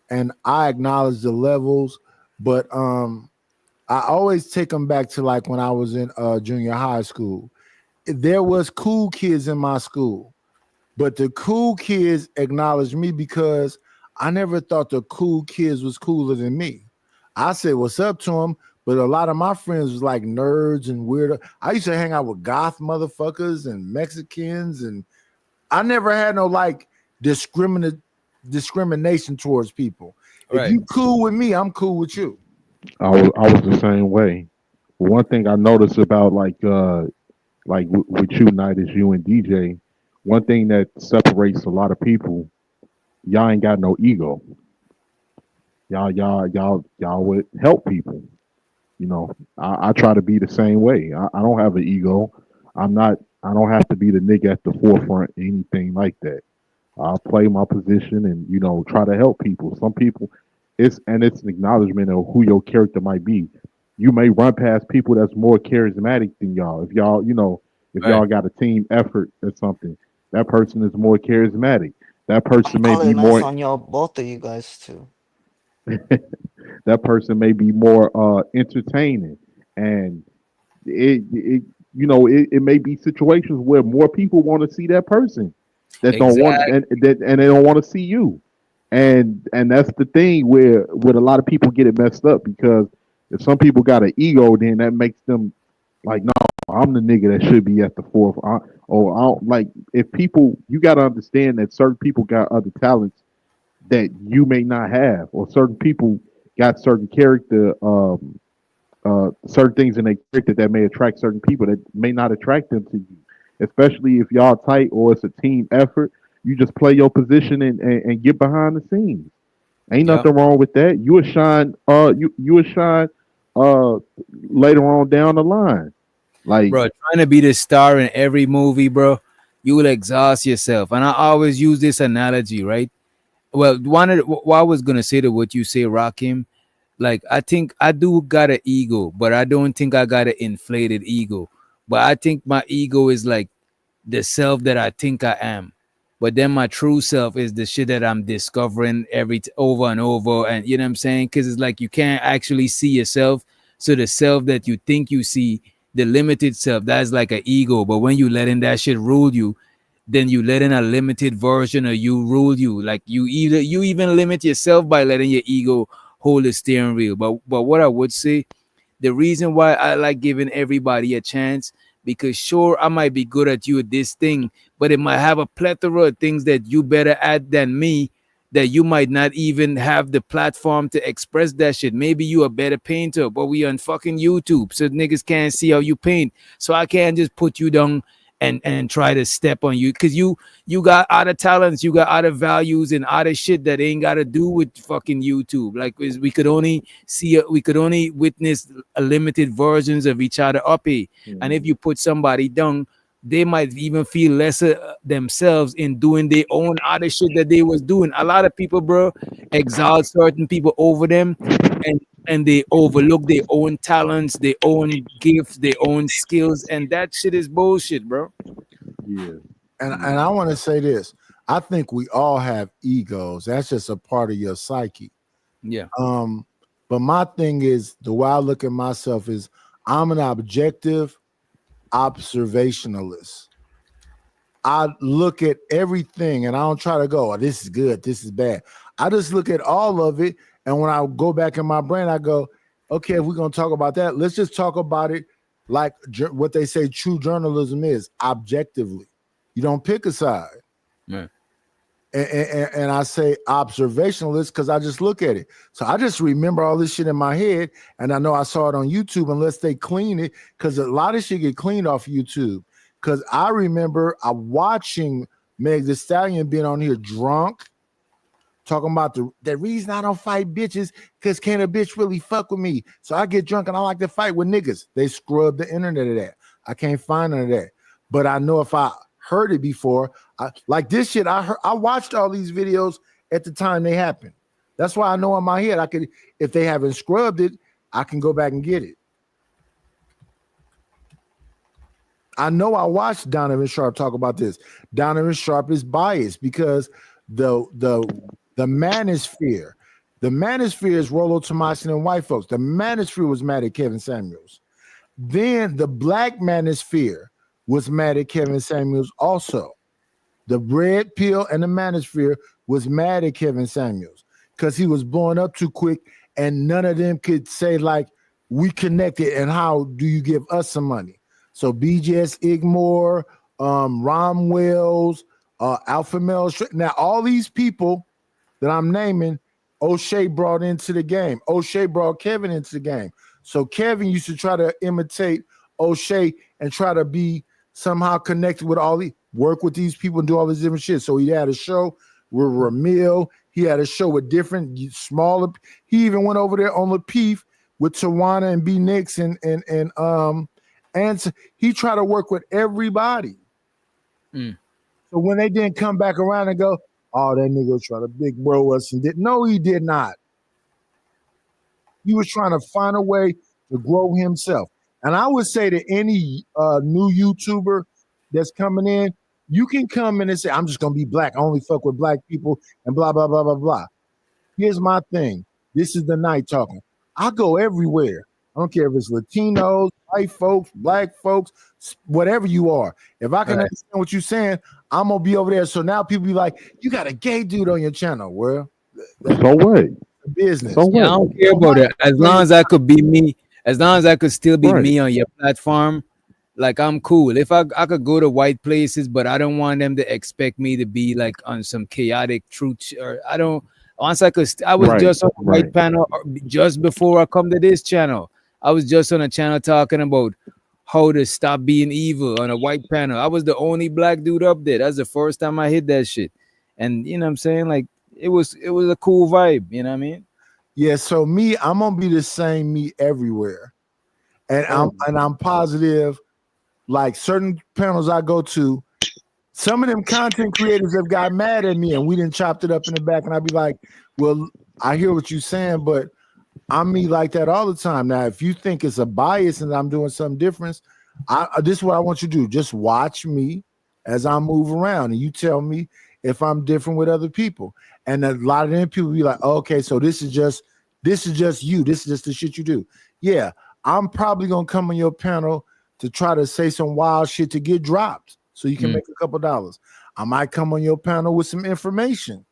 and I acknowledge the levels, but I always take them back to like when I was in junior high school. There was cool kids in my school, but the cool kids acknowledged me because I never thought the cool kids was cooler than me. I said what's up to them, but a lot of my friends was like nerds and weirdo. I used to hang out with goth motherfuckers and Mexicans, and I never had no like discrimination towards people. If you cool with me, I'm cool with you. I was the same way. One thing I noticed about with you, Knight, is you and DJ. One thing that separates a lot of people, y'all ain't got no ego. Y'all would help people. You know, I try to be the same way. I don't have an ego. I don't have to be the nigga at the forefront, anything like that. I'll play my position and try to help people. Some people, it's an acknowledgement of who your character might be. You may run past people that's more charismatic than y'all. If y'all got a team effort or something, that person is more charismatic. That person may Call be it nice more. on y'all, both of you guys too. That person may be more entertaining, and it may be situations where more people want to see that person that don't want and they don't want to see you, and that's the thing where a lot of people get it messed up, because if some people got an ego, then that makes them like, no, I'm the nigga that should be at the forefront. I don't like, if people, you got to understand that certain people got other talents that you may not have, or certain people got certain character, certain things in their character that may attract certain people that may not attract them to you. Especially if y'all tight or it's a team effort, you just play your position and get behind the scenes. Ain't nothing wrong with that. You will shine. You will shine. Later on down the line, like, bro, trying to be the star in every movie, bro, you will exhaust yourself. And I always use this analogy, right? Well, what I was gonna say to what you say, Rakim, like, I think I do got an ego, but I don't think I got an inflated ego. But I think my ego is like the self that I think I am. But then my true self is the shit that I'm discovering over and over. And you know what I'm saying? Because it's like you can't actually see yourself. So the self that you think you see, the limited self, that's like an ego. But when you letting that shit rule you, then you let in a limited version of you rule you. Like you even limit yourself by letting your ego hold the steering wheel. But what I would say, the reason why I like giving everybody a chance, because sure, I might be good at you at this thing, but it might have a plethora of things that you better at than me, that you might not even have the platform to express that shit. Maybe you a better painter, but we on fucking YouTube, so niggas can't see how you paint. So I can't just put you down and try to step on you, because you got other talents, you got other values and other shit that ain't got to do with fucking YouTube. Like, we could only witness a limited versions of each other up here. And if you put somebody down, they might even feel lesser themselves in doing their own other shit that they was doing. A lot of people, bro, exalt certain people over them, and they overlook their own talents, their own gifts, their own skills, and that shit is bullshit, bro. Yeah. And I want to say this. I think we all have egos. That's just a part of your psyche. Yeah. But my thing is, the way I look at myself is, I'm an objective observationalist. I look at everything and I don't try to go, oh, this is good, this is bad. I just look at all of it. And when I go back in my brain, I go, okay, if we're going to talk about that, let's just talk about it like what they say true journalism is, objectively. You don't pick a side. Yeah. And I say observationalist because I just look at it. So I just remember all this shit in my head, and I know I saw it on YouTube unless they clean it, because a lot of shit get cleaned off YouTube. Because I remember watching Meg Thee Stallion being on here drunk, talking about the reason I don't fight bitches because can't a bitch really fuck with me? So I get drunk and I like to fight with niggas. They scrub the internet of that. I can't find none of that. But I know if I heard it before, like this shit, I watched all these videos at the time they happened. That's why I know in my head I could, if they haven't scrubbed it, I can go back and get it. I know I watched Donovan Sharp talk about this. Donovan Sharp is biased because the manosphere is Rollo Tomasson and white folks. The manosphere was mad at Kevin Samuels. Then the black manosphere was mad at Kevin Samuels also. The red pill and the manosphere was mad at Kevin Samuels because he was blowing up too quick and none of them could say like, we connected and how do you give us some money? So BJS Igmore, Ron Wells, Alpha Male. Now, all these people that I'm naming, O'Shea brought into the game. O'Shea brought Kevin into the game. So Kevin used to try to imitate O'Shea and try to be somehow connected with all these, work with these people and do all this different shit. So he had a show with Ramil. He had a show with different smaller. He even went over there on Lapeef with Tawana and B Nix and he tried to work with everybody. So when they didn't come back around and go, oh, that nigga was trying to big bro us and did. No, he did not. He was trying to find a way to grow himself. And I would say to any new YouTuber that's coming in, you can come in and say, I'm just going to be black. I only fuck with black people and blah, blah, blah, blah, blah. Here's my thing. This is the night talking. I go everywhere. I don't care if it's Latinos, white folks, black folks, whatever you are. If I can understand what you're saying, I'm going to be over there. So now people be like, you got a gay dude on your channel. Well, so what? Business. So what? Yeah, I don't care about it. As long as I could be me, as long as I could still be me on your platform, like I'm cool. If I could go to white places, but I don't want them to expect me to be like on some chaotic truth. Or I don't. Once I could, I was just on the white panel just before I come to this channel. I was just on a channel talking about how to stop being evil on a white panel. I was the only black dude up there. That's the first time I hit that shit. And you know what I'm saying? Like it was a cool vibe, you know what I mean? Yeah, so me, I'm gonna be the same me everywhere. And I'm positive, like certain panels I go to, some of them content creators have got mad at me and we didn't chopped it up in the back. And I'd be like, well, I hear what you're saying, but I'm me like that all the time. Now, if you think it's a bias and I'm doing something different, this is what I want you to do. Just watch me as I move around and you tell me if I'm different with other people. And a lot of them people be like, oh, okay, so this is just you. This is just the shit you do. Yeah, I'm probably gonna come on your panel to try to say some wild shit to get dropped so you can make a couple dollars. I might come on your panel with some information.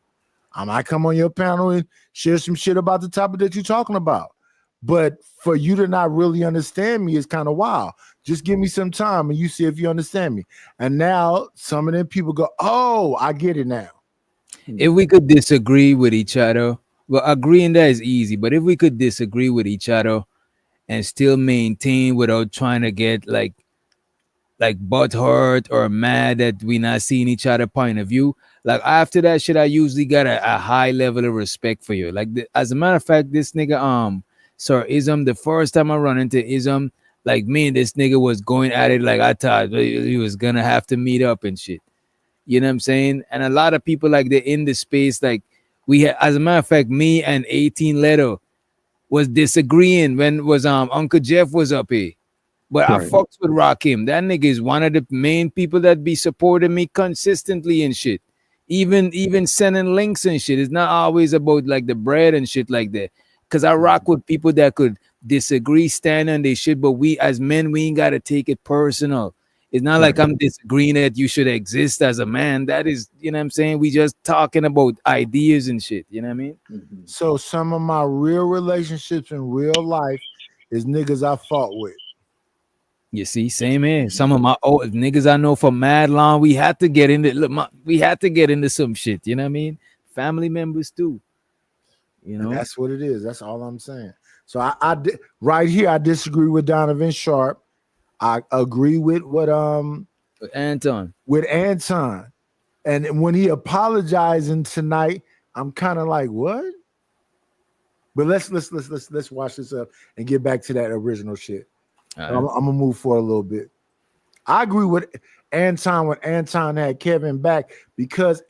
I might come on your panel and share some shit about the topic that you're talking about. But for you to not really understand me is kind of wild. Just give me some time and you see if you understand me. And now some of them people go, oh, I get it now. If we could disagree with each other, well, agreeing that is easy, but if we could disagree with each other and still maintain without trying to get like butt hurt or mad that we not seeing each other point of view, like after that shit, I usually got a high level of respect for you. Like as a matter of fact, this nigga Sir Ism, the first time I run into Ism, like me and this nigga was going at it like I thought he was gonna have to meet up and shit. You know what I'm saying? And a lot of people like they're in the space, like we had, as a matter of fact, me and 18 Letter was disagreeing when was Uncle Jeff was up here. But I fucks with Rakim. That nigga is one of the main people that be supporting me consistently and shit. Even sending links and shit. It's not always about like the bread and shit like that. Cause I rock with people that could disagree, stand on their shit, but we as men, we ain't gotta take it personal. It's not like I'm disagreeing that you should exist as a man. That is, you know what I'm saying? We just talking about ideas and shit. You know what I mean? So some of my real relationships in real life is niggas I fought with. You see, same here. Some of my old niggas I know for mad long, we had to get into we had to get into some shit. You know what I mean? Family members too. You know, and that's what it is. That's all I'm saying. So I right here, I disagree with Donovan Sharp. I agree with what Anton. With Anton. And when he apologizing tonight, I'm kind of like, what? But let's watch this up and get back to that original shit. Right. I'm gonna move forward a little bit. I agree with Anton when Anton had Kevin back because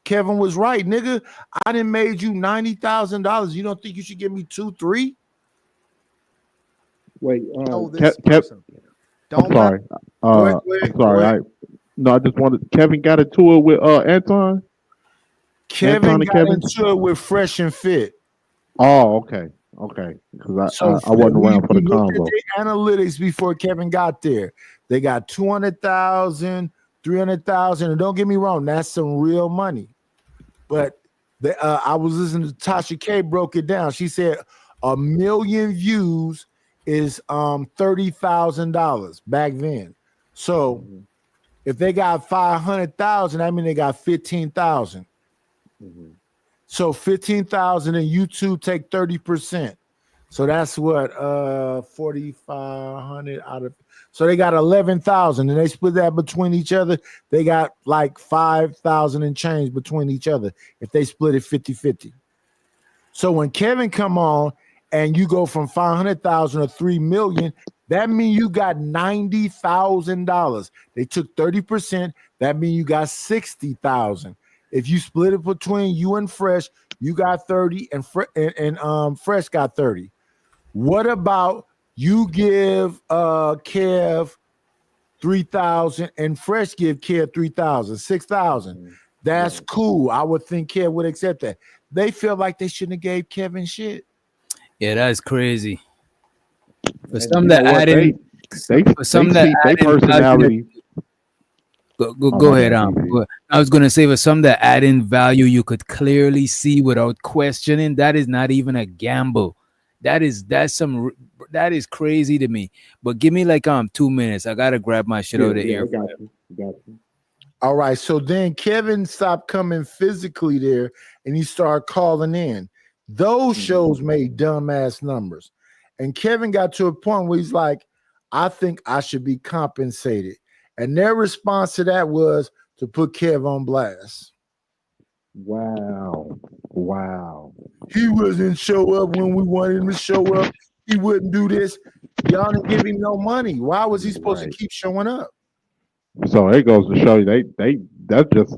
Kevin was right, nigga. I done made you $90,000. You don't think you should give me 2-3? Wait, this person. I'm sorry. I'm sorry. I just wanted. Kevin got into it with Anton. Kevin Anton and got Kevin? into it with Fresh and Fit. Oh, okay, because So I wasn't around for the we looked at convo. the analytics before Kevin got there. They got 200,000, 300,000, and don't get me wrong, that's some real money. But I was listening to Tasha K broke it down. She said 1 million views is $30,000 back then. So if they got 500,000, I mean they got 15,000. So 15,000 and YouTube take 30%. So that's what 4,500 out of. So they got 11,000 and they split that between each other. They got like 5,000 and change between each other if they split it 50-50. So when Kevin come on and you go from 500,000 to 3 million, that means you got $90,000. They took 30%. That means you got 60,000. If you split it between you and Fresh, you got 30 and Fresh got 30. What about you give Kev 3,000 and Fresh give Kev 3,000, 6,000? That's cool. I would think Kev would accept that. They feel like they shouldn't have gave Kevin shit. Yeah, that's crazy. For And some you that know what? added, They some see that their added personality. Go ahead, I was gonna say for some that add in value, you could clearly see without questioning. That is not even a gamble. That is crazy to me. But give me like 2 minutes. I gotta grab my shit out of here. I got you. All right. So then Kevin stopped coming physically there and he started calling in. Those shows made dumbass numbers. And Kevin got to a point where he's like, I think I should be compensated. And their response to that was to put Kev on blast. Wow. He wasn't show up when we wanted him to show up. He wouldn't do this. Y'all didn't give him no money. Why was he supposed to keep showing up? So it goes to show you that's just,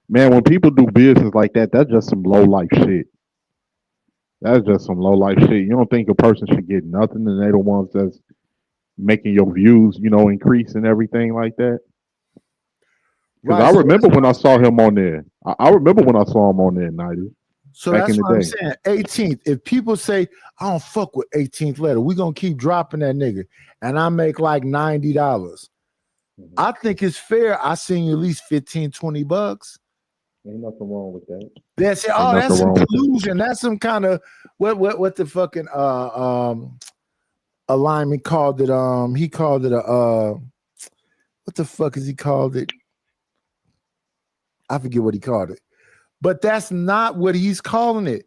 man, when people do business like that, that's just some low life shit. That's just some low life shit. You don't think a person should get nothing and they the ones that's making your views, increase and everything like that? Because I remember when I saw him on there. I remember when I saw him on there, 90. So back that's in the what I'm day. saying. 18th. If people say, I don't fuck with 18th letter, we're going to keep dropping that nigga. And I make like $90. I think it's fair. I seen you at least 15, 20 bucks. Ain't nothing wrong with that. That's it. Oh, that's some collusion. That's some kind of what the fucking alignment called it. He called it what the fuck is he called it? I forget what he called it. But that's not what he's calling it.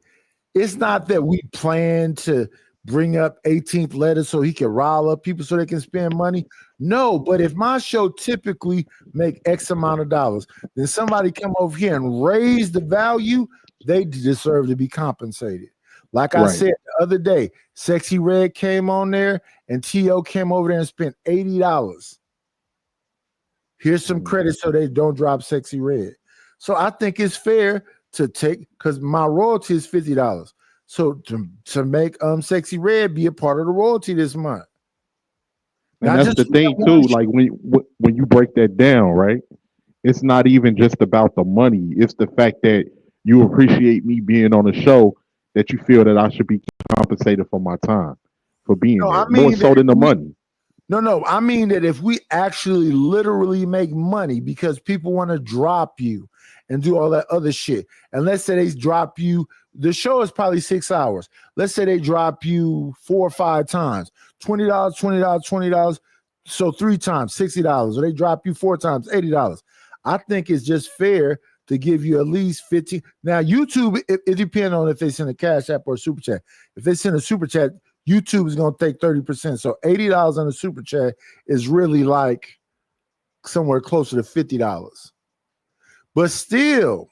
It's not that we plan to bring up 18th letter so he can rile up people so they can spend money. No, but if my show typically make X amount of dollars, then somebody come over here and raise the value, they deserve to be compensated. Like I said the other day, Sexy Red came on there and T.O. came over there and spent $80. Here's some credit so they don't drop Sexy Red. So I think it's fair to take, because my royalty is $50. So to make Sexy Red be a part of the royalty this month. And that's the thing too. Like when you break that down, right? It's not even just about the money. It's the fact that you appreciate me being on the show, that you feel that I should be compensated for my time, for being there. More so than the money. No. I mean that if we actually literally make money because people want to drop you and do all that other shit. And let's say they drop you, the show is probably 6 hours. Let's say they drop you 4 or 5 times, $20, $20, $20. So 3 times, $60. Or they drop you 4 times, $80. I think it's just fair to give you at least 15. Now, YouTube, it depends on if they send a cash app or a super chat. If they send a super chat, YouTube is going to take 30%. So $80 on a super chat is really like somewhere closer to $50. But still,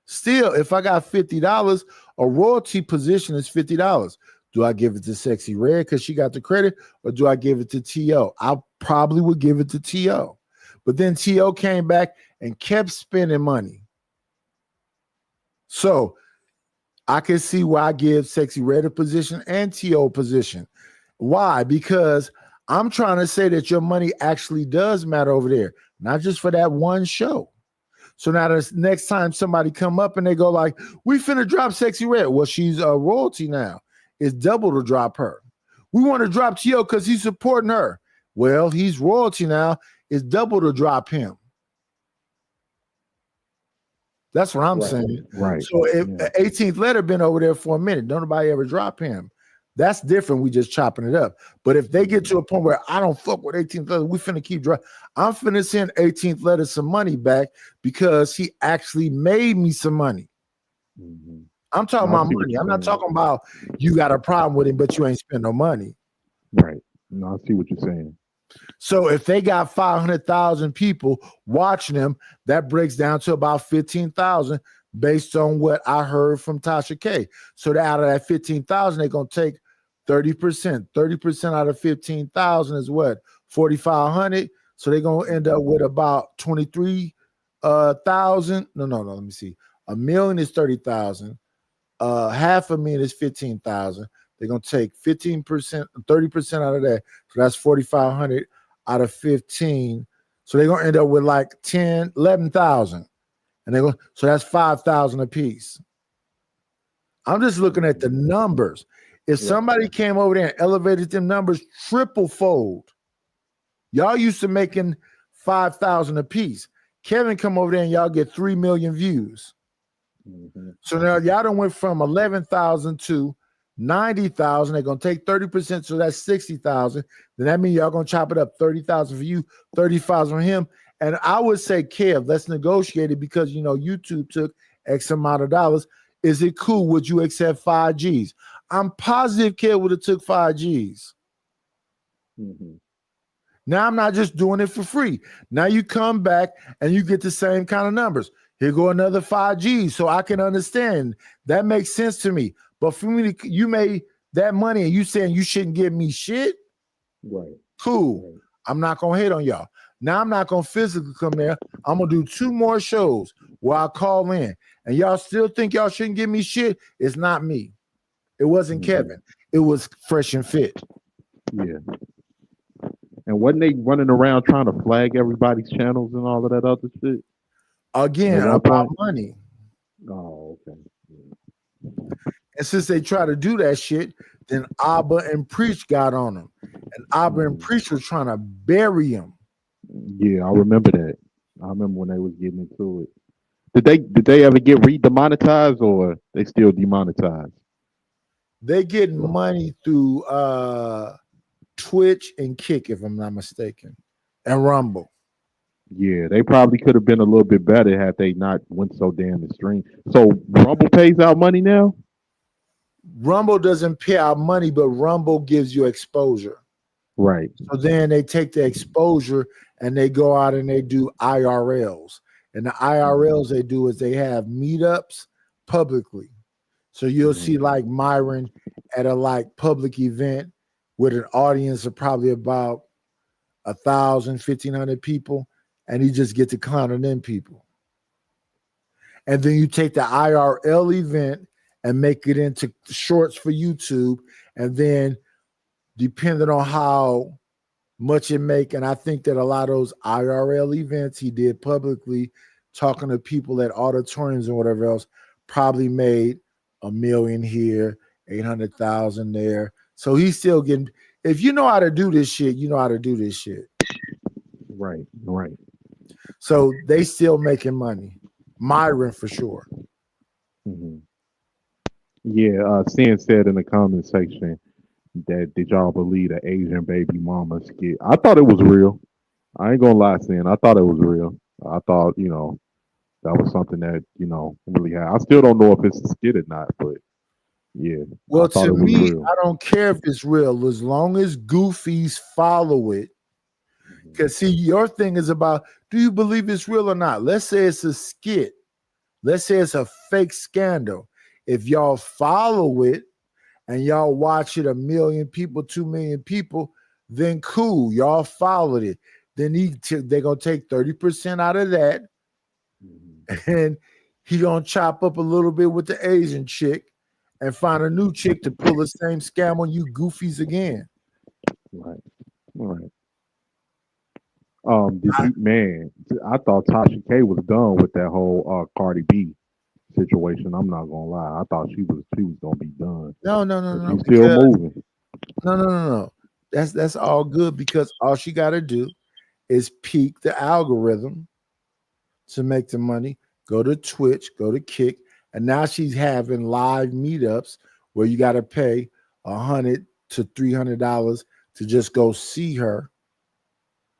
if I got $50, a royalty position is $50. Do I give it to Sexy Red because she got the credit, or do I give it to T.O.? I'll probably would give it to T.O. But then T.O. came back and kept spending money. So I can see why I give Sexy Red a position and T.O. position. Why? Because I'm trying to say that your money actually does matter over there, not just for that one show. So now the next time somebody come up and they go like, we finna drop Sexy Red. Well, she's a royalty now. It's double to drop her. We want to drop T.O. because he's supporting her. Well, he's royalty now. It's double to drop him. That's what I'm saying. Right. So if 18th letter been over there for a minute, don't nobody ever drop him. That's different. We just chopping it up. But if they get to a point where I don't fuck with 18th letter, we finna keep dropping. I'm finna send 18th letter some money back because he actually made me some money. I'm talking about money. I'm not talking about you got a problem with him, but you ain't spend no money. Right. No, I see what you're saying. So if they got 500,000 people watching them, that breaks down to about 15,000 based on what I heard from Tasha K. So out of that 15,000, they're going to take 30%. 30% out of 15,000 is what? 4,500. So they're going to end up with about 23,000. No, let me see. $1 million is 30,000. $500,000 is 15,000. They're going to take 15%, 30% out of that. So that's 4,500 out of 15. So they're going to end up with like 10, 11,000. And they're going, so that's 5,000 a piece. I'm just looking at the numbers. If somebody came over there and elevated them numbers triple fold, y'all used to making 5,000 a piece. Kevin come over there and y'all get 3 million views. So now y'all done went from 11,000 to 90,000. They're gonna take 30%, so that's 60,000. Then that means y'all gonna chop it up 30,000 for you, 30,000 for him. And I would say, Kev, let's negotiate it because YouTube took X amount of dollars. Is it cool? Would you accept 5 G's? I'm positive Kev would have took 5 G's. Now I'm not just doing it for free. Now you come back and you get the same kind of numbers. Here go another 5 G's, so I can understand. That makes sense to me. But for me, you made that money and you saying you shouldn't give me shit? Right. Cool. Right. I'm not going to hate on y'all. Now I'm not going to physically come there. I'm going to do 2 more shows where I call in. And y'all still think y'all shouldn't give me shit? It's not me. It wasn't Kevin. It was Fresh and Fit. Yeah. And wasn't they running around trying to flag everybody's channels and all of that other shit? Again, about money. Oh, okay. And since they try to do that shit, then Abba and Preach got on them. And Abba and Preach were trying to bury him. Yeah, I remember that. I remember when they was getting into it. Did they ever get re-demonetized or they still demonetized? They get money through Twitch and Kick, if I'm not mistaken, and Rumble. Yeah, they probably could have been a little bit better had they not went so damn extreme. So Rumble pays out money now? Rumble doesn't pay out money, but Rumble gives you exposure. Right. So then they take the exposure and they go out and they do IRLs. And the IRLs they do is they have meetups publicly. So you'll see like Myron at a like public event with an audience of probably about 1,000, 1,500 people, and he just get to clown on them people. And then you take the IRL event and make it into shorts for YouTube, and then depending on how much it make, and I think that a lot of those IRL events he did publicly, talking to people at auditoriums and whatever else, probably made $1 million here, 800,000 there. So he's still getting. If you know how to do this shit, you know how to do this shit. Right, right. So they still making money. Myron for sure. Yeah, Sin said in the comment section that did y'all believe the Asian baby mama skit? I thought it was real. I ain't gonna lie, Sin. I thought it was real. I thought, that was something that, really happened. I still don't know if it's a skit or not, but yeah. Well, to me, I don't care if it's real as long as goofies follow it. Because see, your thing is about, do you believe it's real or not? Let's say it's a skit. Let's say it's a fake scandal. If y'all follow it and y'all watch it 1 million people, 2 million people, then cool, y'all followed it. Then they're gonna take 30% out of that, and he gonna chop up a little bit with the Asian chick and find a new chick to pull the same scam on you goofies again. Right. Right. Did you, man? I thought Tasha K was done with that whole Cardi B situation. I'm not gonna lie. I thought she was gonna be done. No, But she's still because moving. no. That's all good because all she got to do is peak the algorithm to make the money. Go to Twitch, go to Kick, and now she's having live meetups where you got to pay $100 to $300 to just go see her.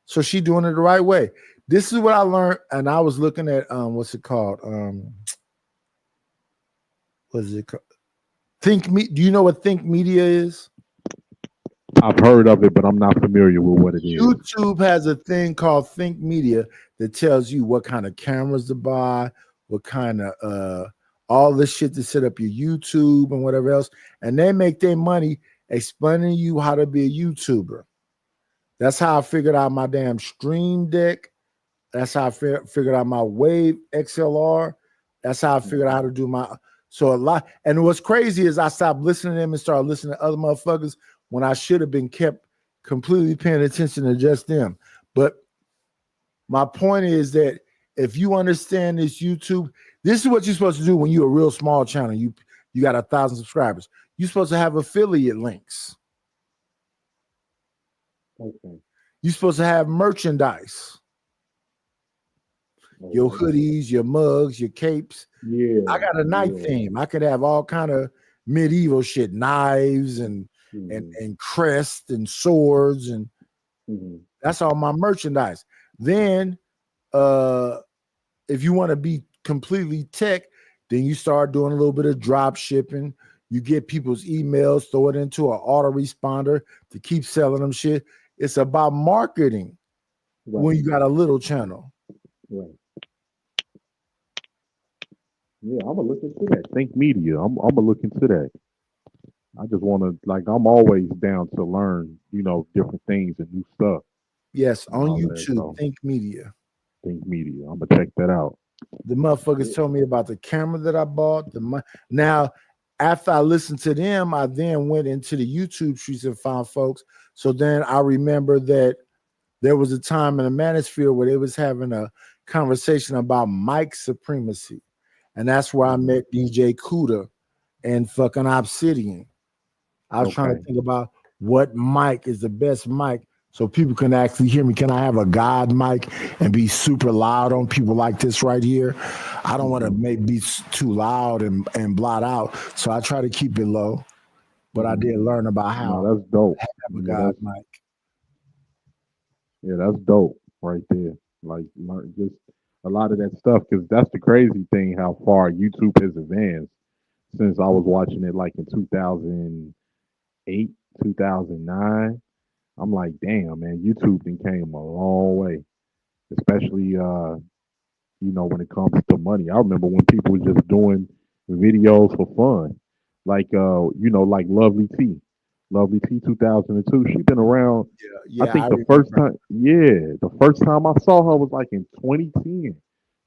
So she doing it the right way. This is what I learned, and I was looking at what's it called? What is it called? Think Me. Do you know what Think Media is? I've heard of it, but I'm not familiar with what it is. YouTube has a thing called Think Media that tells you what kind of cameras to buy, what kind of all this shit to set up your YouTube and whatever else, and they make their money explaining you how to be a YouTuber. That's how I figured out my damn Stream Deck. That's how I figured out my Wave XLR. That's how I figured out how to do my. So a lot. And what's crazy is I stopped listening to them and started listening to other motherfuckers when I should have been kept completely paying attention to just them. But my point is that if you understand this YouTube, this is what you're supposed to do when you're a real small channel. You got 1,000 subscribers. You're supposed to have affiliate links. Okay. You're supposed to have merchandise. Your hoodies, your mugs, your capes. Yeah. I got a night theme. I could have all kind of medieval shit, knives and crests and swords, and that's all my merchandise. Then if you want to be completely tech, then you start doing a little bit of drop shipping. You get people's emails, throw it into an autoresponder to keep selling them shit. It's about marketing when you got a little channel. Right. Yeah, I'm gonna look into that. Think Media. I'm gonna look into that. I just want to, like, I'm always down to learn, different things and new stuff. Yes, on All that, YouTube, so Think Media. Think Media. I'm gonna check that out. The motherfuckers told me about the camera that I bought. Now, after I listened to them, I then went into the YouTube streets and found folks. So then I remember that there was a time in the manosphere where they was having a conversation about mic supremacy. And that's where I met DJ Kuda and fucking Obsidian. I was trying to think about what mic is the best mic so people can actually hear me. Can I have a God mic and be super loud on people like this right here? I don't want to make beats too loud and blot out. So I try to keep it low. But I did learn about how that's dope. to have a God mic. Yeah, that's dope right there. Like, learn just a lot of that stuff, because that's the crazy thing, how far YouTube has advanced since I was watching it like in 2008, 2009. I'm like, damn, man, YouTube then came a long way, especially when it comes to money. I remember when people were just doing videos for fun, like like Lovely T. Lovely T 2002. She's been around. Yeah, I think the first time I saw her was like in 2010,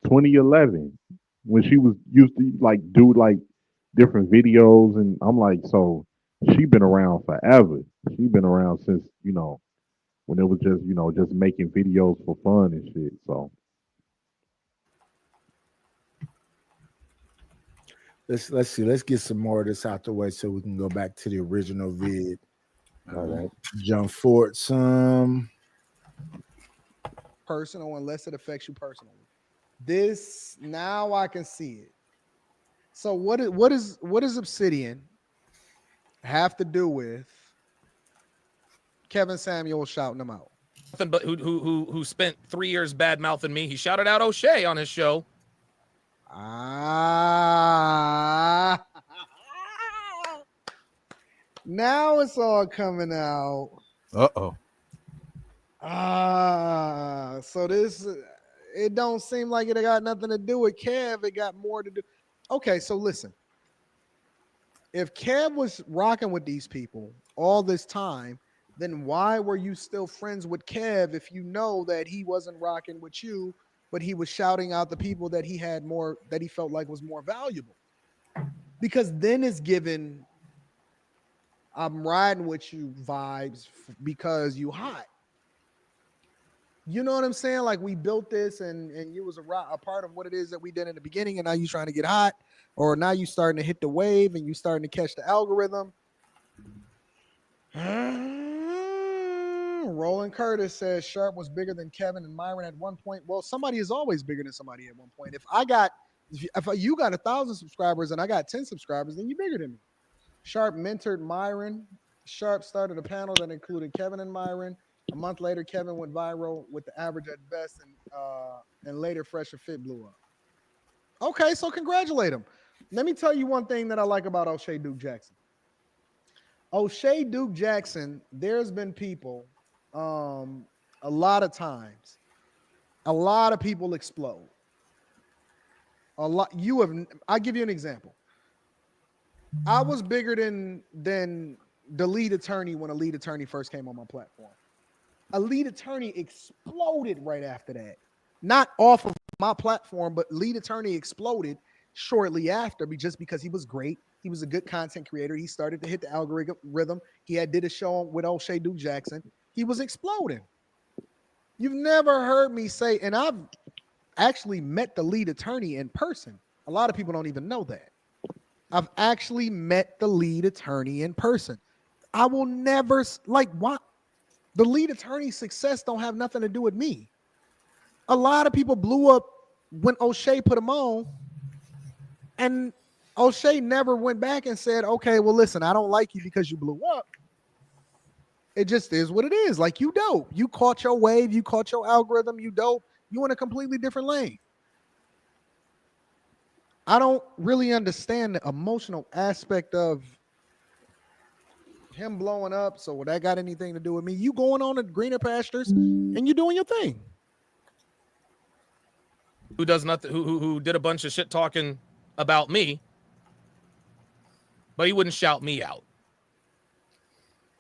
2011, when she was used to like do like different videos, and I'm like, so she been around forever. She been around since when it was just making videos for fun and shit. So Let's see. Let's get some more of this out the way so we can go back to the original vid. All right. Jump forward some. Personal, unless it affects you personally. This now I can see it. So what is Obsidian have to do with Kevin Samuel shouting them out? Nothing but who spent 3 years bad mouthing me. He shouted out O'Shea on his show. Now it's all coming out. Uh-oh. So this, it don't seem like it got nothing to do with Kev. It got more to do. Okay, so listen. If Kev was rocking with these people all this time, then why were you still friends with Kev if you know that he wasn't rocking with you, but he was shouting out the people that he had more, that he felt like was more valuable? Because then it's given I'm riding with you vibes because you hot. You know what I'm saying? Like we built this and you was a part of what it is that we did in the beginning, and now you trying to get hot, or now you starting to hit the wave and you starting to catch the algorithm. Roland Curtis says Sharp was bigger than Kevin and Myron at one point. Well, somebody is always bigger than somebody at one point. If you got 1,000 subscribers and I got 10 subscribers, then you're bigger than me. Sharp mentored Myron. Sharp started a panel that included Kevin and Myron. A month later, Kevin went viral with the average at best, and later Fresh and Fit blew up. Okay, so congratulate him. Let me tell you one thing that I like about O'Shea Duke Jackson. O'Shea Duke Jackson, there's been people, a lot of times, a lot of people explode. I'll give you an example. I was bigger than the lead attorney when a lead attorney first came on my platform. A lead attorney exploded right after that. Not off of my platform, but lead attorney exploded shortly after, just because he was great. He was a good content creator. He started to hit the algorithm. He did a show with O'Shea Duke Jackson. He was exploding. You've never heard me say, and I've actually met the lead attorney in person. A lot of people don't even know that. I've actually met the lead attorney in person. I will never, what? The lead attorney's success don't have nothing to do with me. A lot of people blew up when O'Shea put them on, and O'Shea never went back and said, okay, well, listen, I don't like you because you blew up. It just is what it is. Like, you dope. You caught your wave. You caught your algorithm. You dope. You in a completely different lane. I don't really understand the emotional aspect of him blowing up. So would that got anything to do with me? You going on to greener pastures and you doing your thing. Who does nothing? Who did a bunch of shit talking about me, but he wouldn't shout me out.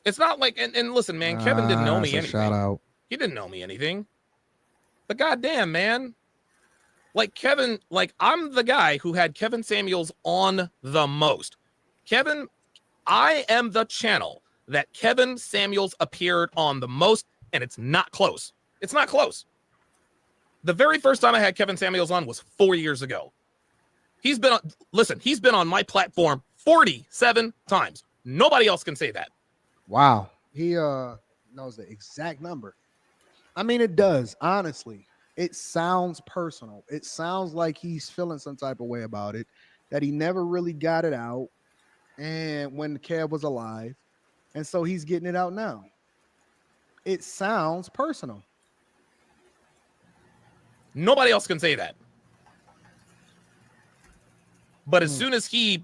It's not like, and listen, man, Kevin didn't know me anything. Shout out. He didn't know me anything. But goddamn, man, like Kevin, like I'm the guy who had Kevin Samuels on the most. Kevin, I am the channel that Kevin Samuels appeared on the most, and it's not close. It's not close. The very first time I had Kevin Samuels on was 4 years ago. He's been on my platform 47 times. Nobody else can say that. Wow. He knows the exact number. I mean, it does, honestly. It sounds personal. It sounds like he's feeling some type of way about it, that he never really got it out, and when Kev was alive, and so he's getting it out now. It sounds personal. Nobody else can say that. But as soon as he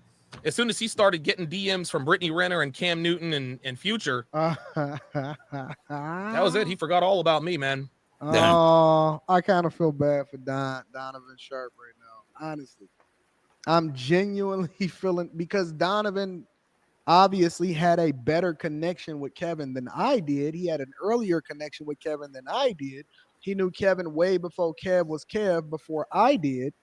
started getting DMs from Brittany Renner and Cam Newton and Future, that was it. He forgot all about me, man. Oh, I kind of feel bad for Donovan Sharp right now. Honestly, I'm genuinely feeling, because Donovan obviously had a better connection with Kevin than I did. He had an earlier connection with Kevin than I did. He knew Kevin way before Kev was Kev, before I did.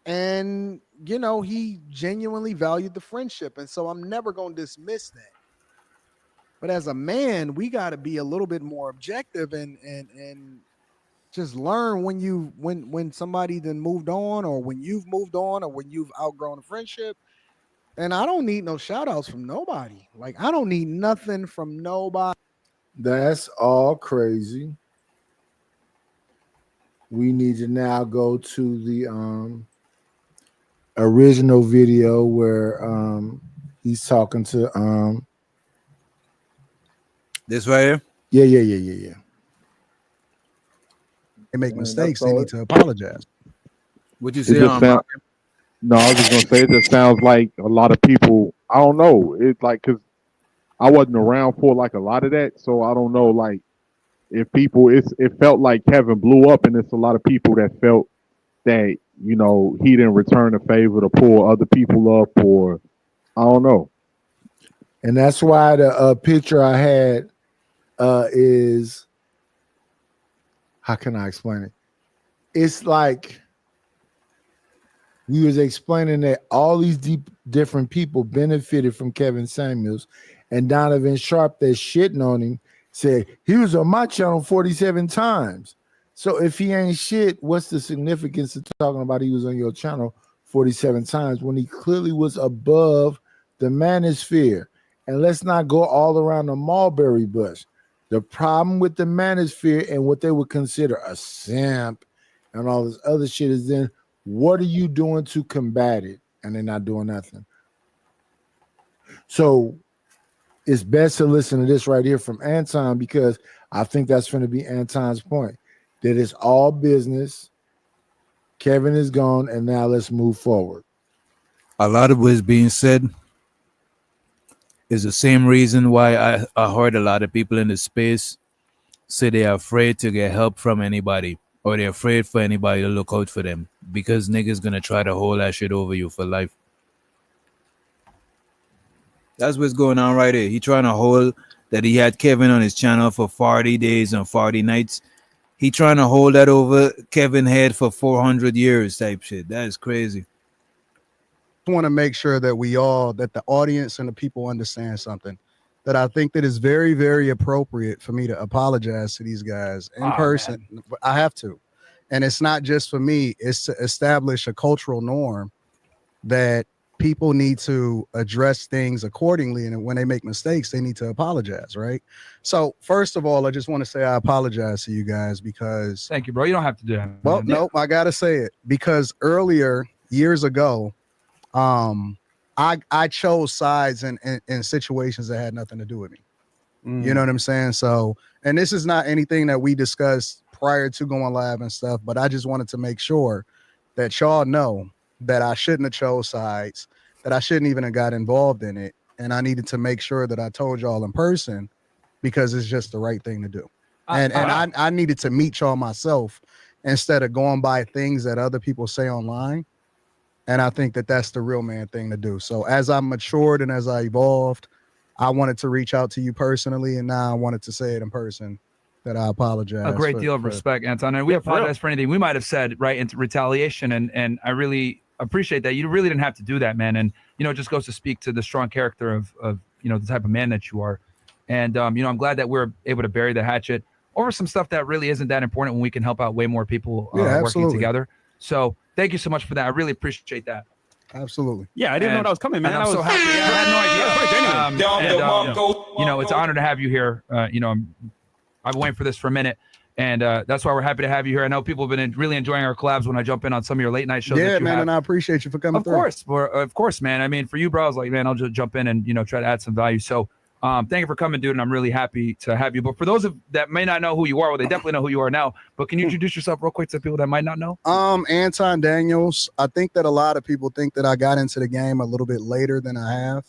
And, you know, he genuinely valued the friendship. And so I'm never going to dismiss that. But as a man, we got to be a little bit more objective and just learn when somebody then moved on, or when you've moved on, or when you've outgrown a friendship. And I don't need no shout outs from nobody. Like, I don't need nothing from nobody. That's all crazy. We need to now go to the original video where he's talking to this right here. Yeah. They make mistakes. They need to apologize. What you It say just on sound, no, I was just gonna say it just sounds like a lot of people. I don't know. It's like, because I wasn't around for like a lot of that, so I don't know. Like, if people, it felt like Kevin blew up, and it's a lot of people that felt that, you know, he didn't return the favor to pull other people up, or I don't know. And that's why the picture I had is, how can I explain it? It's like we was explaining that all these different people benefited from Kevin Samuels, and Donovan Sharp, that shitting on him, said he was on my channel 47 times. So if he ain't shit, what's the significance of talking about he was on your channel 47 times when he clearly was above the manosphere? And let's not go all around the mulberry bush. The problem with the manosphere and what they would consider a simp and all this other shit is then what are you doing to combat it? And they're not doing nothing. So it's best to listen to this right here from Anton, because I think that's going to be Anton's point, that it's all business. Kevin is gone, and now let's move forward. A lot of what's being said is the same reason why I heard a lot of people in the space say they're afraid to get help from anybody, or they're afraid for anybody to look out for them, because niggas gonna try to hold that shit over you for life. That's what's going on right here. He trying to hold that he had Kevin on his channel for 40 days and 40 nights. He trying to hold that over Kevin head for 400 years type shit. That is crazy. I want to make sure that that the audience and the people understand something, that I think that is very, very appropriate for me to apologize to these guys in person. Man. I have to. And it's not just for me, it's to establish a cultural norm that people need to address things accordingly. And when they make mistakes, they need to apologize, right? So first of all, I just want to say I apologize to you guys because... Thank you, bro. You don't have to do that. Well, nope, I got to say it because earlier, years ago, I chose sides in situations that had nothing to do with me. You know what I'm saying? So, and this is not anything that we discussed prior to going live and stuff, but I just wanted to make sure that y'all know that I shouldn't have chose sides, that I shouldn't even have got involved in it. And I needed to make sure that I told y'all in person because it's just the right thing to do. And I needed to meet y'all myself instead of going by things that other people say online. And I think that that's the real man thing to do. So as I matured and as I evolved, I wanted to reach out to you personally. And now I wanted to say it in person that I apologize. A great deal of respect, Anton. And we apologize for anything we might have said, right, into retaliation. And I really appreciate that. You really didn't have to do that, man. And, it just goes to speak to the strong character of the type of man that you are. And, I'm glad that we're able to bury the hatchet over some stuff that really isn't that important when we can help out way more people working together. So thank you so much for that. I really appreciate that. Absolutely. Yeah, I didn't know that was coming, man. I'm so happy. I had no idea. It's an honor to have you here. I've been waiting for this for a minute. And that's why we're happy to have you here. I know people have been really enjoying our collabs when I jump in on some of your late night shows. Yeah, man, and I appreciate you for coming through. Of course, man. I mean, for you, bro, I was like, man, I'll just jump in and try to add some value. So thank you for coming, dude, and I'm really happy to have you. But for those that may not know who you are, well, they definitely know who you are now. But can you introduce yourself real quick to people that might not know? Anton Daniels. I think that a lot of people think that I got into the game a little bit later than I have,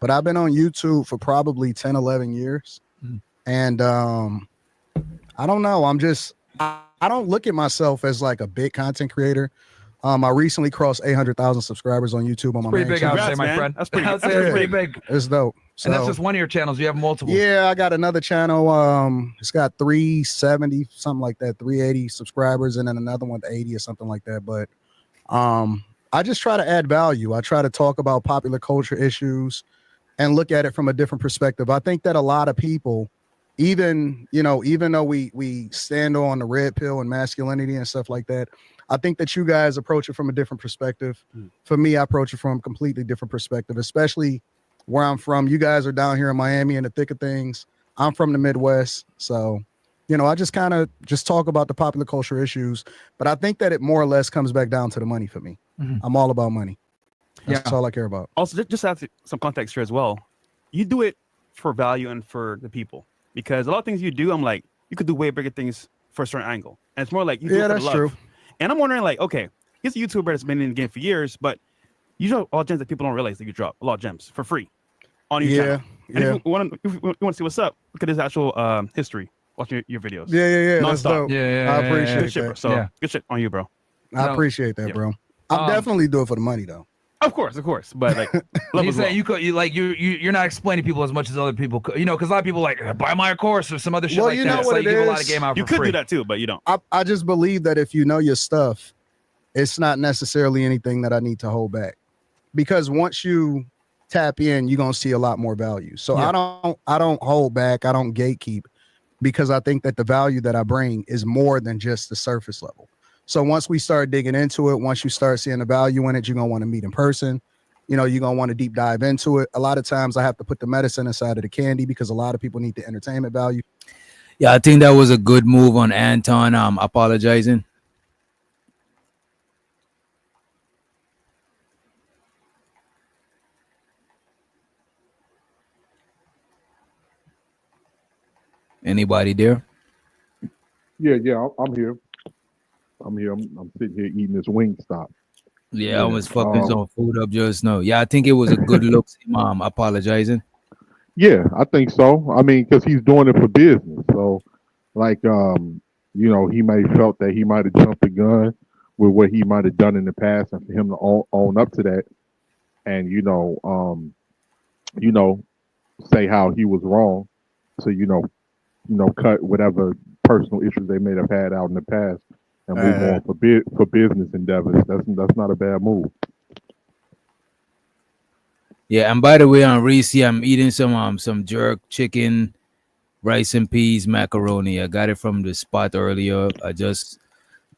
but I've been on YouTube for probably 10, 11 years. And I don't know. I don't look at myself as like a big content creator. I recently crossed 800,000 subscribers on YouTube on my pretty big, channel. I would say, my friend. That's pretty big. It's dope. So, and that's just one of your channels. You have multiple. Yeah, I got another channel. It's got 370, something like that, 380 subscribers, and then another one with 80 or something like that. But I just try to add value. I try to talk about popular culture issues and look at it from a different perspective. I think that a lot of people, even though we stand on the red pill and masculinity and stuff like that, I think that you guys approach it from a different perspective. For me, I approach it from a completely different perspective, especially where I'm from. You guys are down here in Miami in the thick of things. I'm from the Midwest. So, I just kind of talk about the popular culture issues, but I think that it more or less comes back down to the money for me. I'm all about money. That's all I care about. Also, just to have some context here as well. You do it for value and for the people, because a lot of things you do, I'm like, you could do way bigger things for a certain angle. And it's more like you do it for that's love. True. And I'm wondering, like, okay, he's a YouTuber that's been in the game for years, but you drop all gems that people don't realize that you drop a lot of gems for free on your channel. And if you want to see what's up, look at his actual history, watching your videos. Yeah. Non-stop. That's dope. I appreciate good shit, bro. that. So good shit on you, bro. I appreciate that, bro. I'll definitely do it for the money, though. Of course, but like, love He's as saying well. you could, you're not explaining people as much as other people could, because a lot of people like buy my course or some other shit Well, like you that. know It's what like it you give a lot of is? game out You for could free. do that too, but you don't. I just believe that if you know your stuff, it's not necessarily anything that I need to hold back, because once you tap in, you're gonna see a lot more value. So Yeah. I don't hold back. I don't gatekeep, because I think that the value that I bring is more than just the surface level. So once we start digging into it, once you start seeing the value in it, you're gonna want to meet in person. You know, you're gonna want to deep dive into it. A lot of times I have to put the medicine inside of the candy, because a lot of people need the entertainment value. Yeah, I think that was a good move on Anton. Apologizing. Anybody there? Yeah, I'm here. I'm sitting here eating this wing stop. Yeah, I Yeah. was fucking some food up just now. Yeah, I think it was a good look. Apologizing. Yeah, I think so. I mean, because he's doing it for business. So, like, he may felt that he might have jumped the gun with what he might have done in the past, and for him to own up to that, and you know, say how he was wrong, to cut whatever personal issues they may have had out in the past and move on for business endeavors. That's not a bad move. Yeah, and by the way, on Reese, I'm eating some jerk chicken, rice and peas, macaroni. I got it from the spot earlier. I just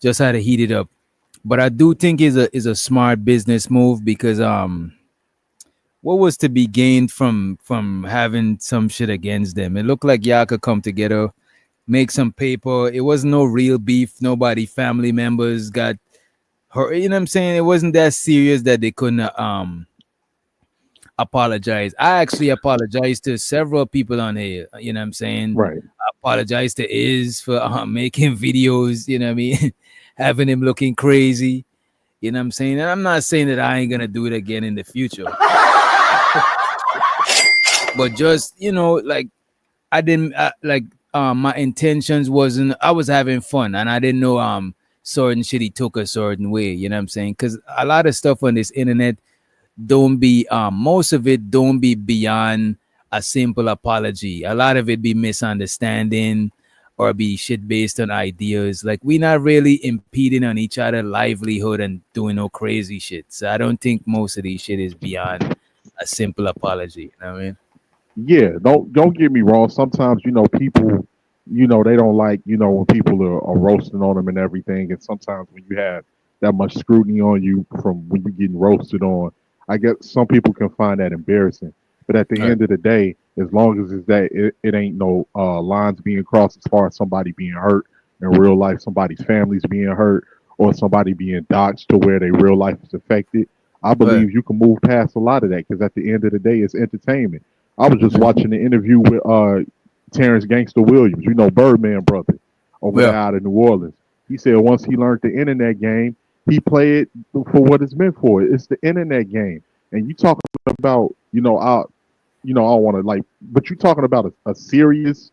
had to heat it up. But I do think is a smart business move, because what was to be gained from having some shit against them? It looked like y'all could come together, make some paper. It wasn't no real beef. Nobody family members got hurt. You know what I'm saying? It wasn't that serious that they couldn't apologize. I actually apologized to several people on here. You know what I'm saying? Right. I apologize to Iz for making videos, you know what I mean? Having him looking crazy. You know what I'm saying? And I'm not saying that I ain't gonna do it again in the future. But just, like, I didn't my intentions wasn't, I was having fun, and I didn't know certain shit he took a certain way, you know what I'm saying? Because a lot of stuff on this internet don't be most of it don't be beyond a simple apology. A lot of it be misunderstanding or be shit based on ideas. Like, we not really impeding on each other livelihood and doing no crazy shit. So I don't think most of these shit is beyond a simple apology. You know what I mean? Yeah, don't get me wrong. Sometimes people, they don't like when people are roasting on them and everything. And sometimes when you have that much scrutiny on you from when you're getting roasted on, I guess some people can find that embarrassing. But at the end of the day, as long as it's that it ain't no lines being crossed as far as somebody being hurt in real life, somebody's family's being hurt, or somebody being doxxed to where their real life is affected. I believe you can move past a lot of that, because at the end of the day, it's entertainment. I was just watching the interview with Terrence Gangster Williams, Birdman brother, over there out of New Orleans. He said once he learned the internet game, he played it for what it's meant for. It's the internet game. And you talking about, I don't want to but you talking about a serious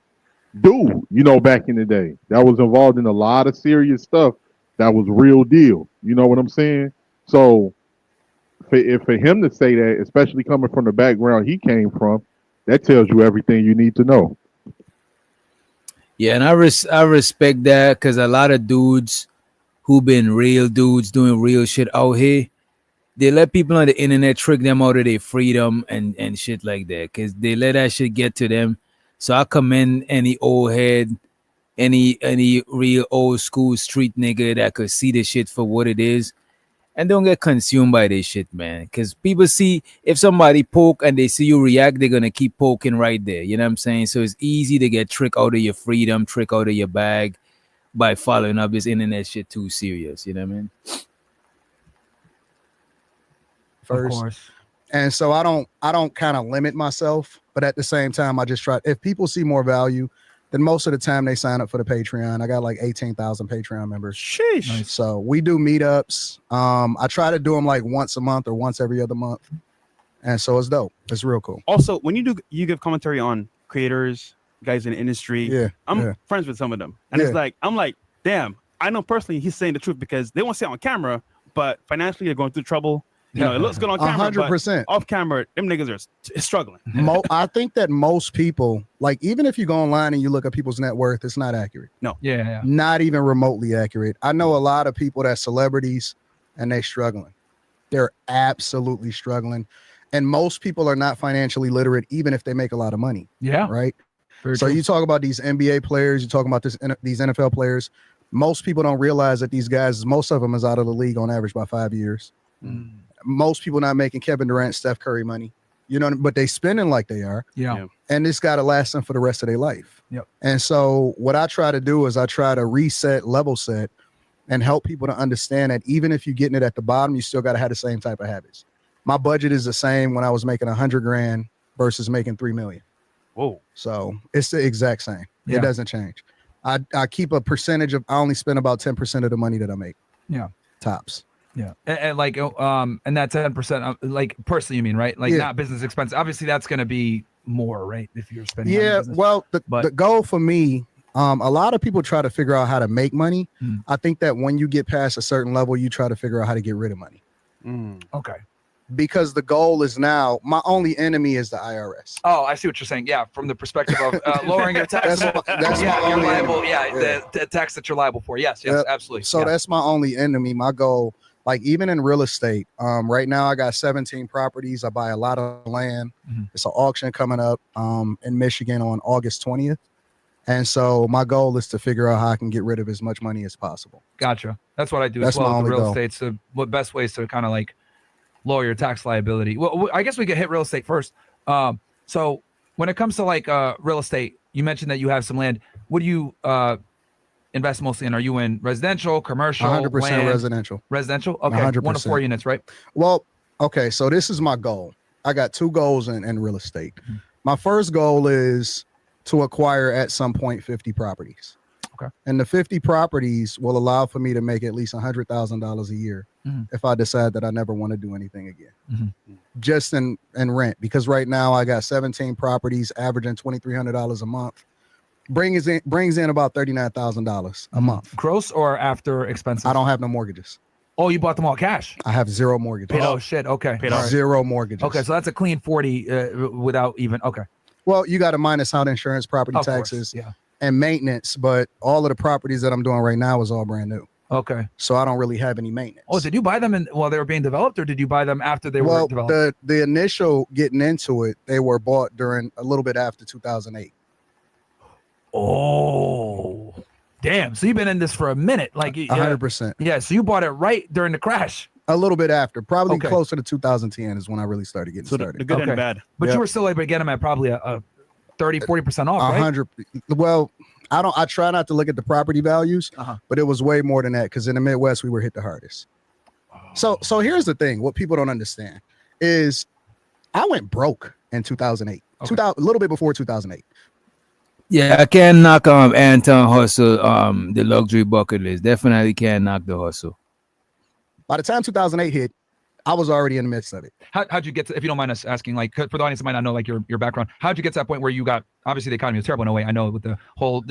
dude, back in the day that was involved in a lot of serious stuff that was real deal. You know what I'm saying? So for him to say that, especially coming from the background he came from, that tells you everything you need to know. Yeah, and I respect that, because a lot of dudes who been real dudes doing real shit out here, they let people on the internet trick them out of their freedom and shit like that, because they let that shit get to them. So I commend any old head, any real old school street nigga that could see the shit for what it is and don't get consumed by this shit, man. Because people see, if somebody poke and they see you react, they're gonna keep poking right there. You know what I'm saying? So it's easy to get trick out of your freedom, trick out of your bag by following up this internet shit too serious. You know what I mean? First. Of course. And so I don't kind of limit myself, but at the same time, I just try. If people see more value, then most of the time they sign up for the Patreon. I got like 18,000 Patreon members. Sheesh. Nice. So we do meetups. I try to do them like once a month or once every other month. And so it's dope. It's real cool. Also, when you give commentary on creators, guys in the industry, Yeah, I'm friends with some of them. And it's like, I'm like, damn, I know personally he's saying the truth, because they won't say it on camera, but financially they're going through trouble. You know, it looks good on camera, 100%. but off camera, them niggas are struggling. I think that most people, like, even if you go online and you look at people's net worth, it's not accurate. No. Yeah. Not even remotely accurate. I know a lot of people that's celebrities and they're struggling. They're absolutely struggling. And most people are not financially literate, even if they make a lot of money. Yeah. Right. Very So true. you talk about these NBA players, you talk about these NFL players. Most people don't realize that these guys, most of them is out of the league on average by 5 years. Most people not making Kevin Durant, Steph Curry money, you know, but they spending like they are. Yeah. And it's got to last them for the rest of their life. Yep. And so what I try to do is I try to reset, level set, and help people to understand that even if you're getting it at the bottom, you still got to have the same type of habits. My budget is the same when I was making 100 grand versus making 3 million. Whoa. So it's the exact same. Yeah. It doesn't change. I keep a percentage of, I only spend about 10% of the money that I make. Yeah. Tops. Yeah. And like, and that 10%, like personally, you mean, right? Like not business expense. Obviously that's going to be more, right? If you're spending. on Yeah. business. Well, the goal for me, a lot of people try to figure out how to make money. I think that when you get past a certain level, you try to figure out how to get rid of money. Okay. Because the goal is now, my only enemy is the IRS. Oh, I see what you're saying. Yeah, from the perspective of lowering your tax. That's yeah, my you're only liable. enemy. Yeah, the tax that you're liable for. Yes, Yep. absolutely. So that's my only enemy. My goal, like even in real estate, right now I got 17 properties. I buy a lot of land. It's an auction coming up in Michigan on August 20th. And so my goal is to figure out how I can get rid of as much money as possible. Gotcha. That's what I do That's as well my with the only real goal. estate. So what best ways to kind of like lower your tax liability? Well, I guess we could hit real estate first. So when it comes to like real estate, you mentioned that you have some land. What do you invest mostly in? Are you in residential, commercial, 100% land? residential. Residential? Okay. 100%. 1 to 4 units, right? Well, okay. So this is my goal. I got 2 goals in real estate. My first goal is to acquire at some point 50 properties. Okay. And the 50 properties will allow for me to make at least $100,000 a year if I decide that I never want to do anything again. Just in rent, because right now I got 17 properties averaging $2,300 a month. Brings in about $39,000 a month. Gross or after expenses? I don't have no mortgages. Oh, you bought them all cash? I have 0 mortgages. Oh shit. Okay. 0 mortgages. Okay, so that's a clean 40 without even. Okay. Well, you got to minus out insurance, property Of course, taxes, yeah. and maintenance. But all of the properties that I'm doing right now is all brand new. Okay. So I don't really have any maintenance. Oh, did you buy them while they were being developed, or did you buy them after they were developed? the initial getting into it, they were bought during a little bit after 2008. Oh, damn! So you've been in this for a minute, like 100%. Yeah. So you bought it right during the crash. A little bit after, probably Okay. closer to 2010 is when I really started getting started. The good and bad. But Yep. you were still able to get them at probably a 30-40% off, right? 100. Well, I try not to look at the property values, but it was way more than that because in the Midwest we were hit the hardest. So here's the thing: what people don't understand is I went broke in 2008, 2000, a little bit before 2008. Yeah, I can't knock Anton hustle, the luxury bucket list. Definitely can't knock the hustle. By the time 2008 hit, I was already in the midst of it. How'd you get to, if you don't mind us asking, like for the audience that might not know like your background, how'd you get to that point where you got, obviously the economy was terrible in a way, I know with the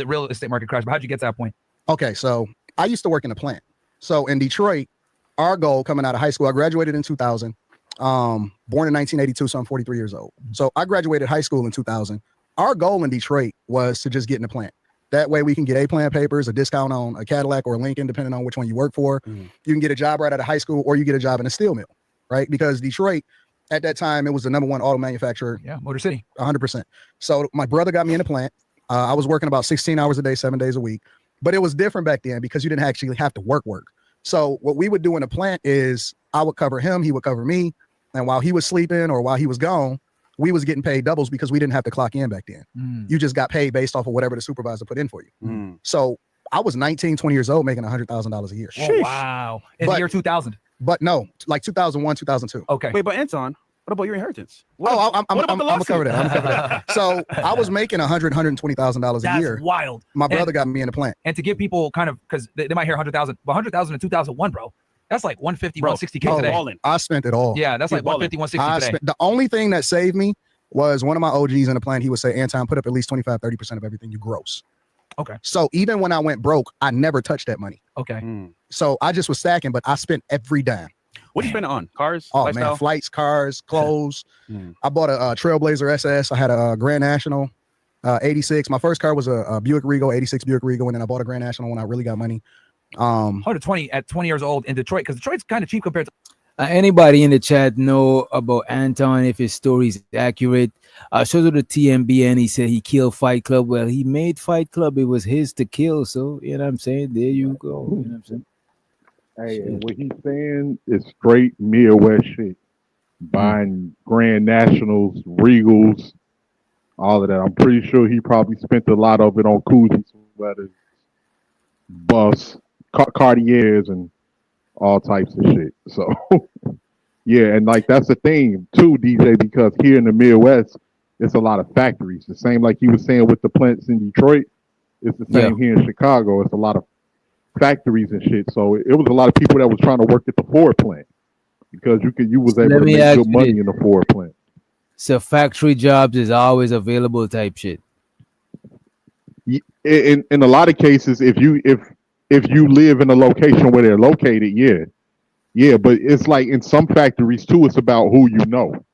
real estate market crash, but how'd you get to that point? Okay, so I used to work in a plant. So in Detroit, our goal coming out of high school, I graduated in 2000, born in 1982, so I'm 43 years old. So I graduated high school in 2000. Our goal in Detroit was to just get in the plant. That way we can get A-plan papers, a discount on a Cadillac or a Lincoln, depending on which one you work for. You can get a job right out of high school or you get a job in a steel mill, right? Because Detroit, at that time, it was the #1 auto manufacturer. Yeah, Motor City. 100%. So my brother got me in the plant. I was working about 16 hours a day, 7 days a week. But it was different back then because you didn't actually have to work. So what we would do in the plant is I would cover him, he would cover me. And while he was sleeping or while he was gone, we was getting paid doubles because we didn't have to clock in back then. You just got paid based off of whatever the supervisor put in for you. So I was 19, 20 years old making $100,000 a year. Oh, wow. In the year 2000. But no, like 2001, 2002. Okay. Wait, but Anton, what about your inheritance? I'm gonna cover that. So I was making $120,000 a year. That's wild. My brother got me in the plant. And to give people kind of, because they might hear 100,000, but 100,000 in 2001, bro. That's like 150, 160K today. I spent it all. Yeah, that's like 150, 160 today. The only thing that saved me was one of my OGs in the plant. He would say, Anton, put up at least 25, 30% of everything you gross. Okay. So even when I went broke, I never touched that money. Okay. So I just was stacking, but I spent every dime. What you spend it on? Cars? Oh lifestyle? man, flights, cars, clothes. I bought a Trailblazer SS. I had a Grand National 86. My first car was a Buick Regal, 86 Buick Regal, and then I bought a Grand National when I really got money. 120 at 20 years old in Detroit, because Detroit's kind of cheap compared to. Anybody in the chat know about Anton, if his story is accurate? I showed to the TMB and he said he killed Fight Club. Well, he made Fight Club. It was his to kill. So, you know what I'm saying? There you go. You know what I'm saying? Hey, and what he's saying is straight Midwest shit. Buying Grand Nationals, Regals, all of that. I'm pretty sure he probably spent a lot of it on koozies, sweaters, buffs, Cartiers, and all types of shit. So, yeah, and like that's the thing too, DJ, because here in the Midwest, it's a lot of factories. The same like you were saying with the plants in Detroit, it's the same here in Chicago. It's a lot of factories and shit. So it was a lot of people that was trying to work at the Ford plant because you was able to make good money in the Ford plant. So factory jobs is always available type shit. In a lot of cases, if you live in a location where they're located, yeah, but it's like in some factories too, it's about who you know,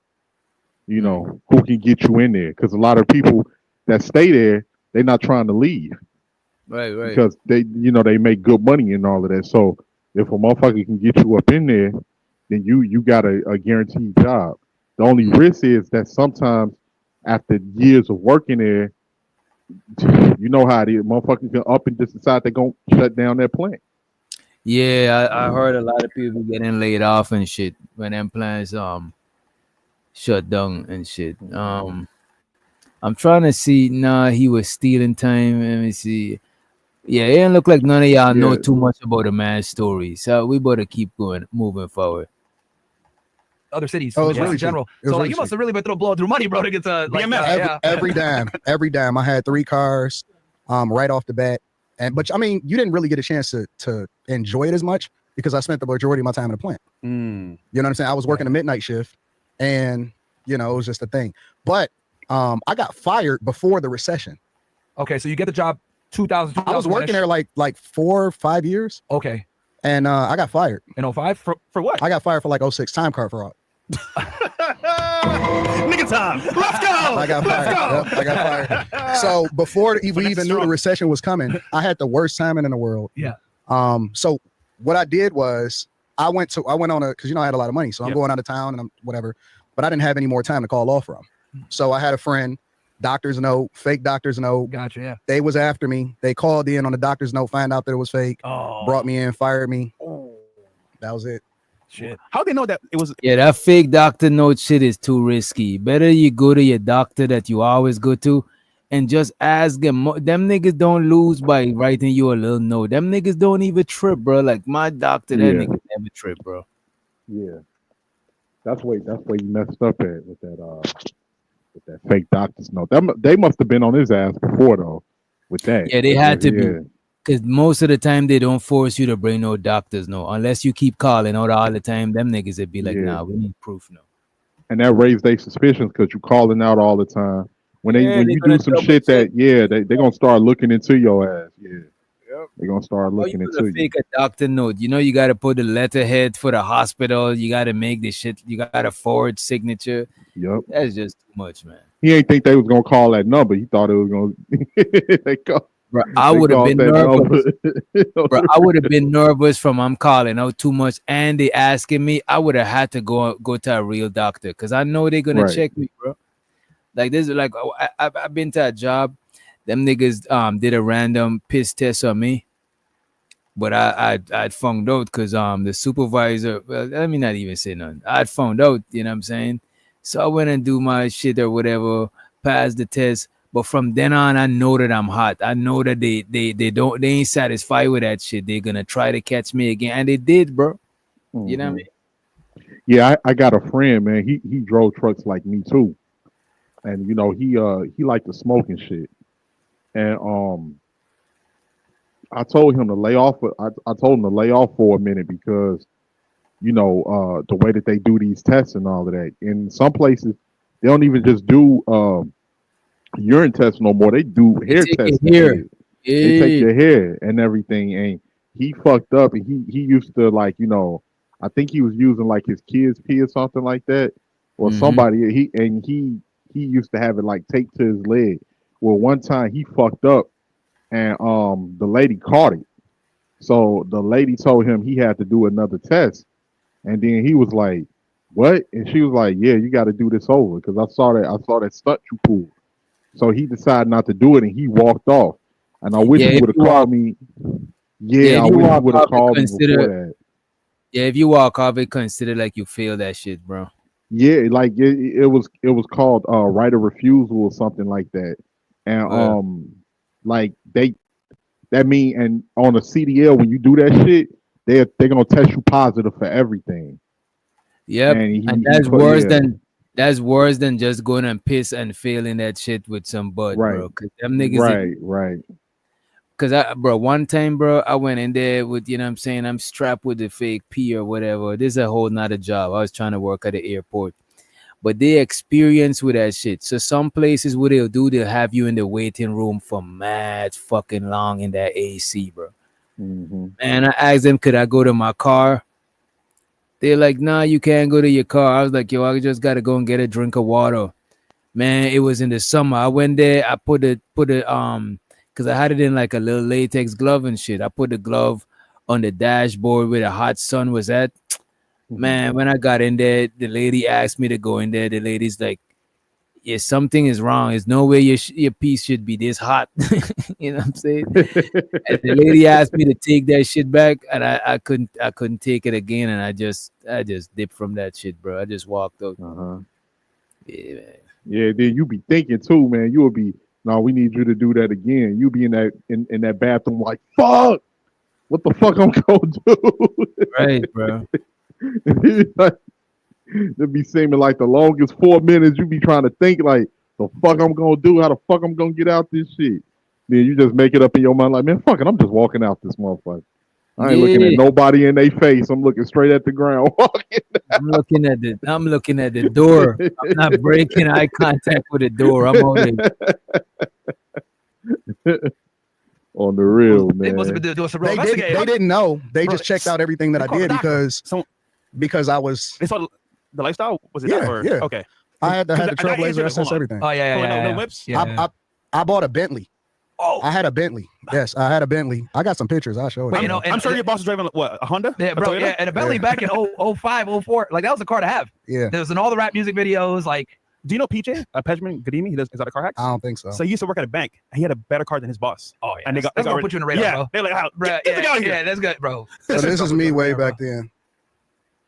who can get you in there. Because a lot of people that stay there, they're not trying to leave. Right. Because they make good money and all of that. So if a motherfucker can get you up in there, then you got a guaranteed job. The only risk is that sometimes after years of working there, you know how it is. Motherfuckers can up and just decide they're gonna shut down their plant. Yeah, I heard a lot of people getting laid off and shit when them plants shut down and shit. I'm trying to see. Nah, he was stealing time. Let me see. Yeah, it don't look like none of y'all know too much about the man's story. So we better keep moving forward. Other cities, Oh, it's in really general. cheap. It was So really you must have really been blowing through money, bro, to get to like every dime. I had 3 cars, right off the bat. But I mean, you didn't really get a chance to enjoy it as much because I spent the majority of my time in the plant. You know what I'm saying? I was working a midnight shift, and it was just a thing. But I got fired before the recession. Okay, so you get the job 2000. I was working there like 4 or 5 years. Okay. And I got fired. In 05? For what? I got fired for like 06 time card fraud. Nigga time. Let's go. I got fired. Yep, I got fired. So before we even knew the recession was coming, I had the worst timing in the world. Yeah. So what I did was I went on because I had a lot of money, so I'm going out of town and I'm whatever, but I didn't have any more time to call off from. So I had a friend, doctor's note, fake doctor's note. Gotcha. Yeah. They was after me. They called in on the doctor's note, find out that it was fake. Brought me in, fired me. That was it. Shit. How they know that it was? Yeah, that fake doctor note shit is too risky. Better you go to your doctor that you always go to and just ask them. Them niggas don't lose by writing you a little note. Them niggas don't even trip, bro. Like my doctor, that nigga never trip, bro. Yeah. That's where you messed up at with that fake doctor's note. They must have been on his ass before though with that. Yeah, they had to be. Because most of the time they don't force you to bring no doctors, no. Unless you keep calling out all the time, them niggas would be like, nah, we need proof, no. And that raised their suspicions because you calling out all the time. When you do some shit that they're gonna start looking into your ass. Yeah. They're gonna start looking into you. Fake a doctor note. You gotta put the letterhead for the hospital. You gotta make the shit, you gotta forward signature. Yep. That's just too much, man. He ain't think they was gonna call that number. He thought it was gonna they call. Bro, I would have been nervous. Bro, I would have been nervous from I'm calling out too much and they asking me. I would have had to go to a real doctor because I know they're gonna check me, bro. Like this is like I've been to a job. Them niggas did a random piss test on me, but I'd found out because the supervisor. Well, let me not even say nothing. I'd found out. You know what I'm saying? So I went and do my shit or whatever, passed the test. But from then on, I know that I'm hot. I know that they ain't satisfied with that shit. They're gonna try to catch me again, and they did, bro. You know what I mean? Yeah, I got a friend, man. He drove trucks like me too, and he liked to smoke and shit. And I told him to lay off. I told him to lay off for a minute because the way that they do these tests and all of that. In some places, they don't even just do urine tests no more. They do hair tests. They take your hair and everything. And he fucked up. And he used to I think he was using like his kid's pee or something like that, or somebody. He used to have it like taped to his leg. Well, one time he fucked up, and the lady caught it. So the lady told him he had to do another test, and then he was like, "What?" And she was like, "Yeah, you got to do this over because I saw that stunt you pulled." So he decided not to do it, and he walked off. And I wish Yeah, he if would have you called walk, me. yeah, Yeah, if I you wish he walk would have off, it called me before consider. that. Yeah, if you walk off, it consider like you feel that shit, bro. Yeah, like it was called right of refusal or something like that. And Well, like that mean and on a CDL when you do that shit, they're gonna test you positive for everything. yep, And and he put yeah, that's worse than just going and piss and failing that shit with some bud, right, bro. Cause them niggas, right. cause bro, one time, bro, I went in there with, you know what I'm saying, I'm strapped with the fake pee or whatever. This is a whole nother job. I was trying to work at the airport, but they experience with that shit. So some places what they'll have you in the waiting room for mad fucking long in that AC, bro. Mm-hmm. And I asked them, could I go to my car? They're like, nah, you can't go to your car. I was like, yo, I just gotta go and get a drink of water. Man, it was in the summer. I went there, I put it because I had it in like a little latex glove and shit. I put the glove on the dashboard where the hot sun was at. Man, when I got in there, the lady asked me to go in there. The lady's like, yeah, something is wrong. There's no way your piece should be this hot. You know what I'm saying? And the lady asked me to take that shit back, and I couldn't take it again, and I just dipped from that shit, bro. I just walked out. Yeah, man. Yeah, then you be thinking too, man. You will be no, we need you to do that again. You be in that bathroom like fuck. What the fuck I'm gonna do? Right, bro. Like, it be seeming like the longest 4 minutes. You be trying to think like the fuck I'm gonna do, how the fuck I'm gonna get out this shit. Then you just make it up in your mind like, man, fuck it, I'm just walking out this motherfucker. I ain't looking at nobody in their face. I'm looking straight at the ground. I'm looking at the door. I'm not breaking eye contact with the door. I'm on it. On the real, They man. must have been doing some real investigating. They didn't know. They just checked out everything that I did because I was. They saw the lifestyle. Was it Yeah, that? Or, yeah. Okay. I had the Hold Trailblazer on. SS, everything. Oh yeah, No whips. I bought a Bentley. Oh, I had a Bentley. Yes, I had a Bentley. I got some pictures. I'll show it. I'm sure your boss was driving what, a Honda? Yeah, bro. Toyota? Yeah, and a Bentley back in 05, 04. Like that was a car to have. Yeah. There was in all the rap music videos. Like, do you know PJ? Pejman Gadimi? Is that a car hack? I don't think so. So he used to work at a bank, and he had a better car than his boss. oh yeah, And they got that's gonna put you in the radar, yeah, bro. they're like, "How- Bro, get the guy out here." yeah, that's good, bro. So this is me way back then.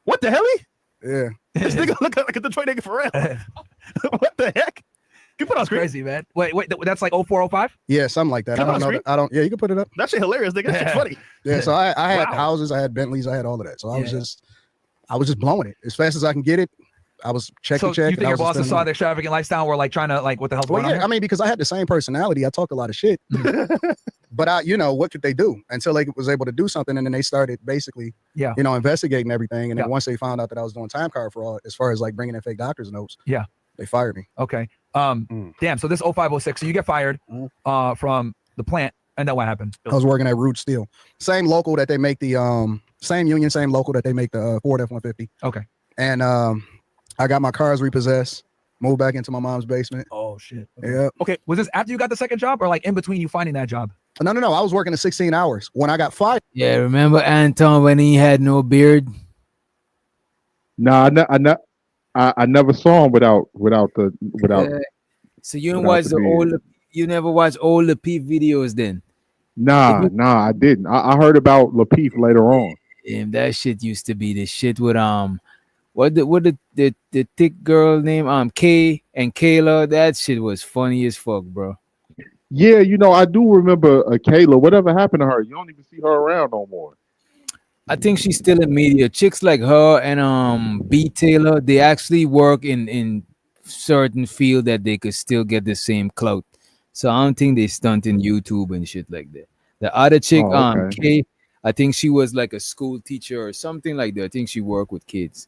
What the hell? Yeah. This nigga look like a Detroit nigga for real. What the heck? You put on That's screen. crazy, man. Wait, that's like 04, 05? Yeah, something like that. Come I on, don't know. screen. I don't. Yeah, you can put it up. That shit hilarious, nigga. That shit's funny. Yeah. So I had Wow. houses. I had Bentleys. I had all of that. So I was Yeah. just blowing it as fast as I can get it. I was check. So to check. you think your bosses saw the extravagant lifestyle and were like trying to like, what the hell's Well, going on yeah, here? I mean, because I had the same personality. I talk a lot of shit. But what could they do until they was able to do something? And then they started basically, investigating everything. And then once they found out that I was doing time card fraud, as far as like bringing in fake doctor's notes, they fired me. Okay. Damn. So this 05, 06. So you get fired from the plant, and then what happened? I was working at Root Steel, same local that they make the same union, same local that they make the Ford F-150. Okay. And I got my cars repossessed, moved back into my mom's basement. Oh shit. Yeah. Okay. Was this after you got the second job, or like in between you finding that job? No. I was working the 16 hours when I got fired. Yeah, remember Anton when he had no beard? Nah, I never saw him without. So you didn't without watch the the beard. old. You never watched all the Peep videos then? Nah, I didn't. I heard about Lapeef later on. And that shit used to be the shit with what the thick girl name Kay and Kayla. That shit was funny as fuck, bro. Yeah, I do remember Kayla. Whatever happened to her? You don't even see her around no more. I think she's still in media. Chicks like her and B Taylor, they actually work in certain field that they could still get the same clout. So I don't think they stunt in YouTube and shit like that. The other chick, okay. Kay, I think she was like a school teacher or something like that. I think she worked with kids.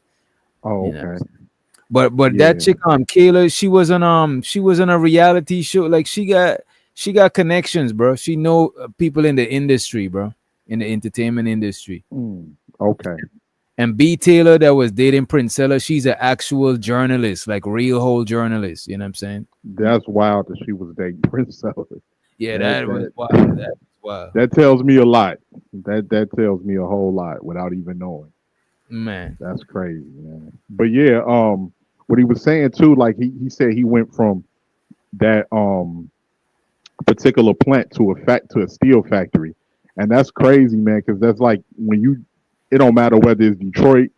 Oh, You okay. know? But Yeah. that chick Kayla, she was on a reality show. Like she got connections, bro. She know people in the industry, bro, in the entertainment industry. Okay. And B Taylor that was dating Princella, she's an actual journalist, like real whole journalist. You know what I'm saying? That's wild that she was dating Prince. Yeah, that was wild. That was wild. That tells me a lot. That tells me a whole lot without even knowing. Man, that's crazy, man. But yeah, what he was saying too, like he said he went from that particular plant to a steel factory, and that's crazy, man. Because that's like when you, it don't matter whether it's Detroit,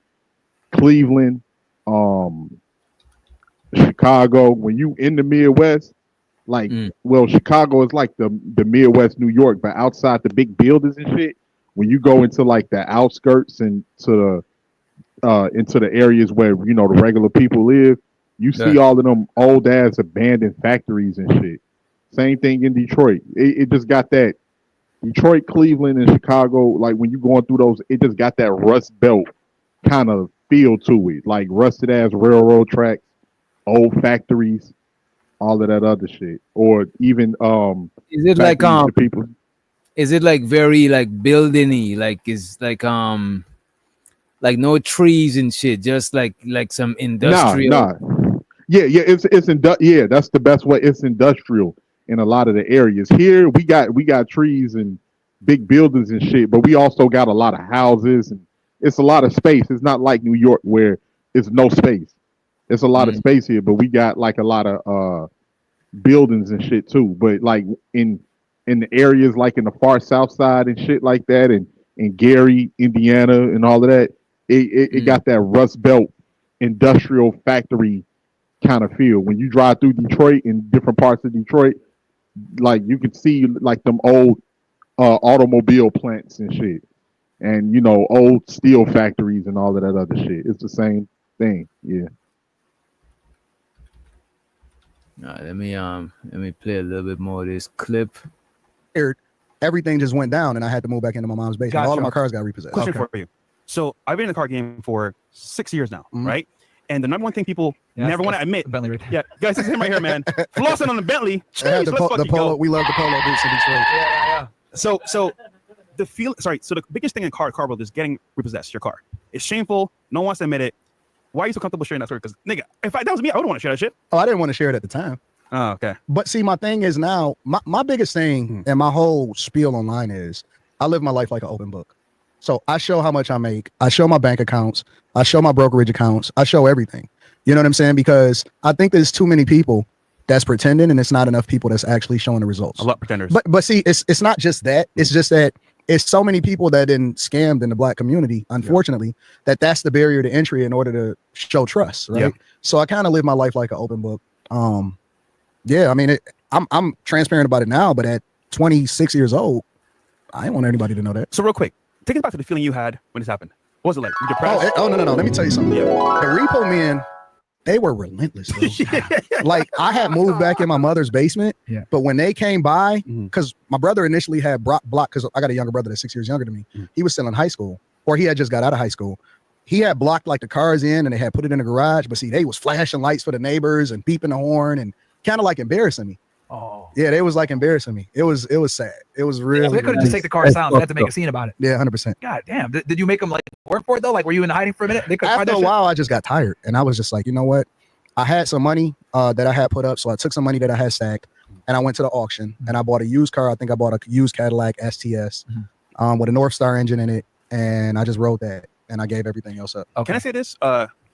Cleveland, Chicago. When you in the Midwest, like, well, Chicago is like the Midwest New York, but outside the big buildings and shit, when you go into like the outskirts and into the areas where you know the regular people live, you see all of them old ass abandoned factories and shit. Same thing in Detroit. It just got that Detroit, Cleveland, and Chicago. Like when you going through those, it just got that Rust Belt kind of feel to it, like rusted ass railroad tracks, old factories, all of that other shit, or even is it like people? Is it like very like buildingy? Like is like no trees and shit, just like some industrial. Nah. Yeah, it's yeah, that's the best way. It's industrial in a lot of the areas. Here we got trees and big buildings and shit, but we also got a lot of houses and it's a lot of space. It's not like New York where it's no space. It's a lot of space here, but we got like a lot of buildings and shit too. But like in the areas like in the far south side and shit like that, and in Gary, Indiana, and all of that, it got that Rust Belt industrial factory kind of feel. When you drive through Detroit and different parts of Detroit, like you can see like them old automobile plants and shit, and you know old steel factories and all of that other shit. It's the same thing. Yeah. All right, let me play a little bit more of this clip. Everything just went down, and I had to move back into my mom's basement. All of my cars got repossessed. Question for you. So I've been in the car game for 6 years now, right? And the number one thing people never want to admit, Bentley right yeah, guys, this is him right here, man. Flossing on the Bentley. I had the polo. Go. We love the polo boots in Detroit. Yeah. So the so the biggest thing in car world is getting repossessed. Your car. It's shameful. No one wants to admit it. Why are you so comfortable sharing that story? Because nigga, if that was me, I wouldn't want to share that shit. Oh, I didn't want to share it at the time. Oh, okay. But see, my thing is now, my biggest thing and my whole spiel online is I live my life like an open book. So I show how much I make. I show my bank accounts. I show my brokerage accounts. I show everything. You know what I'm saying? Because I think there's too many people that's pretending, and it's not enough people that's actually showing the results. A lot of pretenders. But see, it's not just that. It's just that it's so many people that been scammed in the black community, unfortunately, that's the barrier to entry in order to show trust, right? Yeah. So I kind of live my life like an open book. Yeah, I mean, I'm transparent about it now, but at 26 years old, I didn't want anybody to know that. So real quick, take us back to the feeling you had when this happened. What was it like? You depressed? No. Let me tell you something. Yeah. The repo men, they were relentless. Like I had moved back in my mother's basement, but when they came by, because my brother initially had blocked, because I got a younger brother that's 6 years younger than me. He was still in high school, or he had just got out of high school. He had blocked like the cars in, and they had put it in the garage. But see, they was flashing lights for the neighbors and beeping the horn and kind of like embarrassing me. Oh, yeah, they was like embarrassing me. It was sad. It was really. They could have just take the car silent. They had to make a scene about it. Yeah, 100%. God damn! Did you make them like work for it though? Like, were you in hiding for a minute? They could After a while, I just got tired, and I was just like, you know what? I had some money that I had put up, so I took some money that I had stacked, and I went to the auction and I bought a used car. I think I bought a used Cadillac STS with a North Star engine in it, and I just rode that, and I gave everything else up. Okay. Can I say this?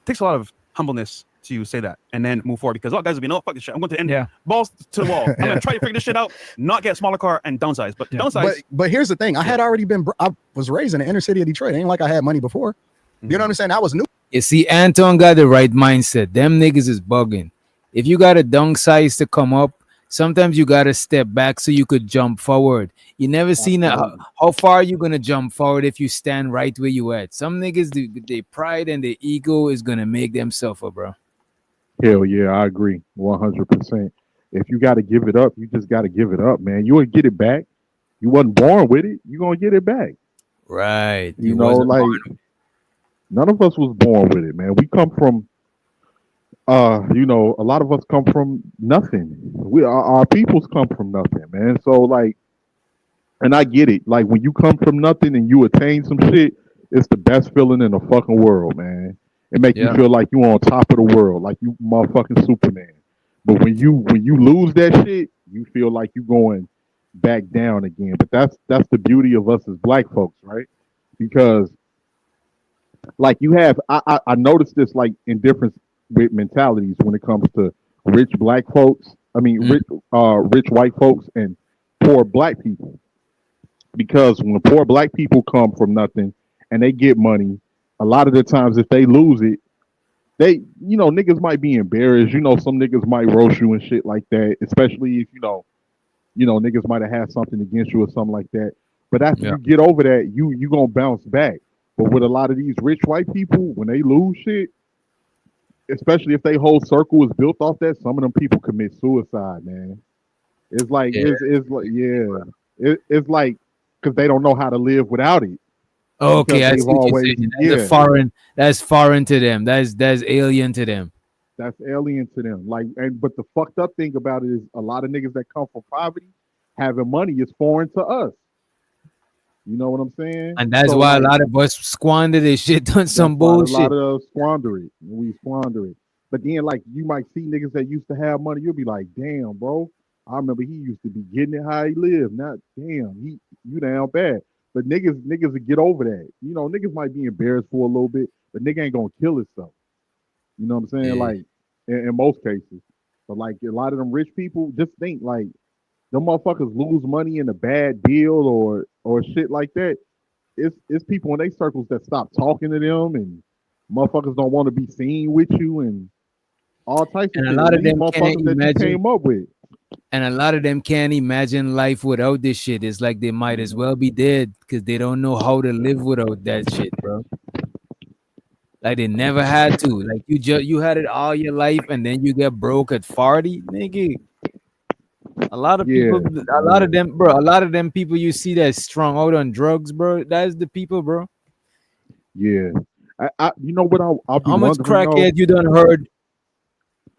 Takes a lot of humbleness to say that and then move forward, because all guys will be, no, fuck this shit. I'm going to end balls to the wall. I'm going to try to figure this shit out, not get a smaller car and downsize. But downsize. But here's the thing. I had already I was raised in the inner city of Detroit. It ain't like I had money before. You know what I'm saying? I was new. You see, Anton got the right mindset. Them niggas is bugging. If you got a downsize to come up, sometimes you got to step back so you could jump forward. You never seen how far you going to jump forward if you stand right where you at. Some niggas, their pride and their ego is going to make them suffer, bro. Hell yeah, I agree 100%. If you got to give it up, you just got to give it up, man. You will get it back. You wasn't born with it. You're going to get it back. Right. You know, like none of us was born with it, man. We come from, you know, a lot of us come from nothing. Our peoples come from nothing, man. So like, and I get it. Like when you come from nothing and you attain some shit, it's the best feeling in the fucking world, man. It make you Yeah. feel like you on top of the world, like you motherfucking Superman. But when you lose that shit, you feel like you going back down again. But that's the beauty of us as black folks, right? Because like you have, I noticed this like in different with mentalities when it comes to rich black folks. I mean, rich white folks and poor black people. Because when poor black people come from nothing and they get money, a lot of the times if they lose it, they niggas might be embarrassed. Some niggas might roast you and shit like that, especially if niggas might have had something against you or something like that. But after Yeah. you get over that, you gonna bounce back. But with a lot of these rich white people, when they lose shit, especially if they whole circle is built off that, some of them people commit suicide, man. It's like Yeah. it's like it's like because they don't know how to live without it. Okay, Because I they've see what you're always saying. That's foreign to them. That's alien to them. that's alien to them. Like, but the fucked up thing about it is a lot of niggas that come from poverty having money is foreign to us. You know what I'm saying? And that's So why a like lot of us squander this shit on that's some why a lot bullshit. of us squander it. We squander it. But then like you might see niggas that used to have money, you'll be like, damn, bro. I remember he used to be getting it how he lived. Not damn, you down bad. But niggas will get over that. Niggas might be embarrassed for a little bit, but nigga ain't gonna kill himself. You know what I'm saying? Yeah. Like in most cases. But like a lot of them rich people, just think like them motherfuckers lose money in a bad deal or shit like that. It's people in their circles that stop talking to them and motherfuckers don't want to be seen with you and all types of And a shit. lot And of these them can't motherfuckers that you imagine came up with. and a lot of them can't imagine life without this shit. It's like they might as well be dead because they don't know how to live without that shit, bro. Like they never had to. Like you had it all your life and then you get broke at 40, nigga. A lot of Yeah, people, a lot of them, bro. A lot of them people you see that strung out on drugs, bro. That's the people, bro. yeah. You know what I'll be How much wondering though? crackhead you done heard?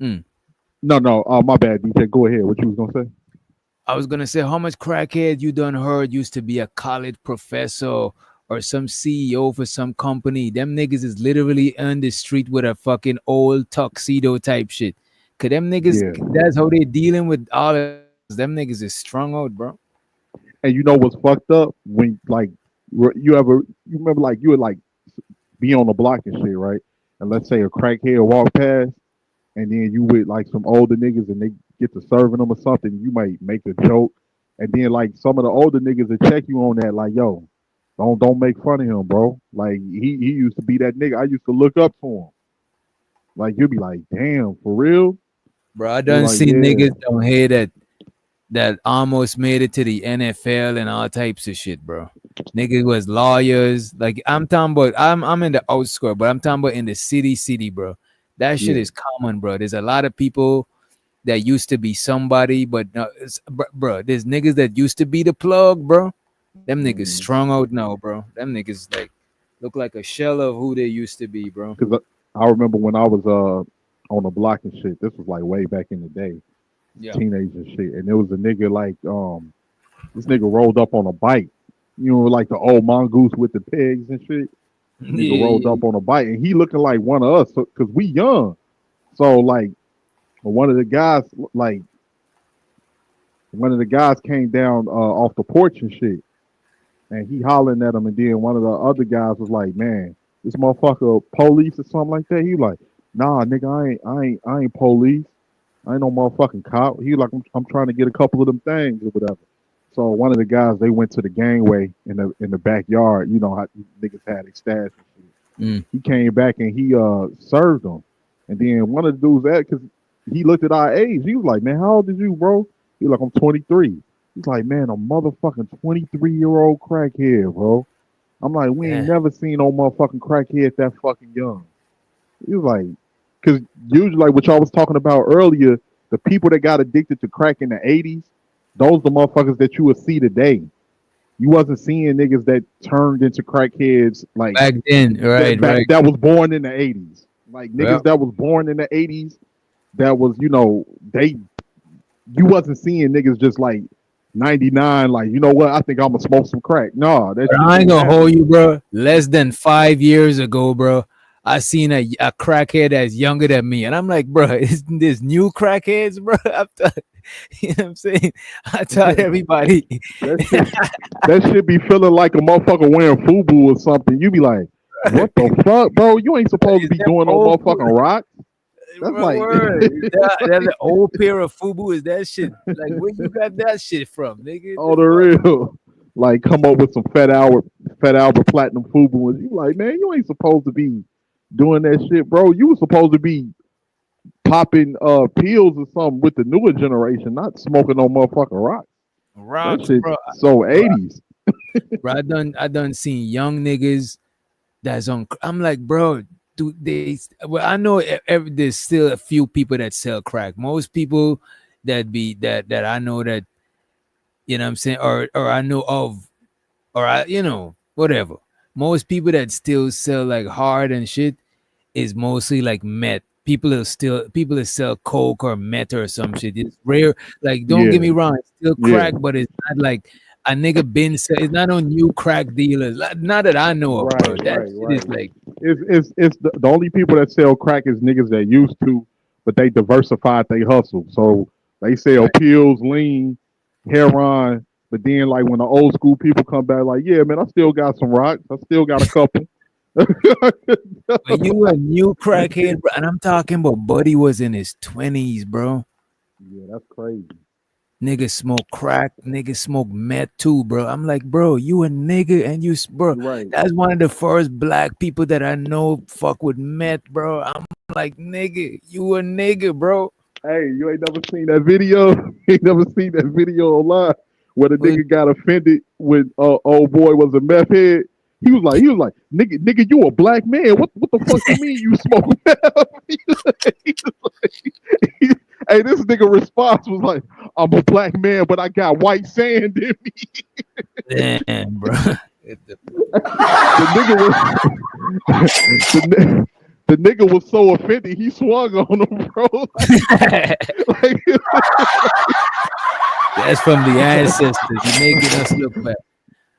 Mm. No. My bad, DJ. Go ahead. What you was gonna say? I was gonna say how much crackhead you done heard used to be a college professor or some CEO for some company. Them niggas is literally on the street with a fucking old tuxedo type shit. Cause them niggas, Yeah. that's how they dealing with all of them niggas is strung out, bro. And you know what's fucked up when like you remember like you would like be on the block and shit, right? And let's say a crackhead walk past, and then you with like some older niggas and they get to serving them or something, you might make a joke, and then like some of the older niggas will check you on that, like, yo, don't make fun of him, bro. Like he used to be that nigga. I used to look up to him. Like you'll be like, damn, for real? Bro, I You're done like, see yeah, niggas down here that almost made it to the NFL and all types of shit, bro. Niggas was lawyers. Like I'm talking about, I'm in the outskirts, but I'm talking about in the city, bro. That shit yeah. is common, bro. There's a lot of people that used to be somebody, but no, bro, there's niggas that used to be the plug, bro. Them niggas strung out now, bro. Them niggas like look like a shell of who they used to be, bro. Because I remember when I was on the block and shit. This was like way back in the day, Yeah. teenage and shit. And there was a nigga like this nigga rolled up on a bike. Like the old mongoose with the pigs and shit. Nigga rolled up on a bike, and he looking like one of us because we young. So like one of the guys, like one of the guys came down off the porch and shit, and he hollering at him, and then one of the other guys was like, "Man, this motherfucker police or something like that." He like, "Nah, nigga, I ain't police. I ain't no motherfucking cop." He like, I'm trying to get a couple of them things or whatever." So one of the guys, they went to the gangway in the backyard. You know how niggas had their stash and shit. He came back and he served them. And then one of the dudes that because he looked at our age, he was like, "Man, how old is you, bro?" He was like, "I'm 23." He's like, "Man, a motherfucking 23-year-old crackhead, bro." I'm like, "We ain't never seen no motherfucking crackhead that fucking young." He was like, because usually like what y'all was talking about earlier, the people that got addicted to crack in the 80s, those the motherfuckers that you would see today. You wasn't seeing niggas that turned into crackheads like back then, right, right. that was born in the 80s. Like niggas Yep. that was born in the 80s, that was, you wasn't seeing niggas just like 99, like, you know what? I think I'm gonna smoke some crack. No, that But I ain't gonna hold you, bro. Less than 5 years ago, bro, I seen a crackhead that's younger than me, and I'm like, bro, isn't this new crackheads, bro? You know what I'm saying? I thought everybody that shit be feeling like a motherfucker wearing FUBU or something. You be like, what the fuck, bro? You ain't supposed to be doing no motherfucking rock. That's like that the old pair of FUBU is that shit. Like, where you got that shit from, nigga? oh, the real. Like, come up with some Fat Albert Platinum FUBU, and you like, man, you ain't supposed to be doing that shit, bro. You was supposed to be popping pills or something with the newer generation, not smoking no motherfucking rocks. That shit bro. so 80s. Bro, I done seen young niggas that's on. I'm like, bro, do they? Well, I know there's still a few people that sell crack. Most people that I know that, you know what I'm saying, or I know of, or I, you know, whatever. Most people that still sell like hard and shit is mostly like meth. People that sell coke or meth or some shit. It's rare. Like, don't get me wrong, it's still crack, but it's not like a nigga been sell. It's not on new crack dealers. Not that I know of, bro. That shit is like, It's the only people that sell crack is niggas that used to, but they diversified they hustle. So they sell pills, lean, heroin, but then like when the old school people come back, like, yeah, man, I still got some rocks. I still got a couple. when you a new crackhead, bro, and I'm talking about Buddy was in his 20s, bro. Yeah, that's crazy. Niggas smoke crack, niggas smoke meth too, bro. I'm like, bro, you a nigga and you, bro. Right. That's one of the first black people that I know fuck with meth, bro. I'm like, nigga, you a nigga, bro. Hey, you ain't never seen that video? You ain't never seen that video online where the nigga got offended when old boy was a meth head? He was like, nigga, you a black man. What the fuck you mean you smoke meth? Hey, this nigga response was like, I'm a black man, but I got white sand in me. Damn, bro. the nigga was so offended he swung on him, bro. That's from the ancestors. You're making us look bad.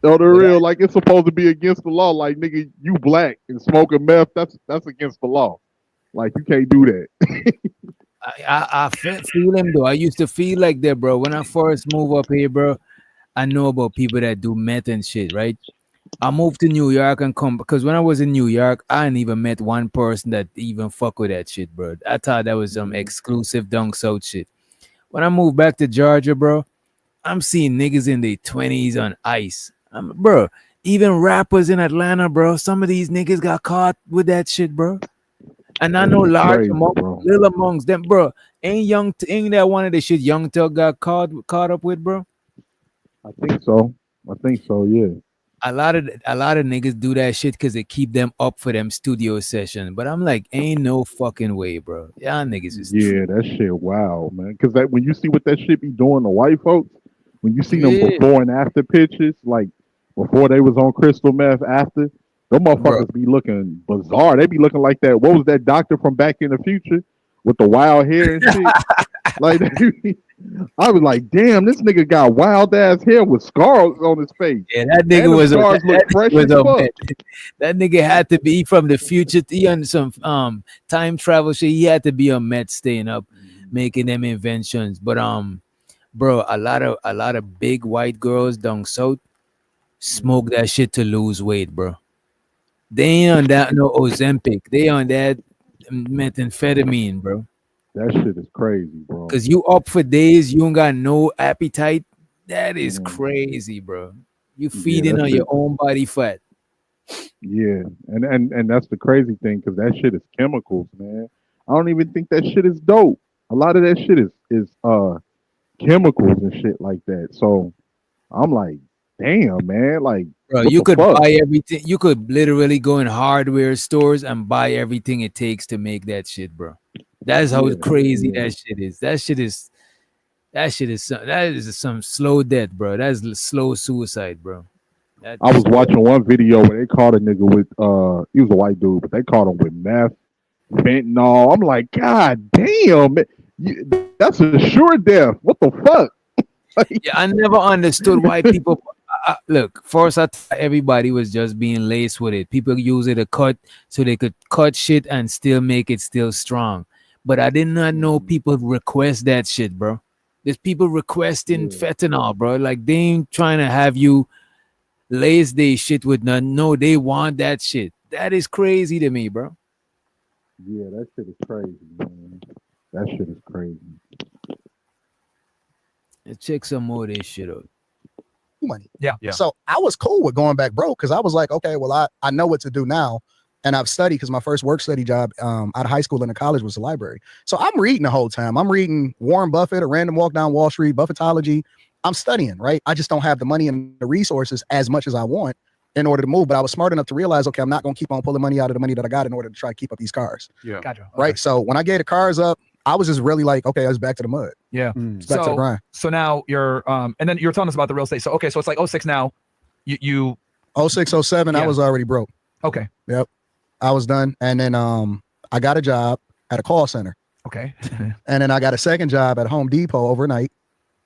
No, the real, like, it's supposed to be against the law. Like, nigga, you black and smoking meth, that's against the law. Like, you can't do that. I feel him though. I used to feel like that, bro. When I first moved up here, bro, I know about people that do meth and shit, right? I moved to New York and come because when I was in New York, I ain't even met one person that even fuck with that shit, bro. I thought that was some exclusive Dunk South shit. When I moved back to Georgia, bro, I'm seeing niggas in their 20s on ice. Bro, even rappers in Atlanta, bro, some of these niggas got caught with that shit, bro. And I know large amongst, little amongst them, bro. Ain't that one of the shit Young Thug got caught up with, bro? I think so, yeah. A lot of niggas do that shit because they keep them up for them studio sessions. But I'm like, ain't no fucking way, bro. Y'all niggas is that shit wild, man. Because that when you see what that shit be doing to white folks, when you see them before and after pictures, like before they was on crystal meth, after, them motherfuckers be looking bizarre. They be looking like that. What was that doctor from Back in the Future with the wild hair and shit? Like, I was like, damn, this nigga got wild ass hair with scars on his face. Yeah, that nigga was that nigga had to be from the future. He on some time travel shit. He had to be on meth, staying up, making them inventions. But bro, a lot of big white girls down south smoke that shit to lose weight, bro. They ain't on that no Ozempic. They on that methamphetamine, bro. That shit is crazy, bro. Cause you up for days, you don't got no appetite. That is crazy, bro. You feeding on your own body fat. Yeah, and that's the crazy thing, because that shit is chemicals, man. I don't even think that shit is dope. A lot of that shit is chemicals and shit like that. So I'm like, damn, man, like, bro, you could buy everything. You could literally go in hardware stores and buy everything it takes to make that shit, bro. That's how crazy that shit is. That is some slow death, bro. That's slow suicide, bro. I was watching one video where they caught a nigga with he was a white dude, but they caught him with meth, fentanyl. I'm like, God damn, that's a sure death. What the fuck? Yeah, I never understood why people look. First, I thought everybody was just being laced with it. People use it to cut so they could cut shit and still make it still strong. But I did not know people request that shit, bro. There's people requesting fentanyl, bro. Like they ain't trying to have you lace they shit with none. No, they want that shit. That is crazy to me, bro. Yeah, that shit is crazy, man. That shit is crazy. Let's check some more of this shit out. Money. Yeah. So I was cool with going back broke because I was like, okay, well, I know what to do now. And I've studied because my first work study job out of high school and in college was the library. So I'm reading the whole time. I'm reading Warren Buffett, A Random Walk Down Wall Street, Buffettology. I'm studying, right? I just don't have the money and the resources as much as I want in order to move. But I was smart enough to realize, okay, I'm not going to keep on pulling money out of the money that I got in order to try to keep up these cars. Yeah. Gotcha. Right. So when I gave the cars up, I was just really like, okay, I was back to the mud. Yeah. It's back to the grind. So now you're and then you're telling us about the real estate. So okay, so it's like 06 now. You 06, 07, I was already broke. Okay. Yep. I was done. And then I got a job at a call center. Okay. And then I got a second job at Home Depot overnight.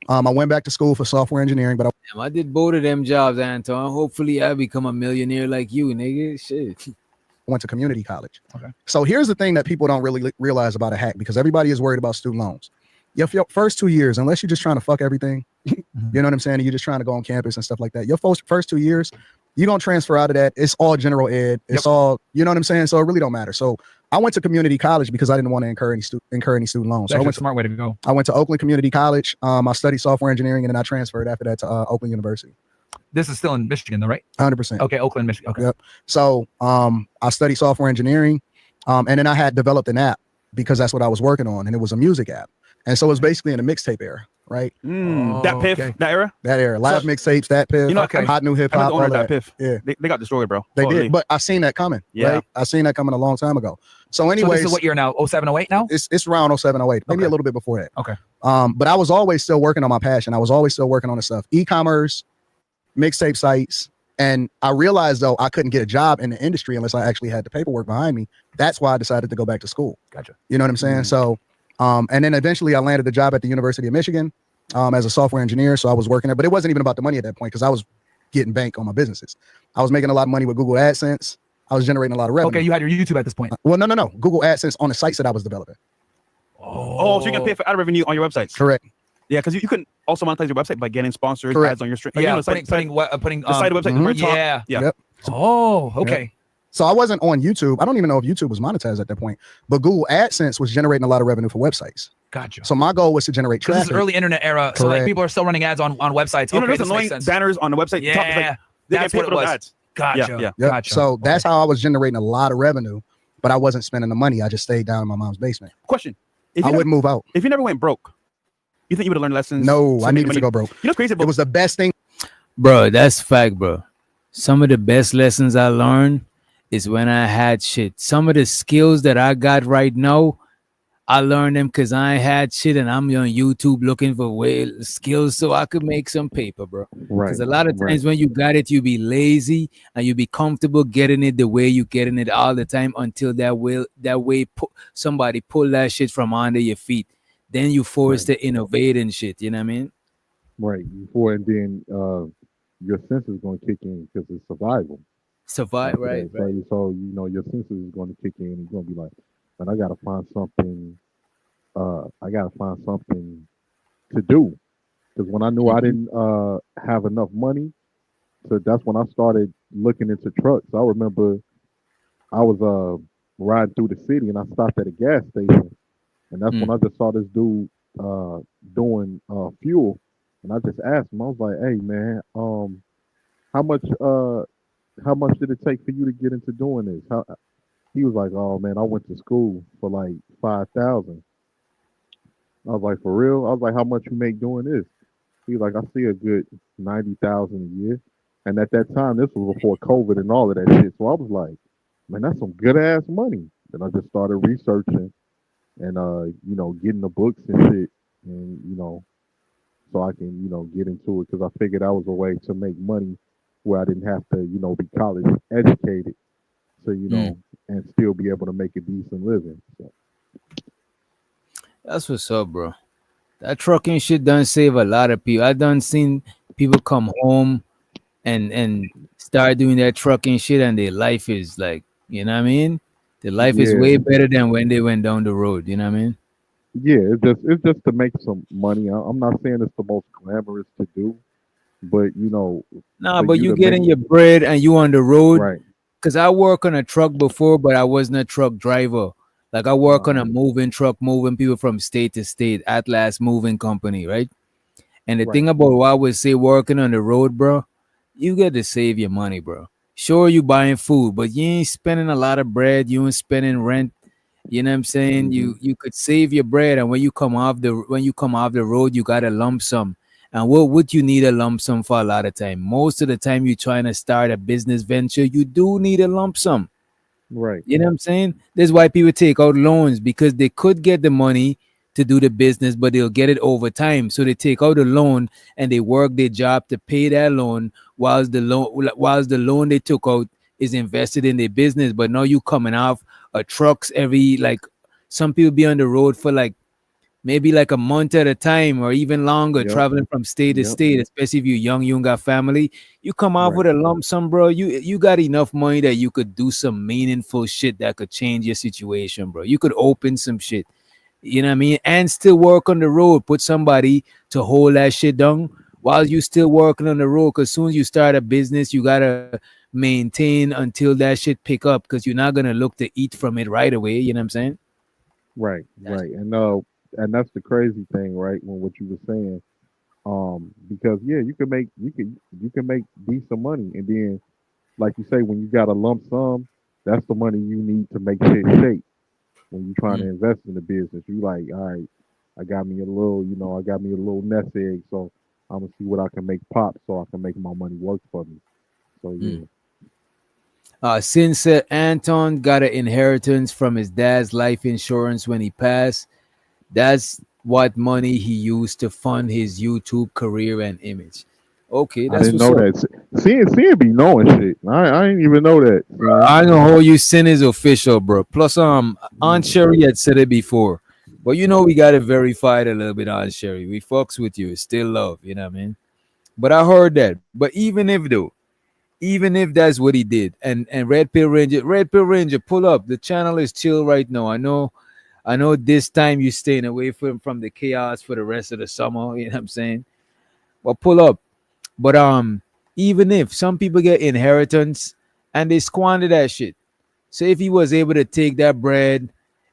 I went back to school for software engineering, but I did both of them jobs, Anton. Hopefully I become a millionaire like you, nigga. Shit. went to community college. Okay. So here's the thing that people don't really realize about a hack, because everybody is worried about student loans. Your first 2 years, unless you're just trying to fuck everything, you know what I'm saying? And you're just trying to go on campus and stuff like that. Your first 2 years, you're going to transfer out of that. It's all general ed. It's all, you know what I'm saying? So it really don't matter. So I went to community college because I didn't want to incur any student loans. That's so a smart way to go. I went to Oakland Community College. I studied software engineering, and then I transferred after that to Oakland University. This is still in Michigan, though, right? 100%. Okay, Oakland, Michigan. Okay. Yep. So I studied software engineering, and then I had developed an app because that's what I was working on, and it was a music app. And so it was basically in the mixtape era, right? That Piff, that era? That era. Live mixtapes, that Piff, You know, hot new hip I was hop. the owner all of that Piff. Yeah. They got destroyed, bro. They Totally. did, but I seen that coming. Yeah. Right? I seen that coming a long time ago. So So anyways, this is what year now? 07, 08 now? it's around 07, 08, maybe a little bit before that. Okay. But I was always still working on my passion. I was always still working on the stuff. E-commerce, mixtape sites. And I realized, though, I couldn't get a job in the industry unless I actually had the paperwork behind me. That's why I decided to go back to school. Gotcha. You know what I'm saying? So, and then eventually I landed a job at the University of Michigan as a software engineer. So I was working there, but it wasn't even about the money at that point because I was getting bank on my businesses. I was making a lot of money with Google AdSense. I was generating a lot of revenue. Okay, you had your YouTube at this point. Well, no. Google AdSense on the sites that I was developing. Oh, so you can pay for ad revenue on your websites. Correct. Yeah, because you can also monetize your website by getting sponsored Correct. ads on your stream. Yeah, the site, putting the site website. the very top. yeah. Yep. Oh, okay. Yep. So I wasn't on YouTube. I don't even know if YouTube was monetized at that point, but Google AdSense was generating a lot of revenue for websites. Gotcha. So my goal was to generate This traffic. is early internet era, so like Correct. people are still running ads on websites. You know, Okay, those this annoying makes sense. banners on the website. Yeah, top is like, they that's get paid what for it those was. ads. Gotcha. Yeah. Yep. Gotcha. So that's how I was generating a lot of revenue, but I wasn't spending the money. I just stayed down in my mom's basement. Question: I wouldn't move out. If you never went broke, you think you would have learned lessons? No, so I needed many- to go broke. You know, what's crazy. It was the best thing. Bro, that's fact, bro. Some of the best lessons I learned is when I had shit. Some of the skills that I got right now, I learned them because I ain't had shit, and I'm on YouTube looking for skills so I could make some paper, bro. Right. Because a lot of times when you got it, you be lazy and you be comfortable getting it the way you getting it all the time until somebody pull that shit from under your feet. Then you forced to innovate and shit. You know what I mean? Right. Before and then your sense is going to kick in because it's survival. Survive, right? So you know your senses is going to kick in. And you're going to be like, but I got to find something. I got to find something to do. Because when I knew I didn't have enough money, so that's when I started looking into trucks. I remember I was riding through the city and I stopped at a gas station, and that's when I just saw this dude doing fuel, and I just asked him. I was like, "Hey man, how much did it take for you to get into doing this?" He was like, "Oh man, I went to school for like 5,000." I was like, "For real?" I was like, "How much you make doing this?" He was like, "I see a good 90,000 a year." And at that time, this was before COVID and all of that shit. So I was like, "Man, that's some good ass money." Then I just started researching and you know, getting the books and shit, and you know, so I can, you know, get into it because I figured that was a way to make money where I didn't have to, you know, be college educated. So, you know, and still be able to make a decent living. So. That's what's up, bro. That trucking shit done save a lot of people. I done seen people come home and start doing that trucking shit, and their life is like, you know what I mean? Their life is Yeah, way better than when they went down the road. You know what I mean? yeah. It's just to make some money. I'm not saying it's the most glamorous to do, but Nah, for but you you to make getting your bread and you on the road. right. Cause I work on a truck before, but I wasn't a truck driver. Like I work on a moving truck, moving people from state to state, Atlas Moving Company, right? And the Right. thing about what I would say working on the road, bro, you get to save your money, bro. Sure, you buying food, but you ain't spending a lot of bread. You ain't spending rent. You know what I'm saying? Hmm. You could save your bread, and when you come off the road, you got a lump sum. And what would you need a lump sum for? A lot of time, most of the time, you're trying to start a business venture, you do need a lump sum. Right. You know what I'm saying? That's why people take out loans because they could get the money to do the business, but they'll get it over time. So they take out a loan and they work their job to pay that loan, whilst the loan they took out is invested in their business. But now you coming off trucks every like some people be on the road for like maybe like a month at a time or even longer, Yep. traveling from state to Yep. state, especially if you're young, you ain't got family. You come off Right. with a lump sum, bro. You got enough money that you could do some meaningful shit that could change your situation, bro. You could open some shit, you know what I mean, and still work on the road. Put somebody to hold that shit down while you still working on the road. Cause soon as you start a business, you gotta maintain until that shit pick up, because you're not gonna look to eat from it right away. You know what I'm saying? Right. Right. And that's the crazy thing, right? When what you were saying, because yeah, you can make decent money, and then like you say, when you got a lump sum, that's the money you need to make shit shake. When you're trying to invest in the business, you like, all right, I got me a little nest egg, so I'm gonna see what I can make pop, so I can make my money work for me. So yeah. Sin said Anton got an inheritance from his dad's life insurance when he passed. That's what money he used to fund his YouTube career and image. Okay, I that's didn't what's know up. that. Seeing be knowing shit. I didn't even know that. I ain't gonna hold you. Sin is official, bro. Plus, Aunt Sherry had said it before, but we gotta verify it a little bit. Aunt Sherry, we fucks with you. It's still love, you know what I mean? But I heard that. But even if that's what he did, and Red Pill Ranger, pull up. The channel is chill right now. I know. This time you're staying away from the chaos for the rest of the summer. You know what I'm saying? But pull up. But even if some people get inheritance and they squander that shit, so if he was able to take that bread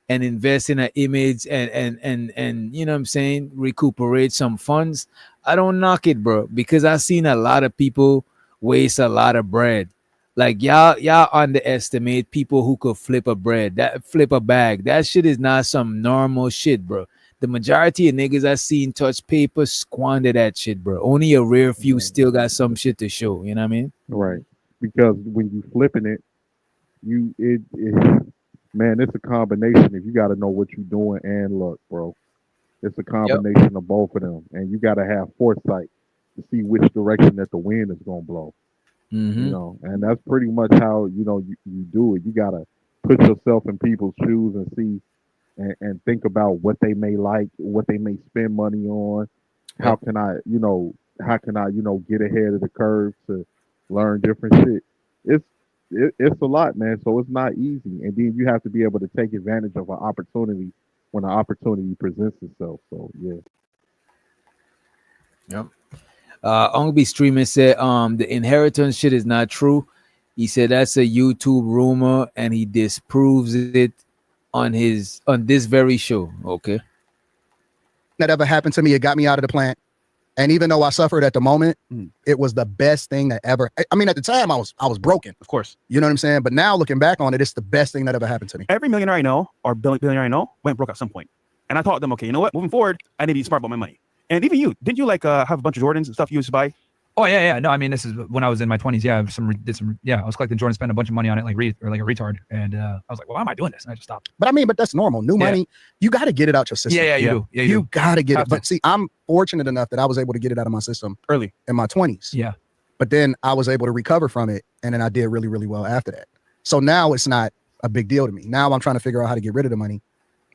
and invest in an image and you know what I'm saying, recuperate some funds, I don't knock it, bro, because I've seen a lot of people waste a lot of bread. Like y'all underestimate people who could flip a bag. That shit is not some normal shit, bro. The majority of niggas I seen touch paper squander that shit, bro. Only a rare few still got some shit to show. You know what I mean? Right. Because when you flipping it, it man, it's a combination. If you got to know what you're doing and luck, bro. It's a Yep. combination of both of them, and you got to have foresight to see which direction that the wind is gonna blow. Mm-hmm. And that's pretty much how you do it. You got to put yourself in people's shoes and see and think about what they may like, what they may spend money on. How Yep. can I get ahead of the curve to learn different shit. It's it's a lot, man. So it's not easy, and then you have to be able to take advantage of an opportunity when an opportunity presents itself. So yeah. Yep. Ongby Streamer said, the inheritance shit is not true. He said that's a YouTube rumor, and he disproves it on this very show. Okay. That ever happened to me, it got me out of the plant. And even though I suffered at the moment, it was the best thing that ever. I mean, at the time, I was broken. Of course. You know what I'm saying? But now looking back on it, it's the best thing that ever happened to me. Every millionaire I know or billionaire I know went broke at some point. And I taught them, okay, you know what? Moving forward, I need to be smart about my money. And even you, didn't you like have a bunch of Jordans and stuff you used to buy? Oh yeah. No, I mean, this is when I was in my 20s. Yeah, I was collecting Jordan, spent a bunch of money on it, like a retard. And I was like, well, why am I doing this? And I just stopped. But that's normal. New money, you got to get it out your system. Yeah, you do. Yeah, you got to get Have it. But see, I'm fortunate enough that I was able to get it out of my system early in my 20s. Yeah. But then I was able to recover from it, and then I did really, really well after that. So now it's not a big deal to me. Now I'm trying to figure out how to get rid of the money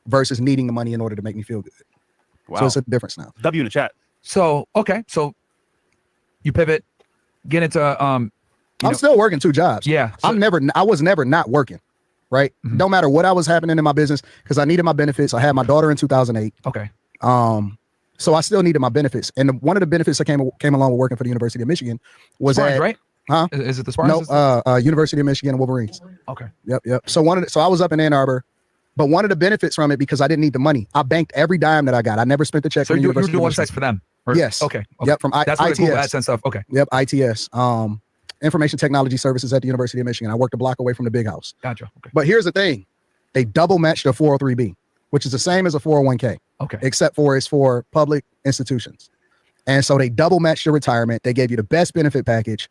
versus needing the money in order to make me feel good. Wow. So it's a difference now. W in the chat. So okay, so you pivot, get into I'm still working 2 jobs. Yeah, I was never not working. Right. Mm-hmm. No matter what I was happening in my business, because I needed my benefits. I had my daughter in 2008. Okay. So I still needed my benefits, and one of the benefits that came along with working for the University of Michigan was Spartans, that, right? Huh? Is it the Spartans? No, University of Michigan Wolverines. Okay. Yep. So I was up in Ann Arbor, but one of the benefits from it, because I didn't need the money, I banked every dime that I got. I never spent the check. So from the you were University doing of Michigan. websites for them? Or- Yes. Okay. Yep. From That's where ITS. the Google AdSense stuff. Okay. Yep. ITS. Information Technology Services at the University of Michigan. I worked a block away from the big house. Gotcha. Okay. But here's the thing. They double matched a 403B, which is the same as a 401k. Okay. Except for it's for public institutions. And so they double matched your retirement. They gave you the best benefit package.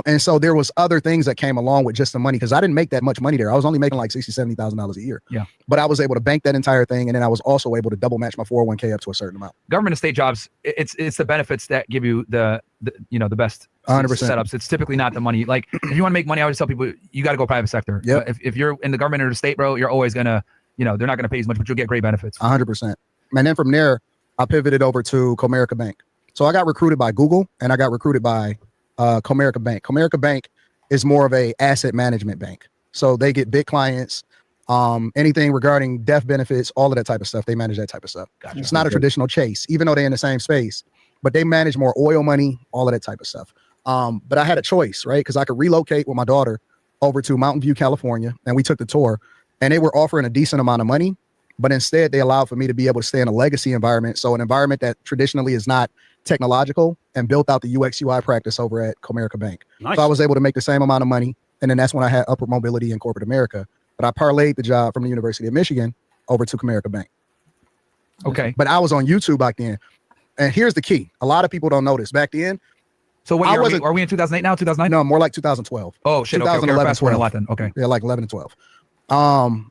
And so there was other things that came along with just the money, because I didn't make that much money there. I was only making like $60,000, $70,000 a year. Yeah. But I was able to bank that entire thing. And then I was also able to double match my 401k up to a certain amount. Government and state jobs, it's the benefits that give you the best 100%. setups. It's typically not the money. Like if you want to make money, I always tell people you got to go private sector. Yep. If you're in the government or the state, bro, you're always gonna, they're not gonna pay as much, but you'll get great benefits. 100%. And then from there, I pivoted over to Comerica Bank. So I got recruited by Google, and I got recruited by Comerica Bank. Comerica Bank is more of a asset management bank. So they get big clients, anything regarding death benefits, all of that type of stuff. They manage that type of stuff. Gotcha. It's not a traditional Chase, even though they're in the same space, but they manage more oil money, all of that type of stuff. But I had a choice, right? Because I could relocate with my daughter over to Mountain View, California, and we took the tour, and they were offering a decent amount of money, but instead they allowed for me to be able to stay in a legacy environment. So an environment that traditionally is not technological, and built out the UX UI practice over at Comerica Bank. Nice. So I was able to make the same amount of money. And then that's when I had upward mobility in corporate America. But I parlayed the job from the University of Michigan over to Comerica Bank. Okay. But I was on YouTube back then. And here's the key. A lot of people don't know this. Back then. So what year are we in 2008 now? 2009? No, more like 2012. Oh shit. Okay. We're fast forward a lot then. Okay. Yeah, like 11 and 12.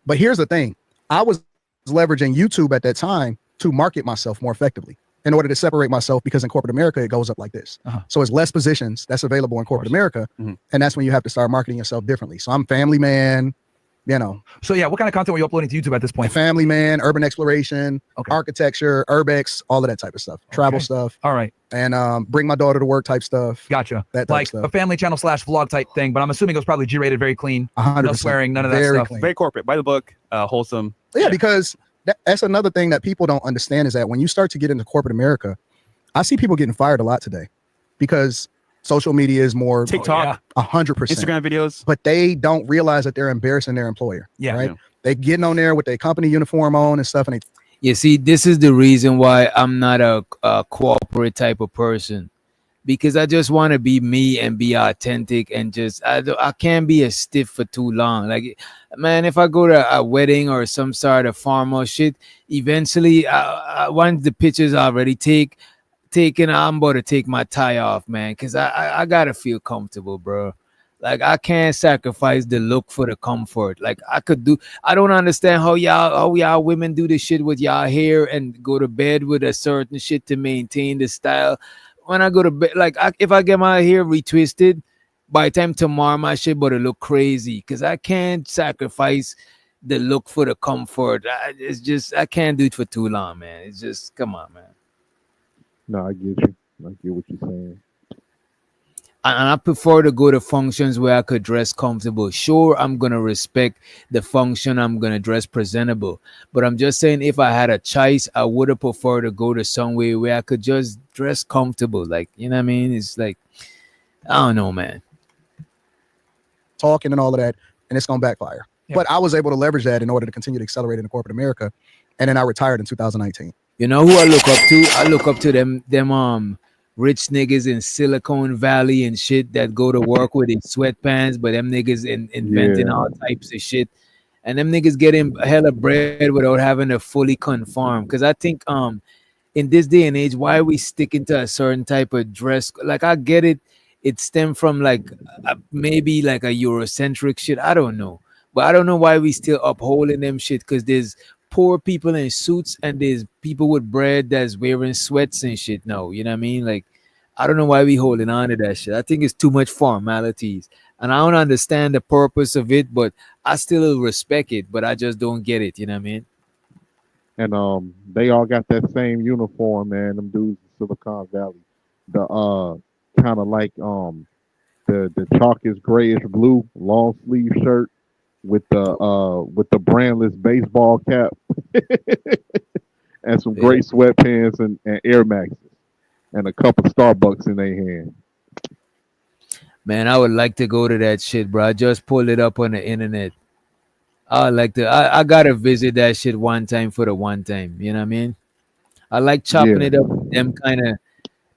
But here's the thing. I was leveraging YouTube at that time to market myself more effectively, in order to separate myself, because in corporate America, it goes up like this. So it's less positions that's available in corporate America. And that's when you have to start marketing yourself differently. So I'm family man, So yeah, what kind of content were you uploading to YouTube at this point? Family man, urban exploration, architecture, urbex, all of that type of stuff, travel stuff. All right. And bring my daughter to work type stuff. Gotcha. That type Like of stuff. a family channel / vlog type thing, but I'm assuming it was probably G-rated, very clean. 100%. No swearing, none of that Very stuff. clean. Very corporate. By the book, wholesome. Yeah, because that's another thing that people don't understand, is that when you start to get into corporate America, I see people getting fired a lot today because social media is more TikTok, 100%, Instagram videos, but they don't realize that they're embarrassing their employer. Yeah. Right. They getting on there with their company uniform on and stuff, and they. You see, this is the reason why I'm not a corporate type of person, because I just want to be me and be authentic, and just I can't be a stiff for too long. Like, man, if I go to a wedding or some sort of formal shit, eventually, once the pictures already taken, I'm about to take my tie off, man, because I gotta feel comfortable, bro. Like, I can't sacrifice the look for the comfort. Like, I don't understand how y'all women do this shit with y'all hair and go to bed with a certain shit to maintain the style. When I go to bed, like, if I get my hair retwisted, by the time tomorrow my shit better look crazy, because I can't sacrifice the look for the comfort. I can't do it for too long, man. It's just, come on, man. No, I get you. I get what you're saying. And I prefer to go to functions where I could dress comfortable. Sure, I'm going to respect the function. I'm going to dress presentable. But I'm just saying, if I had a choice, I would have preferred to go to somewhere where I could just dress comfortable. Like, you know what I mean? It's like, I don't know, man. Talking and all of that, and it's going to backfire. Yeah. But I was able to leverage that in order to continue to accelerate in corporate America. And then I retired in 2019. You know who I look up to? I look up to them rich niggas in Silicon Valley and shit that go to work with his sweatpants, but them niggas inventing all types of shit, and them niggas getting hella bread without having to fully conform. Because I think in this day and age, why are we sticking to a certain type of dress? Like, I get it, it stemmed from like maybe like a Eurocentric shit, I don't know, but I don't know why we still upholding them shit, because there's poor people in suits and there's people with bread that's wearing sweats and shit now, you know what I mean? Like, I don't know why we holding on to that shit. I think it's too much formalities, and I don't understand the purpose of it, but I still respect it, but I just don't get it, you know what I mean? and they all got that same uniform, man. Them dudes in Silicon Valley, the kind of like the chalk is grayish blue long sleeve shirt with the brandless baseball cap and some Yeah. great sweatpants and Air Maxes and a cup of Starbucks in their hand. Man, I would like to go to that shit, bro. I just pulled it up on the internet. I would like to. I gotta visit that shit one time for the one time. You know what I mean? I like chopping Yeah, it up with them kind of.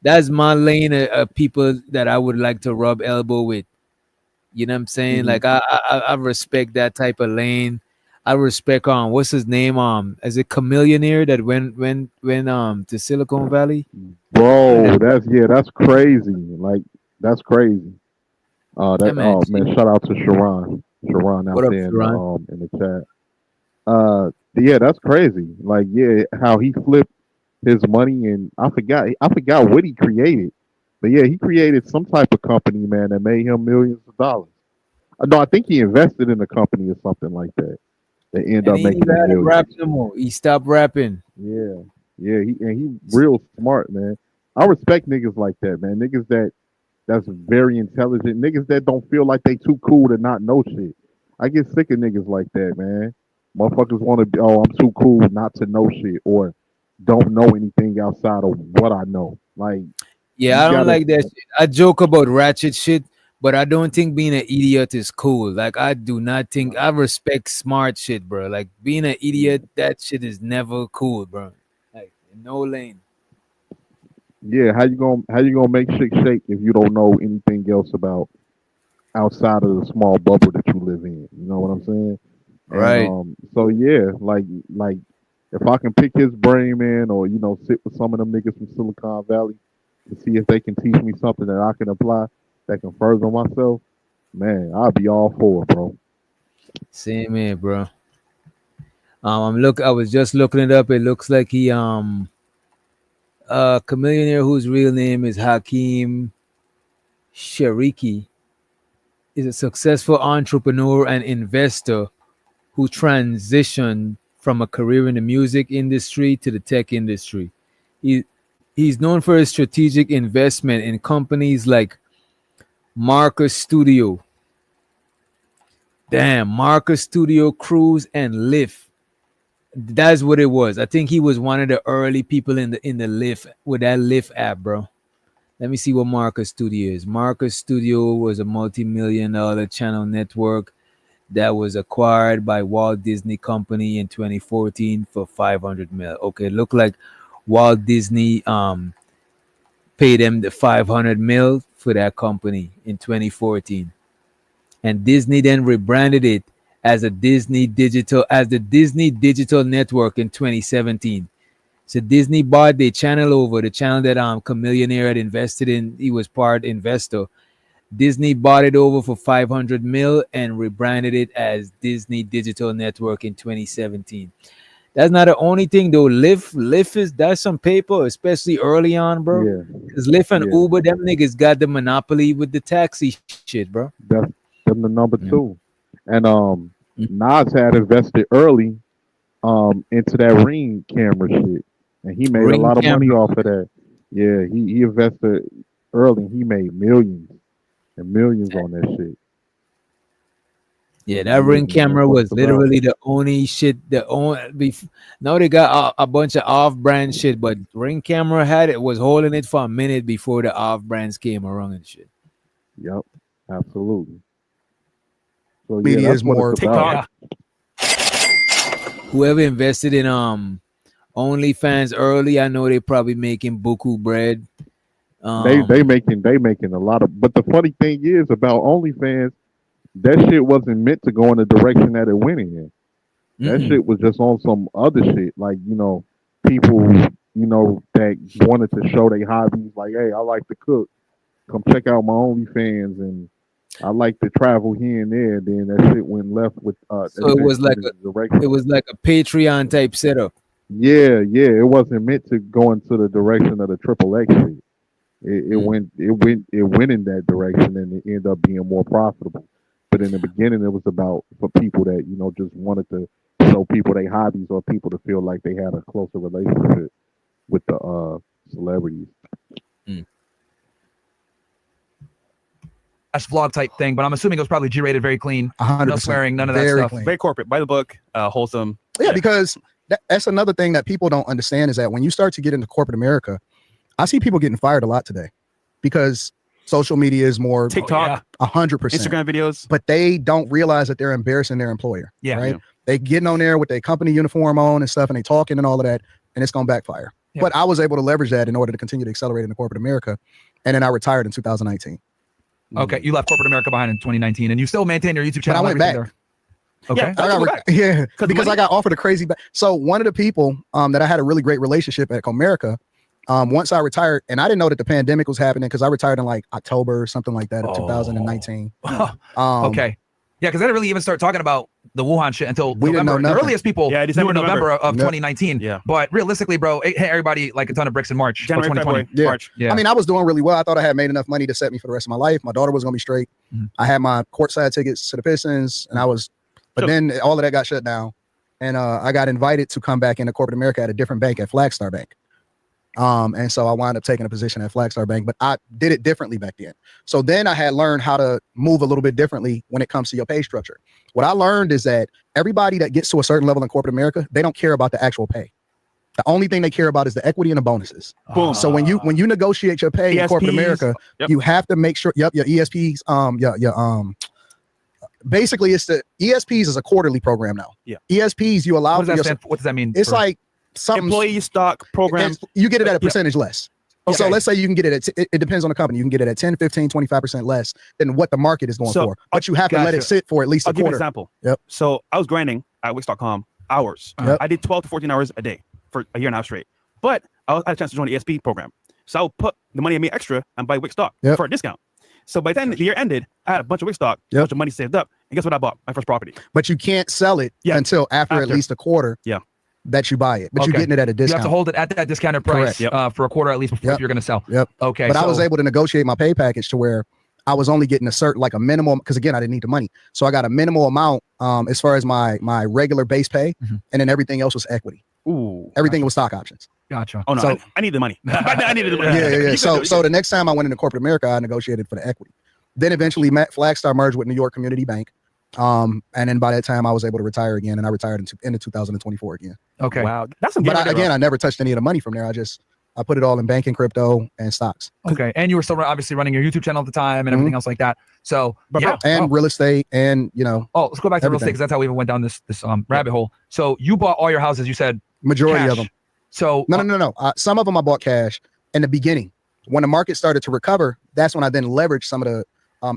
That's my lane of people that I would like to rub elbow with. You know what I'm saying? hmm Like I respect that type of lane. I respect what's his name? Is it Chameleonaire that went to Silicon Valley? What is bro, that? that's crazy. Like that's crazy. Yeah, That man. man, shout out to Sharon What out up, there Sharon? in the chat. Yeah, that's crazy. Like, yeah, how he flipped his money, and I forgot what he created, but yeah, he created some type of company, man, that made him millions of dollars. No, I think he invested in a company or something like that. That ended And up he ain't making even him had to rap millions. no more. He stopped rapping. Yeah, yeah, he real smart, man. I respect niggas like that, man. Niggas that's very intelligent. Niggas that don't feel like they too cool to not know shit. I get sick of niggas like that, man. Motherfuckers want to be, oh, I'm too cool not to know shit or don't know anything outside of what I know. Like, Yeah, you I don't gotta, like that shit. I joke about ratchet shit, but I don't think being an idiot is cool. Like I do not think I respect smart shit, bro. Like being an idiot, that shit is never cool, bro. Like in no lane. yeah, how you gonna make shit shake if you don't know anything else about outside of the small bubble that you live in? You know what I'm saying? And Right. so yeah, like if I can pick his brain, man, or sit with some of them niggas from Silicon Valley to see if they can teach me something that I can apply that can further myself, man, I'll be all for it, bro. Same here, bro. I was just looking it up. It looks like he Chameleonaire whose real name is Hakeem Shariki is a successful entrepreneur and investor who transitioned from a career in the music industry to the tech industry. He he's known for his strategic investment in companies like Marcus Studio, Marcus Studio Cruise and Lyft. That's what it was. I think he was one of the early people in the Lyft with that Lyft app, bro. Let me see what Marcus Studio is. Marcus Studio was a multi-million-dollar channel network that was acquired by Walt Disney Company in 2014 for 500 mil. Okay, look like Walt Disney paid him the 500 mil for that company in 2014, and Disney then rebranded it as the Disney Digital Network in 2017. So Disney bought the channel over, the channel that Chameleonaire had invested in. He was part investor. Disney bought it over for 500 mil and rebranded it as Disney Digital Network in 2017. That's not the only thing though. Lyft is that's some paper, especially early on, bro. Yeah, Because Lyft and yeah, Uber, them niggas got the monopoly with the taxi shit, bro. that's them the number Yeah. two. And Nas had invested early into that Ring camera shit, and he made a Ring lot of money camera. off of that. Yeah, he invested early. He made millions and millions on that shit. Yeah, that Ring Millions. That's camera what was it's about. literally the only shit. Now they got a bunch of off-brand shit, but Ring camera was holding it for a minute before the off-brands came around and shit. Yep, absolutely. So yeah, Media that's is what it's more about. TikTok. Whoever invested in OnlyFans early, I know they probably making buku bread. They making a lot of. But the funny thing is about OnlyFans, that shit wasn't meant to go in the direction that it went in. That Mm-mm. shit was just on some other shit, like people that wanted to show their hobbies. Like, hey, I like to cook. Come check out my OnlyFans, and I like to travel here and there. Then that shit went left with So it was went like in the direction. a Patreon type setup. Yeah, yeah, it wasn't meant to go into the direction of the triple X shit. It went in that direction, and it ended up being more profitable. But in the beginning, it was about for people that just wanted to show people their hobbies or people to feel like they had a closer relationship with the celebrities. Vlog type thing, but I'm assuming it was probably G-rated, very clean, 100%. no swearing, none of that Very stuff. clean. Very corporate, by the book, wholesome. Yeah, because that's another thing that people don't understand is that when you start to get into corporate America, I see people getting fired a lot today because social media is more TikTok, 100%, Instagram videos, but they don't realize that they're embarrassing their employer. Yeah. Right. They getting on there with their company uniform on and stuff, and they talking and all of that, and it's gonna backfire. Yeah. But I was able to leverage that in order to continue to accelerate into corporate America, and then I retired in 2019. Okay, you left corporate America behind in 2019, and you still maintain your YouTube channel. But I went back. There. Okay, Because I got offered a crazy. So one of the people that I had a really great relationship at Comerica, once I retired, and I didn't know that the pandemic was happening because I retired in like October or something like that of 2019. Okay, yeah, because I didn't really even start talking about the Wuhan shit until We didn't know November. The nothing. earliest people December, knew in November of Yep. 2019. Yeah. But realistically, bro, it hit everybody like a ton of bricks in March. January, 2020. February, March. Yeah. I mean, I was doing really well. I thought I had made enough money to set me for the rest of my life. My daughter was gonna be straight. I had my courtside tickets to the Pistons, and I was. But then all of that got shut down, and I got invited to come back into corporate America at a different bank, at Flagstar Bank. And so I wound up taking a position at Flagstar Bank, but I did it differently back then. So then I had learned how to move a little bit differently when it comes to your pay structure. What I learned is that everybody that gets to a certain level in corporate America, they don't care about the actual pay. The only thing they care about is the equity and the bonuses. Boom. So when you negotiate your pay in corporate ESPs, America, yep. you have to make sure. Your ESPs, basically it's the ESPs is a quarterly program now. Yeah. ESPs you allow. What does that stand for? What does that mean? It's for- like something. Employee stock program. You get it at a percentage less. So Okay. let's say you can get it at, it depends on the company. You can get it at 10, 15, 25% less than what the market is going So, for. But you have to let gotcha. it sit for at least I'll a give you an quarter. example. Yep. So I was grinding at Wix.com hours. Yep. I did 12 to 14 hours a day for a year and a half straight. But I had a chance to join the ESP program. So I would put the money I made extra and buy Wix stock Yep. for a discount. So by then the year ended, I had a bunch of Wix stock, a bunch of money saved up. And guess what I bought? My first property. But you can't sell it until after at least a quarter. Yeah. That you buy it, but you're Okay. getting it at a You discount. have to hold it at that discounted price Correct. for a quarter at least before Yep. you're going to sell. Yep. Okay. But I was so- able to negotiate my pay package to where I was only getting a certain, like a minimum, because again, I didn't need the money. So I got a minimal amount as far as my regular base pay, and then everything else was equity. Ooh. Everything was stock options. Gotcha. Oh no, So- I need the money. I needed the money. Yeah. So the next time I went into corporate America, I negotiated for the equity. Then eventually Flagstar merged with New York Community Bank. And then by that time I was able to retire again, and I retired into 2024 again. Okay. Wow. That's some But good again, I never touched any of the money from there. I put it all in banking, crypto, and stocks. Okay. And you were still obviously running your YouTube channel at the time and everything else like that. So, yeah. And real estate, and Oh, let's go back to real estate everything. because that's how we even went down this rabbit hole. So you bought all your houses, you said Majority cash. of them. So No. Some of them I bought cash in the beginning. When the market started to recover, that's when I then leveraged some of the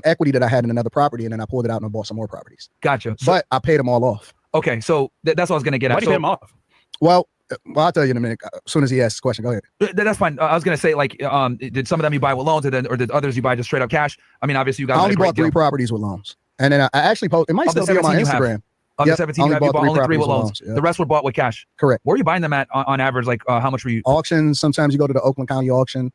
equity that I had in another property, and then I pulled it out and I bought some more properties. Gotcha. So, But I paid them all off. okay, so that's what I was going to get Why at. do you So, pay them off? Well, I'll tell you in a minute. As soon as he asks the question, go ahead. That's fine. I was going to say, like, did some of them you buy with loans, or did others you buy just straight up cash? I mean, obviously you guys I had only a great bought 3 deal. properties with loans, and then I actually posted. It might Of the still be on my 17 you have. Instagram. Of Yep, the 17 you have, you bought only 3 with loans. yeah. The rest were bought with cash. Correct. Where are you buying them at on average? Like, how much were you? Auctions. Sometimes you go to the Oakland County auction.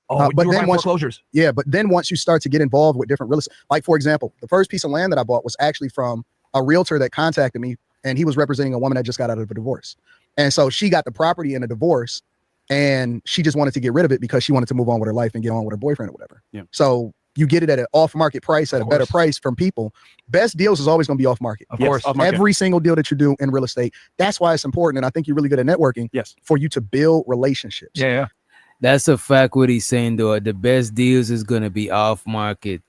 Oh, but you were then buying once foreclosures. Yeah, but then once you start to get involved with different real estate, like for example, the first piece of land that I bought was actually from a realtor that contacted me, and he was representing a woman that just got out of a divorce. And so she got the property in a divorce, and she just wanted to get rid of it because she wanted to move on with her life and get on with her boyfriend or whatever. Yeah. So you get it at an off-market price, at a better price from people. Best deals is always going to be off-market. Of course. off-market. Every single deal that you do in real estate. That's why it's important, and I think you're really good at networking. Yes. For you to build relationships. Yeah. That's a fact what he's saying though. The best deals is gonna be off market.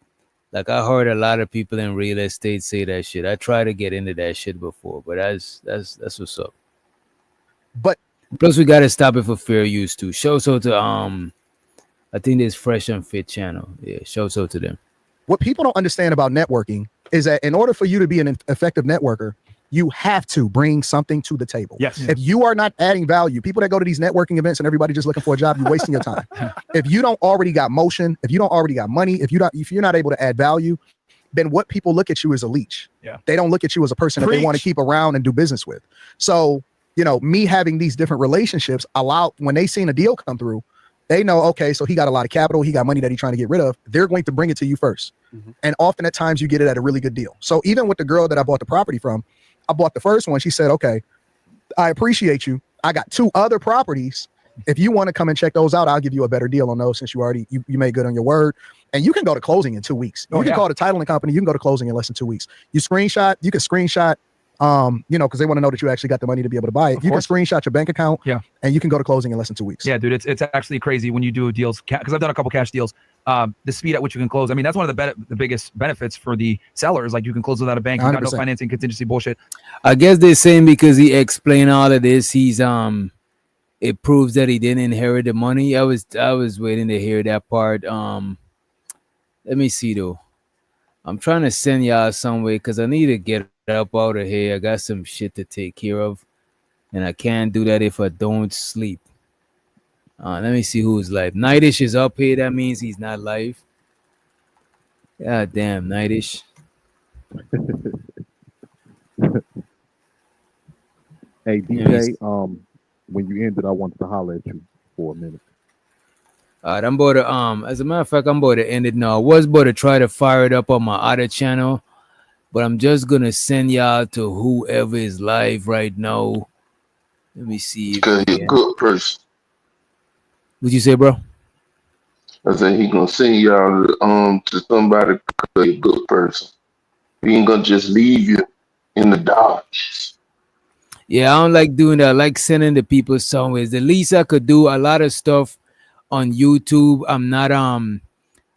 Like I heard a lot of people in real estate say that shit. I tried to get into that shit before, but that's what's up. But plus we gotta stop it for fair use too. Show so to I think there's Fresh and Fit channel. Yeah, show so to them. What people don't understand about networking is that in order for you to be an effective networker, you have to bring something to the table. Yes. If you are not adding value, people that go to these networking events and everybody just looking for a job, you're wasting your time. If you don't already got motion, if you don't already got money, if you're not able to add value, then what people look at you as a leech. Yeah. They don't look at you as a person that they want to keep around and do business with. So, me having these different relationships when they seen a deal come through, they know, okay, so he got a lot of capital, he got money that he's trying to get rid of. They're going to bring it to you first. And often at times you get it at a really good deal. So even with the girl that I bought the property from, I bought the first one. She said, okay, I appreciate you. I got 2 other properties. If you want to come and check those out, I'll give you a better deal on those since you made good on your word. And you can go to closing in 2 weeks. You can call the titling company. You can go to closing in less than 2 weeks. You can screenshot, because they want to know that you actually got the money to be able to buy it. You can screenshot your bank account, and you can go to closing in less than 2 weeks. Yeah, dude, it's actually crazy when you do deals, because I've done a couple cash deals. The speed at which you can close. I mean, that's one of the biggest benefits for the sellers. Like, you can close without a bank. You got no 100%. financing contingency bullshit. I guess they're saying because he explained all of this, he's it proves that he didn't inherit the money. I was waiting to hear that part. Let me see though. I'm trying to send y'all some way because I need to get up out of here. I got some shit to take care of, and I can't do that if I don't sleep. Let me see who's live. Nightish is up here. That means he's not live. God damn, Nightish. Hey DJ, when you ended, I wanted to holler at you for a minute. I'm about to as a matter of fact, I'm about to end it now. I was about to try to fire it up on my other channel, but I'm just gonna send y'all to whoever is live right now. Let me see. Because he's a good person. What'd you say, bro? I said he gonna send y'all to somebody because he's a good person. He ain't gonna just leave you in the dark. Yeah, I don't like doing that. I like sending the people somewhere. The least I could do a lot of stuff on YouTube. I'm not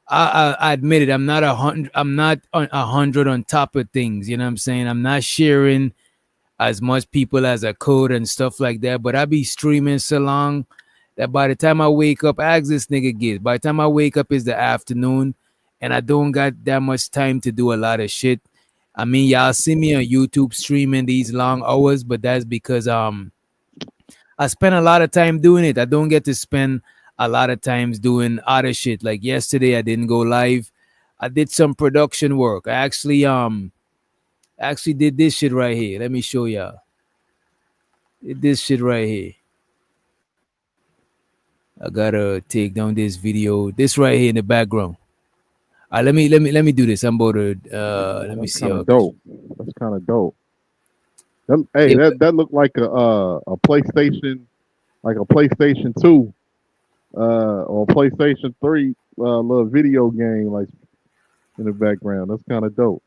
I admit it. I'm not 100. I'm not 100 on top of things. You know what I'm saying? I'm not sharing as much people as I could and stuff like that. But I be streaming so long that by the time I wake up, ask this nigga gets. By the time I wake up is the afternoon, and I don't got that much time to do a lot of shit. I mean, y'all see me on YouTube streaming these long hours, but that's because I spend a lot of time doing it. I don't get to spend a lot of times doing other shit. Like yesterday, I didn't go live. I did some production work. I actually did this shit right here. Let me show y'all. Did this shit right here. I gotta take down this video. This right here in the background. Let me do this. I'm about to let me see. Kind of dope. That's kind of dope. That looked like a PlayStation, like a PlayStation 2, or PlayStation 3 little video game like in the background. That's kind of dope.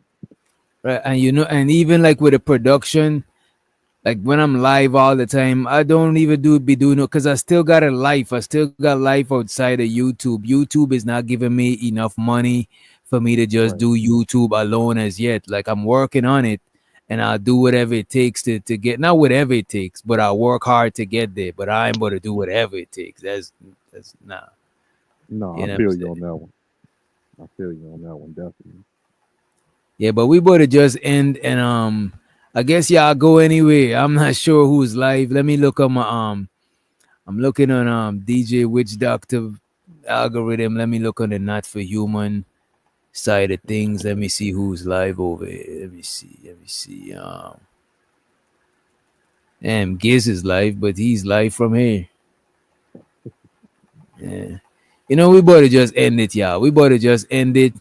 Right, and and even like with the production, like when I'm live all the time, I don't even be doing it because I still got a life. I still got life outside of YouTube. YouTube is not giving me enough money for me to just do YouTube alone as yet. Like, I'm working on it, and I'll do whatever it takes to get, not whatever it takes, but I'll work hard to get there. But I'm going to do whatever it takes. That's nah. No, You know I what feel I'm you on that one. I feel you on that one, definitely. Yeah, but we better just end, and I guess y'all go anyway. I'm not sure who's live. Let me look on my I'm looking on DJ Witch Doctor algorithm. Let me look on the Not for Human side of things. Let me see who's live over here. Let me see. Damn, Giz is live, but he's live from here. Yeah. You know, we better just end it, y'all. We better just end it.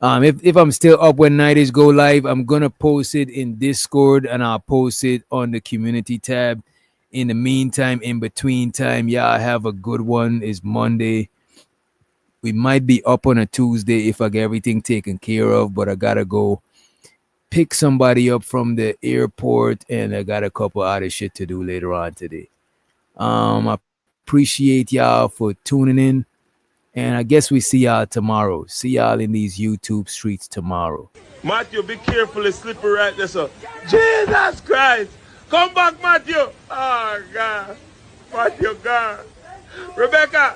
If I'm still up when Nightish go live, I'm gonna post it in Discord and I'll post it on the community tab. In the meantime, in between time, y'all have a good one. It's Monday. We might be up on a Tuesday if I get everything taken care of, but I gotta go pick somebody up from the airport, and I got a couple other shit to do later on today. I appreciate y'all for tuning in. And I guess we see y'all tomorrow. See y'all in these YouTube streets tomorrow. Matthew, be careful, it's slippery right there, so. Jesus Christ! Come back, Matthew! Oh, God. Matthew, God. Rebecca!